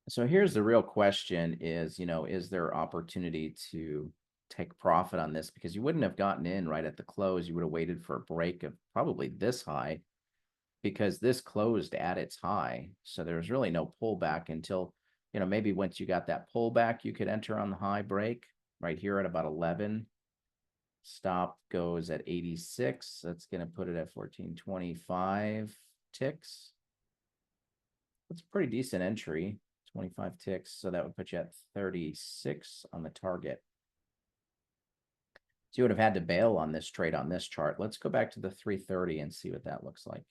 So here's the real question is, is there opportunity to take profit on this? Because you wouldn't have gotten in right at the close. You would have waited for a break of probably this high because this closed at its high. So there's really no pullback until, maybe once you got that pullback, you could enter on the high break right here at about 11. Stop goes at 86. That's going to put it at 1425 ticks. That's a pretty decent entry, 25 ticks. So that would put you at 36 on the target. So you would have had to bail on this trade on this chart. Let's go back to the 330 and see what that looks like.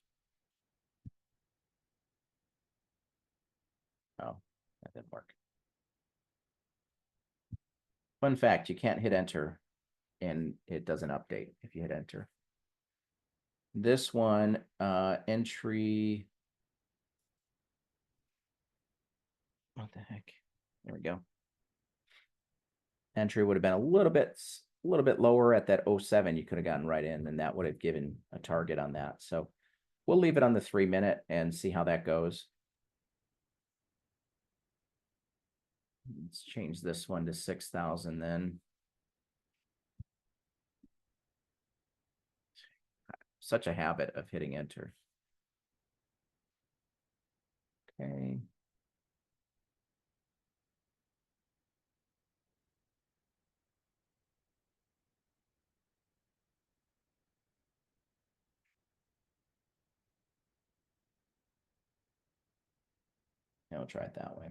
Oh, that didn't work. Fun fact, you can't hit enter and it doesn't update if you hit enter. This one, entry. What the heck? There we go. Entry would have been a little bit lower at that 07. You could have gotten right in, and that would have given a target on that. So we'll leave it on the 3-minute and see how that goes. Let's change this one to 6,000 then. Such a habit of hitting enter. Okay. I'll try it that way.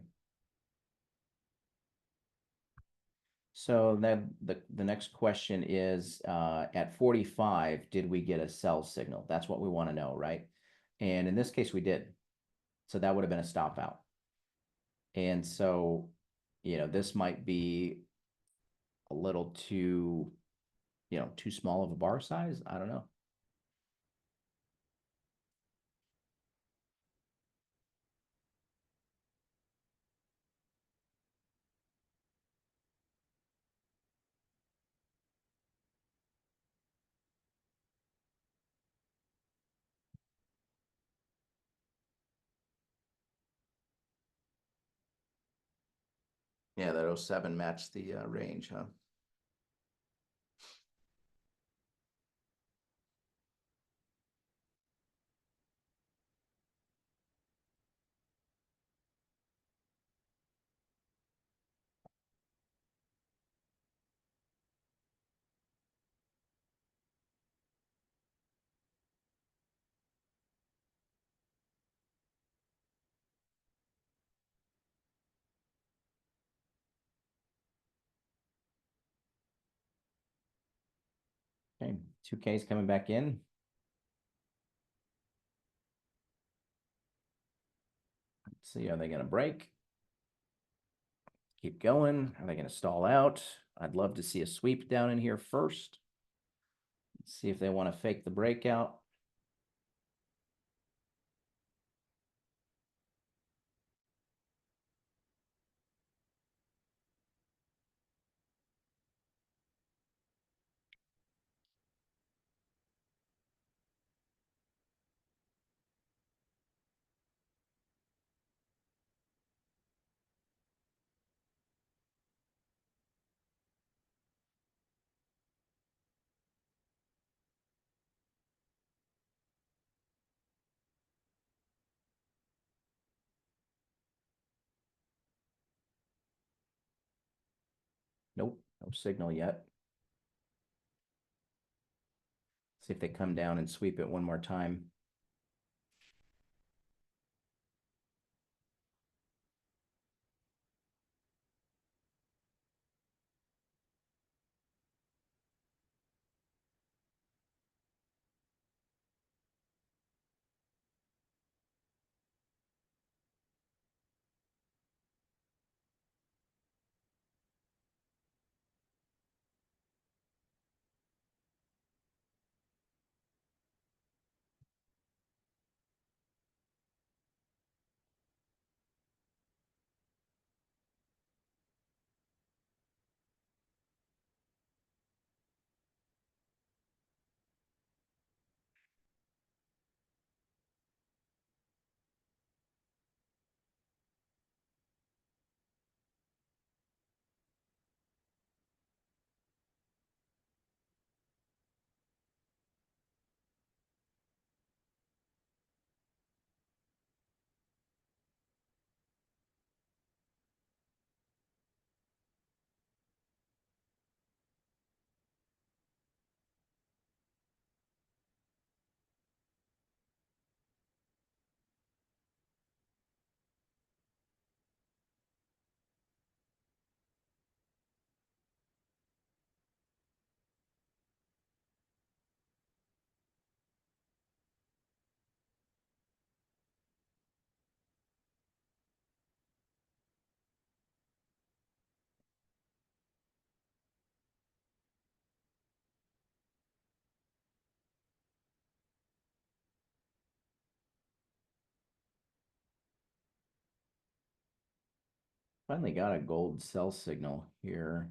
So then the next question is at 45, did we get a sell signal? That's what we want to know, right? And in this case, we did. So that would have been a stop out. And so, this might be a little too, too small of a bar size. I don't know. Yeah, that 07 matched the range, huh? Okay, 2K's coming back in. Let's see, are they going to break? Keep going. Are they going to stall out? I'd love to see a sweep down in here first. Let's see if they want to fake the breakout. Nope, no signal yet. See if they come down and sweep it one more time. Finally got a gold sell signal here.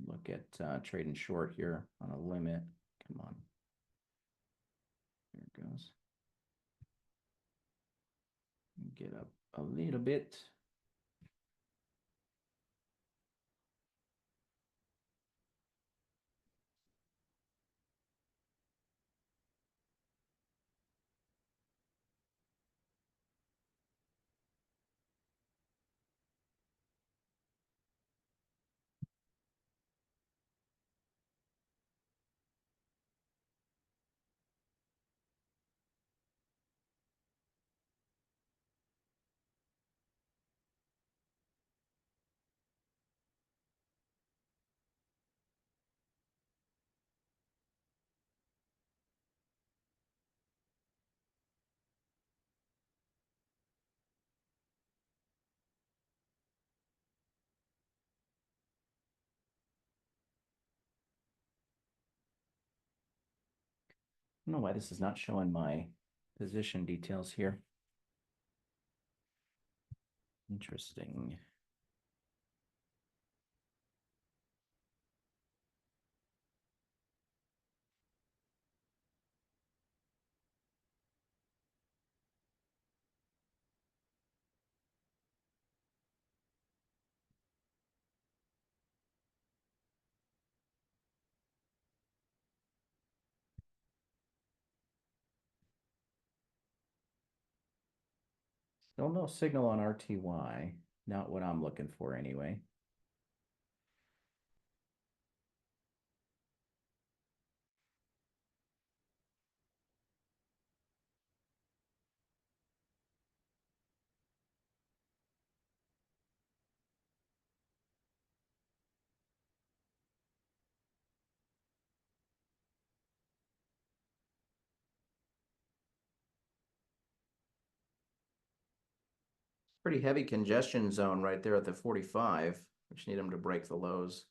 Look at trading short here on a limit. Come on. There it goes. Get up a little bit. I don't know why this is not showing my position details here. Interesting. Still no signal on RTY. Not what I'm looking for anyway. Pretty heavy congestion zone right there at the 45. We just need them to break the lows.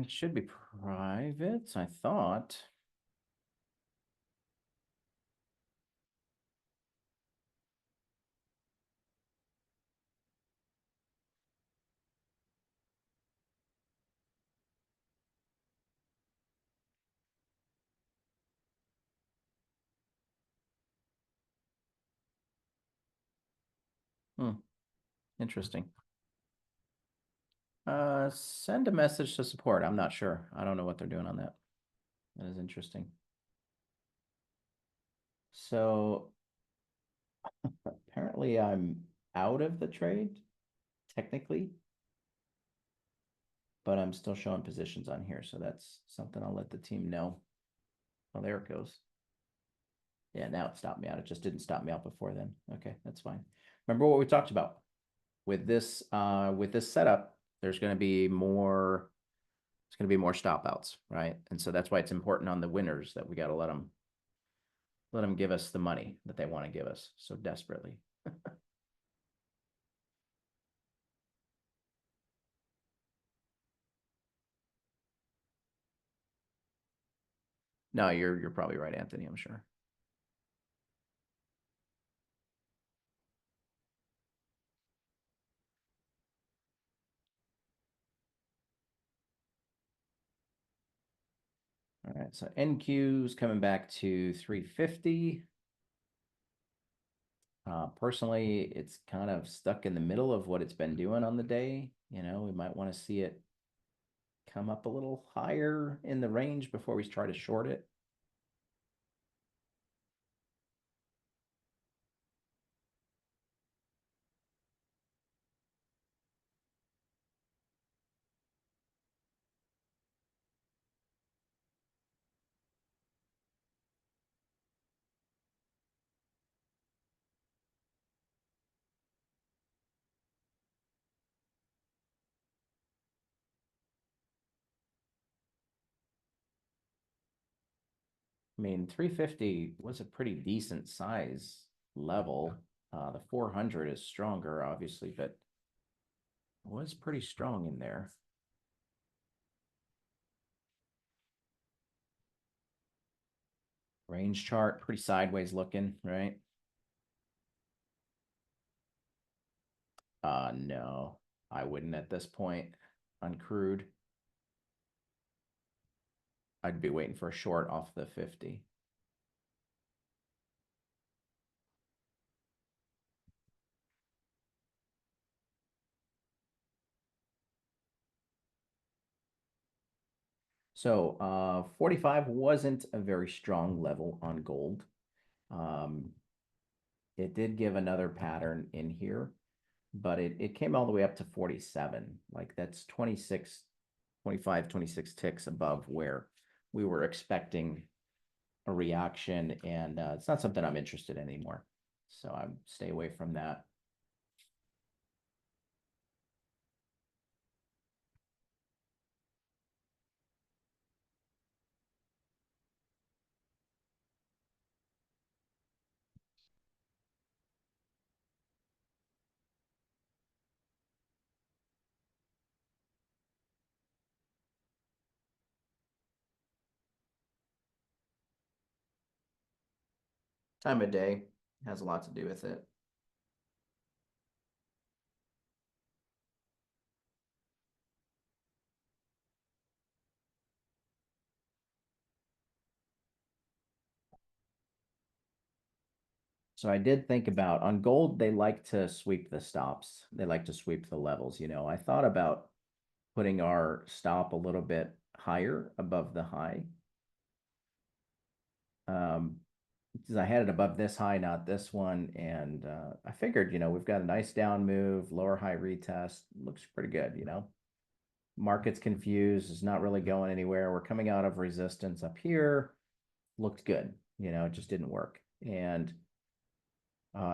It should be private, I thought. Hmm, interesting. Send a message to support. I'm not sure. I don't know what they're doing on that. That is interesting. So apparently I'm out of the trade, technically, but I'm still showing positions on here. So that's something I'll let the team know. Oh, there it goes. Yeah, now it stopped me out. It just didn't stop me out before then. Okay, that's fine. Remember what we talked about with this setup, there's going to be more It's going to be more stop outs, right? And so that's why it's important on the winners that we got to let them give us the money that they want to give us so desperately. No, you're probably right, Anthony, I'm sure. All right, so NQ's coming back to 350. Personally, it's kind of stuck in the middle of what it's been doing on the day. We might want to see it come up a little higher in the range before we try to short it. I mean, 350 was a pretty decent size level. The 400 is stronger, obviously, but it was pretty strong in there. Range chart, pretty sideways looking, right? No, I wouldn't at this point on crude. I'd be waiting for a short off the 50. So 45 wasn't a very strong level on gold. Um, it did give another pattern in here, but it came all the way up to 47. Like that's 26, 25, 26 ticks above where we were expecting a reaction. And it's not something I'm interested in anymore. So I stay away from that. Time of day has a lot to do with it. So I did think about on gold, they like to sweep the stops. They like to sweep the levels. I thought about putting our stop a little bit higher above the high. Because I had it above this high, not this one. And I figured, we've got a nice down move, lower high retest. Looks pretty good. Market's confused. It's not really going anywhere. We're coming out of resistance up here. Looked good. It just didn't work. And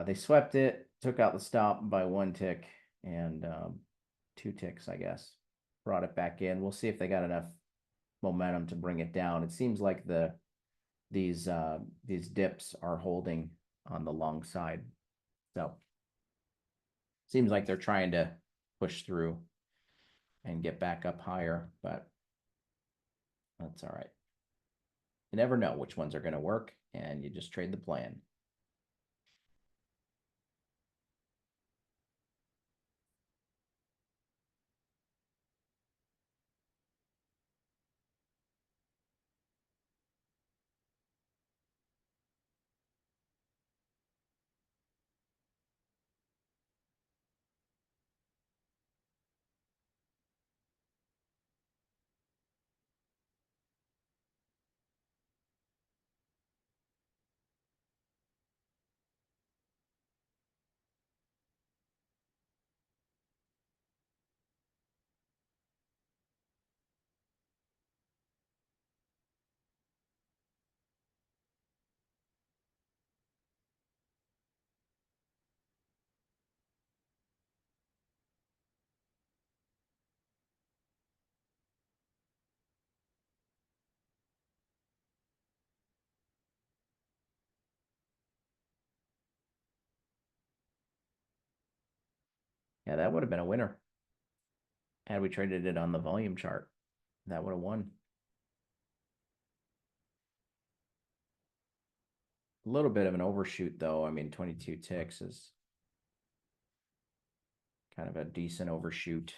they swept it, took out the stop by 1 tick and 2 ticks, I guess. Brought it back in. We'll see if they got enough momentum to bring it down. It seems like these dips are holding on the long side. So seems like they're trying to push through and get back up higher, but that's all right. You never know which ones are going to work, and you just trade the plan. Yeah, that would have been a winner had we traded it on the volume chart. That would have won. A little bit of an overshoot, though. I mean, 22 ticks is kind of a decent overshoot.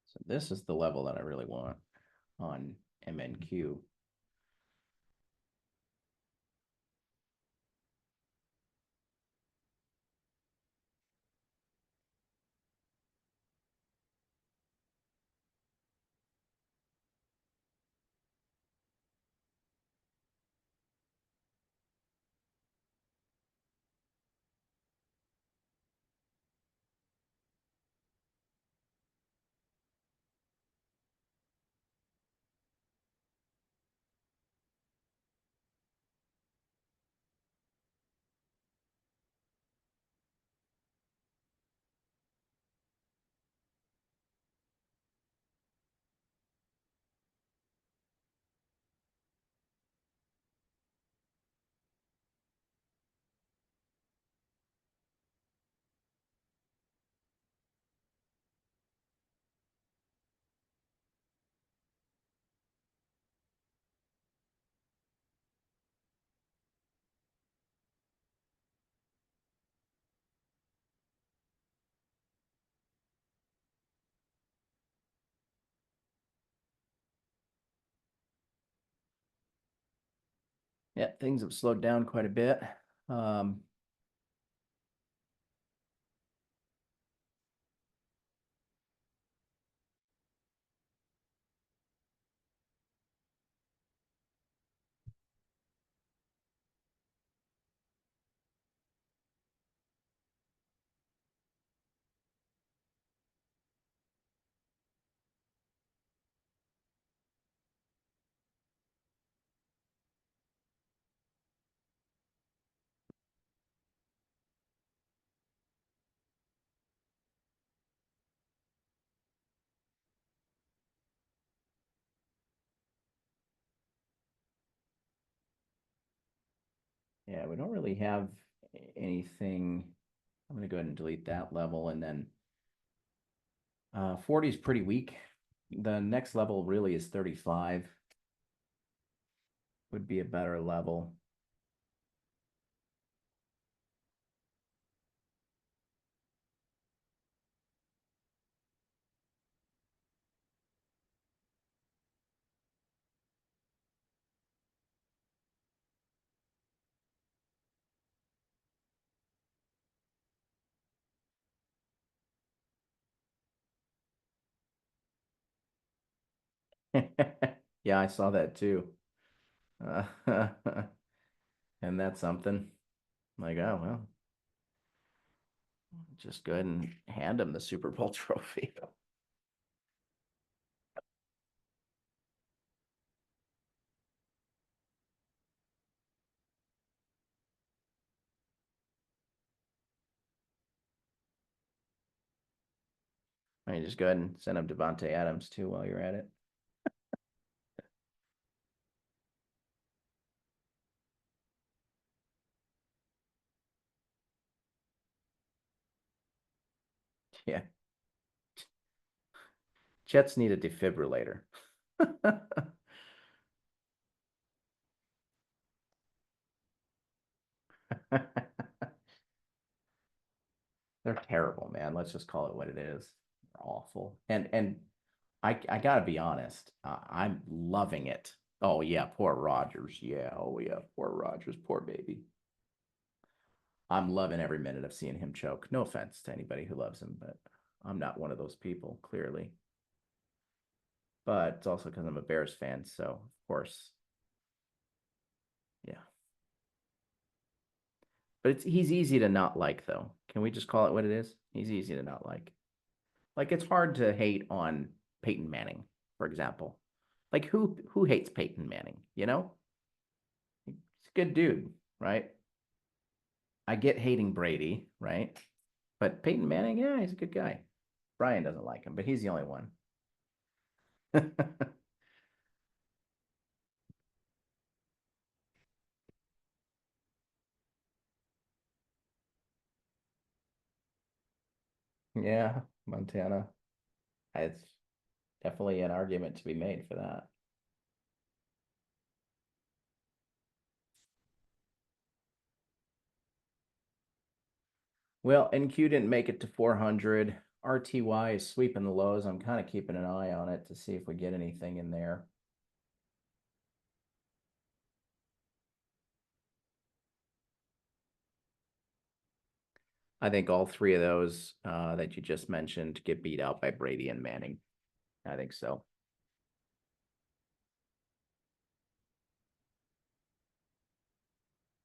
So this is the level that I really want on MNQ. Yeah, things have slowed down quite a bit. Um, yeah, we don't really have anything. I'm going to go ahead and delete that level, and then 40 is pretty weak. The next level really is 35, would be a better level. Yeah, I saw that too. Uh, and that's something like, oh, well, Just go ahead and hand him the Super Bowl trophy. I mean, just go ahead and send him Devontae Adams too while you're at it. Yeah. Jets need a defibrillator. They're terrible, man. Let's just call it what it is. They're awful. And I gotta be honest. I'm loving it. Oh yeah, poor Rogers. Yeah. Oh yeah, poor Rogers. Poor baby. I'm loving every minute of seeing him choke. No offense to anybody who loves him, but I'm not one of those people, clearly. But it's also because I'm a Bears fan, so of course, yeah. But he's easy to not like, though. Can we just call it what it is? He's easy to not like. Like it's hard to hate on Peyton Manning, for example. Like who hates Peyton Manning? You know, he's a good dude, right? I get hating Brady, right? But Peyton Manning, yeah, he's a good guy. Brian doesn't like him, but he's the only one. Yeah, Montana. It's definitely an argument to be made for that. Well, NQ didn't make it to 400. RTY is sweeping the lows. I'm kind of keeping an eye on it to see if we get anything in there. I think all three of those that you just mentioned get beat out by Brady and Manning. I think so.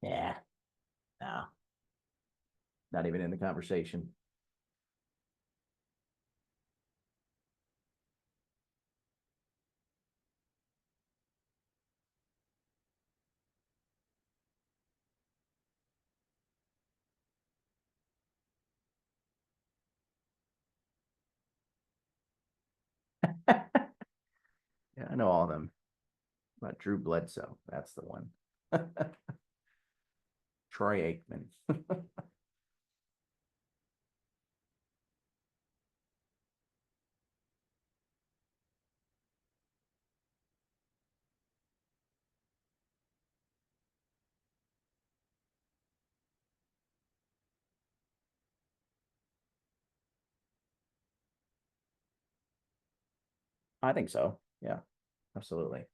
Yeah, no, not even in the conversation. Yeah, I know all of them. But Drew Bledsoe, that's the one. Troy Aikman. I think so. Yeah, absolutely.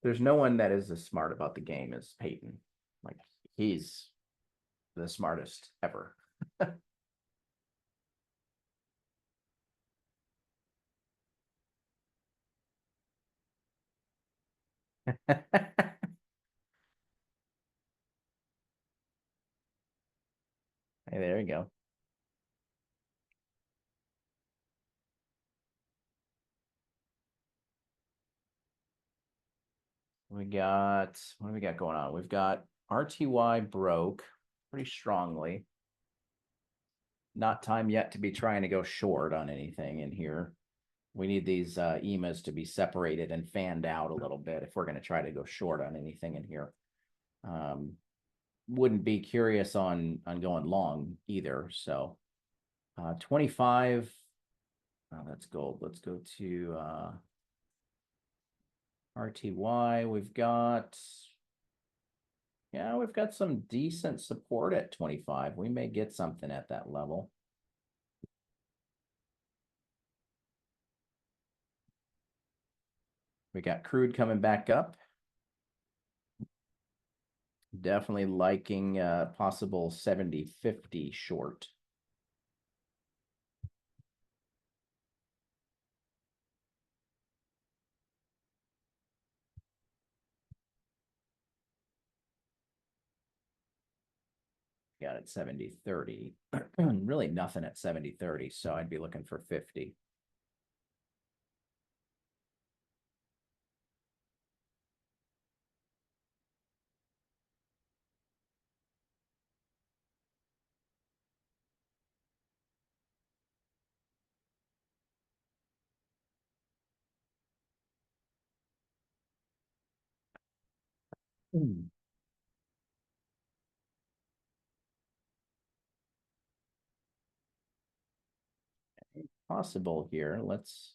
There's no one that is as smart about the game as Peyton. Like he's the smartest ever. Hey, there you go. We got what do we got going on? We've got RTY broke pretty strongly. Not time yet to be trying to go short on anything in here. We need these EMAs to be separated and fanned out a little bit if we're going to try to go short on anything in here. Um, wouldn't be curious on going long either. So 25. Oh, that's gold. Let's go to RTY. We've got some decent support at 25. We may get something at that level. We got crude coming back up. Definitely liking possible 70-50 short. got it 70-30. Really nothing at 70-30, so I'd be looking for 50. Possible here. Let's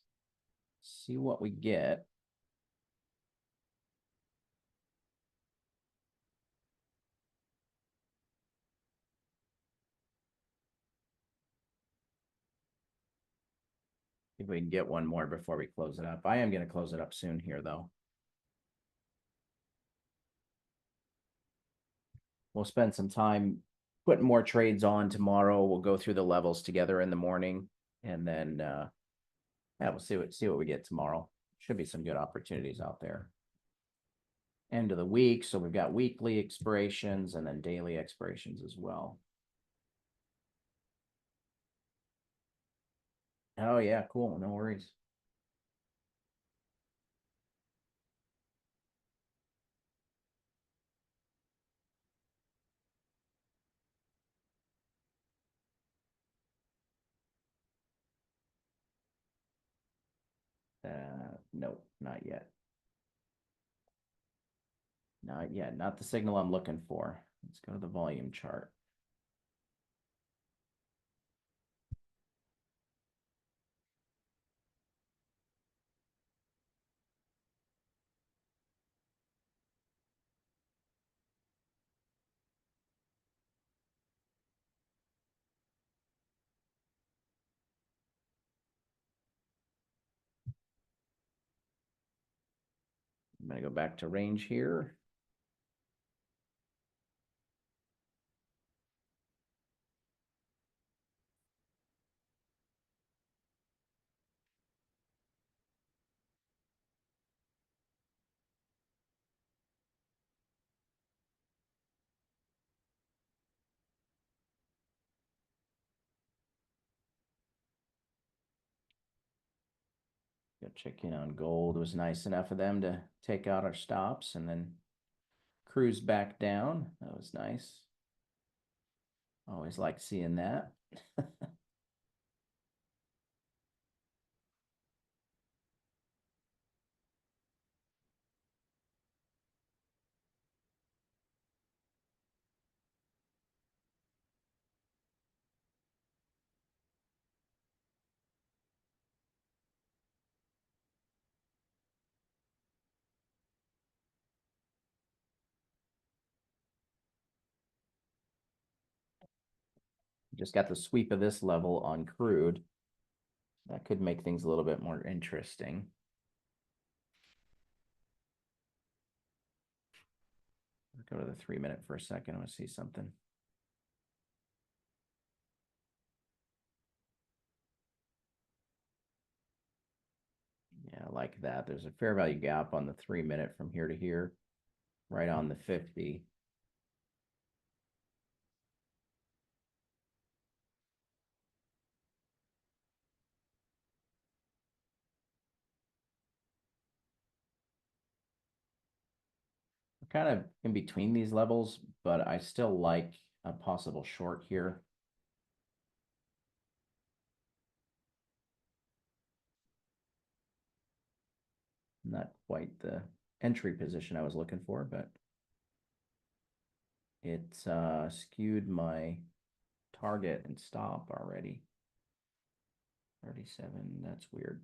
see what we get. If we can get one more before we close it up. I am going to close it up soon here, though. We'll spend some time putting more trades on tomorrow. We'll go through the levels together in the morning, and then yeah, we'll see what we get tomorrow. Should be some good opportunities out there. End of the week, so we've got weekly expirations and then daily expirations as well. Oh yeah, cool. No worries. Nope, not yet. Not yet. Not the signal I'm looking for. Let's go to the volume chart. I'm going to go back to range here. Go check in on gold. It was nice enough of them to take out our stops and then cruise back down. That was nice. Always like seeing that. Just got the sweep of this level on crude. That could make things a little bit more interesting. Go to the 3-minute for a second. I want to see something. Yeah, I like that. There's a fair value gap on the 3-minute from here to here, right on the 50. Kind of in between these levels, but I still like a possible short here. Not quite the entry position I was looking for, but it's skewed my target and stop already. 37, that's weird.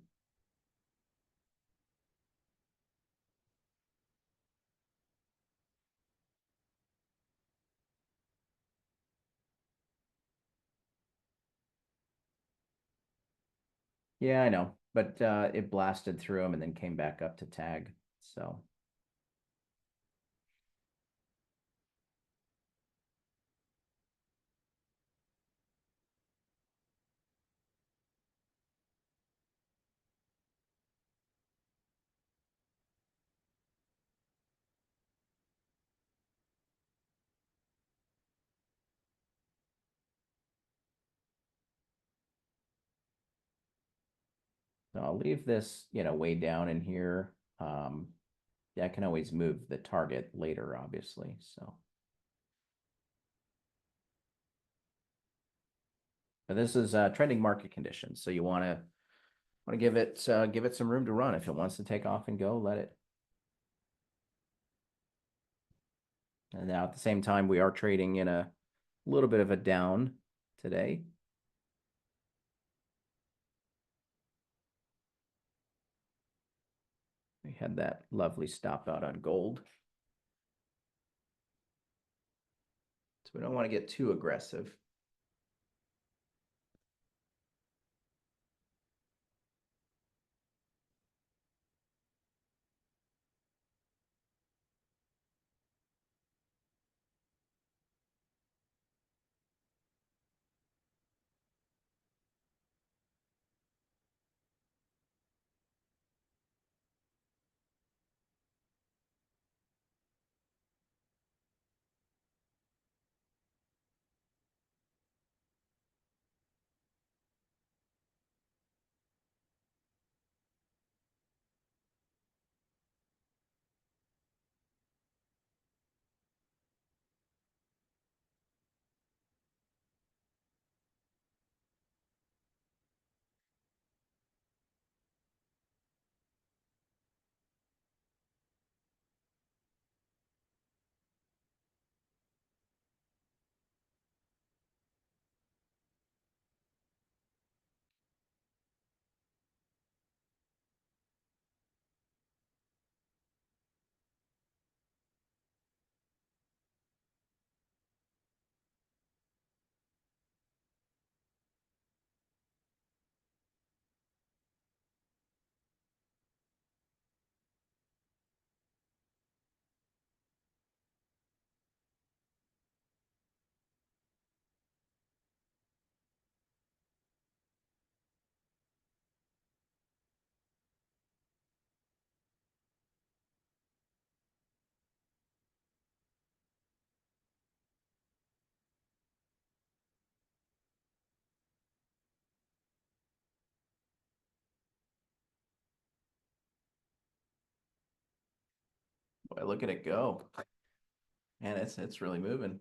Yeah, I know, but it blasted through them and then came back up to tag. So So I'll leave this, way down in here. Yeah, I can always move the target later, obviously, so. But this is trending market conditions, so you want to give it some room to run. If it wants to take off and go, let it. And now at the same time, we are trading in a little bit of a down today. We had that lovely stop out on gold. So we don't want to get too aggressive. Boy, look at it go. And it's really moving.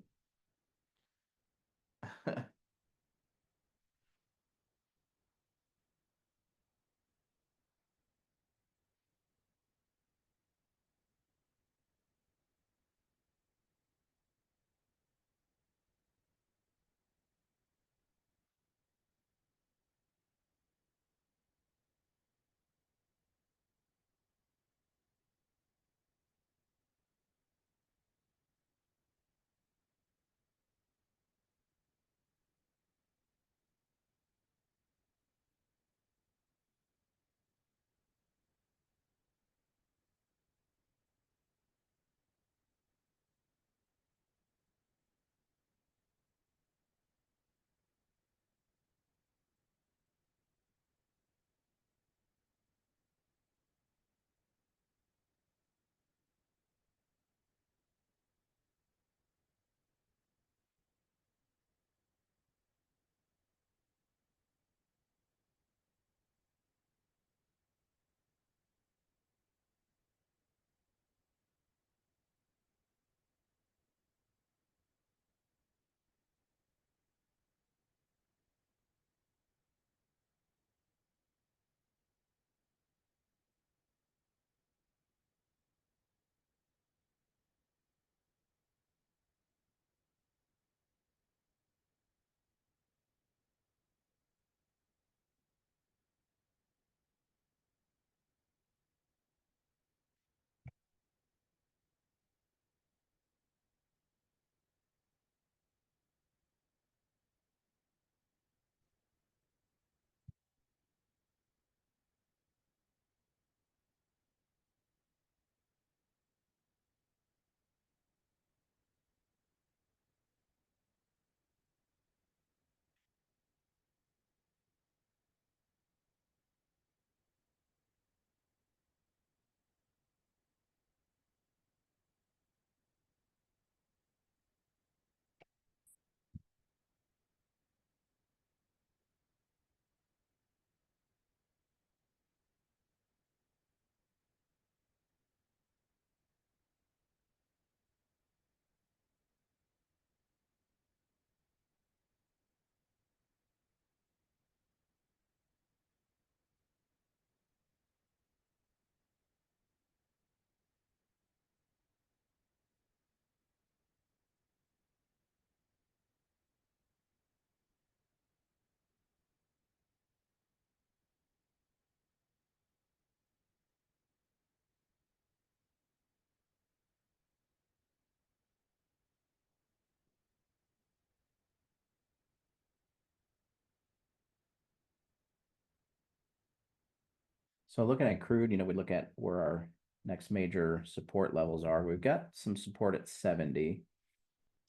So looking at crude, we look at where our next major support levels are. We've got some support at 70.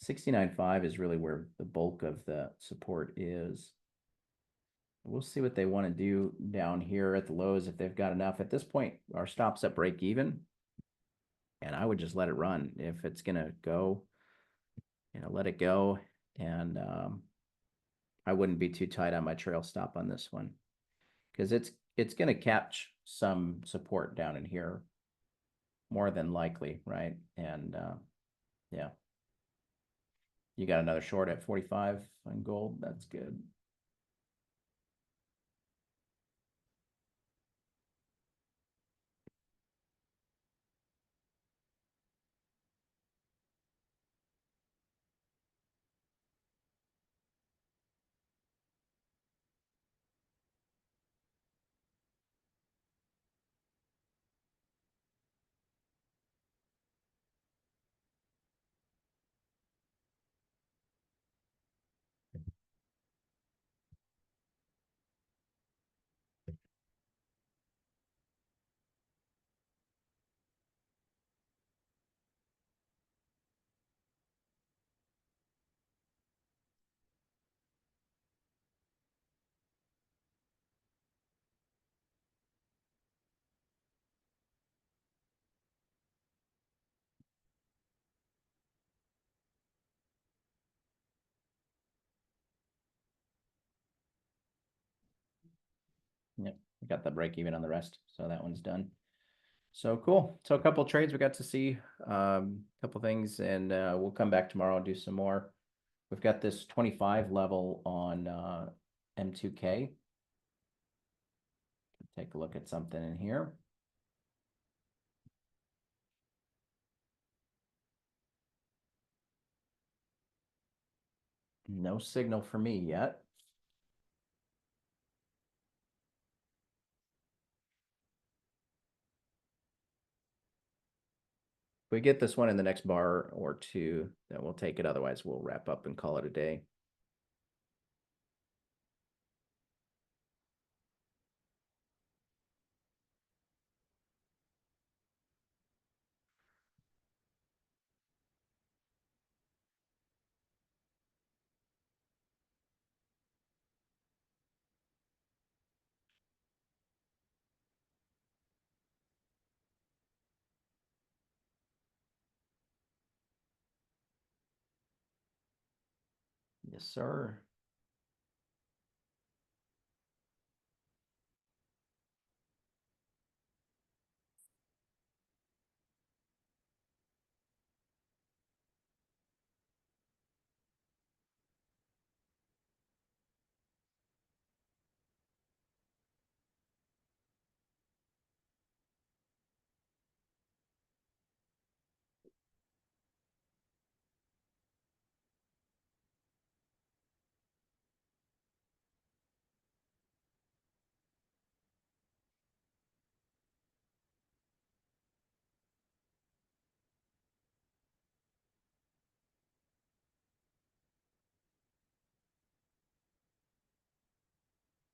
69.5 is really where the bulk of the support is. We'll see what they want to do down here at the lows if they've got enough. At this point, our stop's at break even, and I would just let it run. If it's gonna go, let it go. And I wouldn't be too tight on my trail stop on this one because it's gonna catch some support down in here more than likely, right? And yeah, you got another short at 45 on gold. That's good. Yep, we got the break even on the rest, so that one's done. So cool. So a couple trades we got to see, a couple things, and we'll come back tomorrow and do some more. We've got this 25 level on M2K. Take a look at something in here. No signal for me yet. If we get this one in the next bar or two, then we'll take it. Otherwise, we'll wrap up and call it a day. Yes, sir.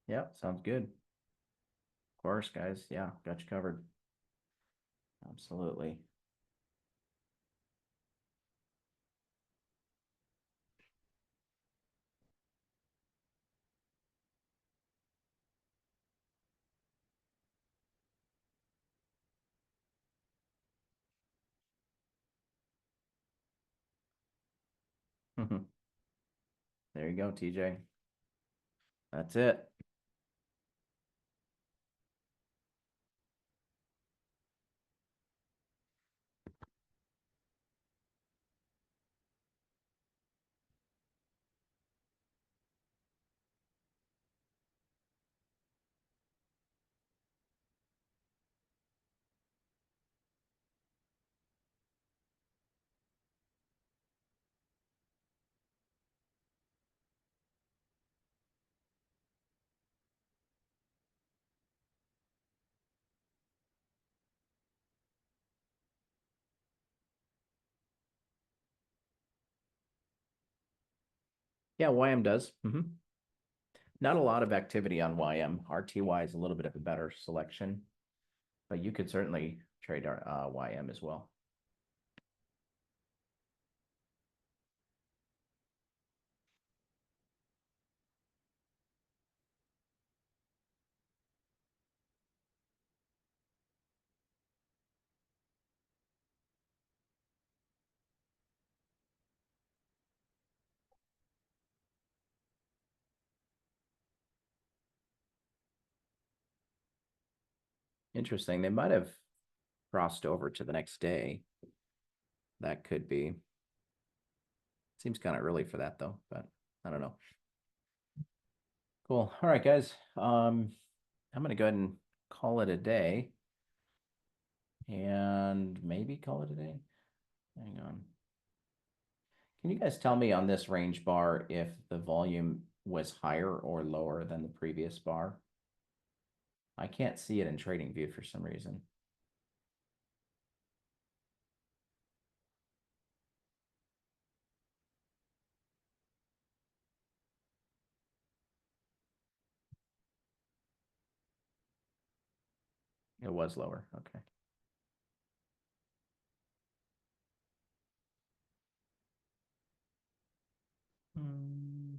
Yeah, sounds good. Of course, guys. Yeah, got you covered. Absolutely. There you go, TJ. That's it. Yeah, YM does. Not a lot of activity on YM. RTY is a little bit of a better selection. But you could certainly trade our YM as well. Interesting. They might have crossed over to the next day. That could be. Seems kind of early for that though, but I don't know. Cool. All right, guys. I'm gonna go ahead and call it a day. And maybe call it a day. Hang on. Can you guys tell me on this range bar if the volume was higher or lower than the previous bar? I can't see it in TradingView for some reason. It was lower. Okay. Hmm.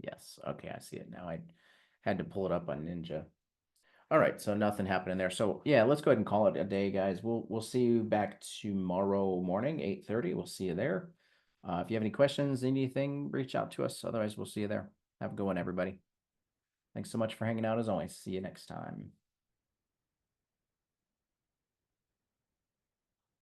Yes. Okay, I see it now. I had to pull it up on Ninja. All right, so nothing happening there. So yeah, let's go ahead and call it a day, guys. We'll see you back tomorrow morning, 8:30. We'll see you there. If you have any questions, anything, reach out to us. Otherwise, we'll see you there. Have a good one, everybody. Thanks so much for hanging out as always. See you next time.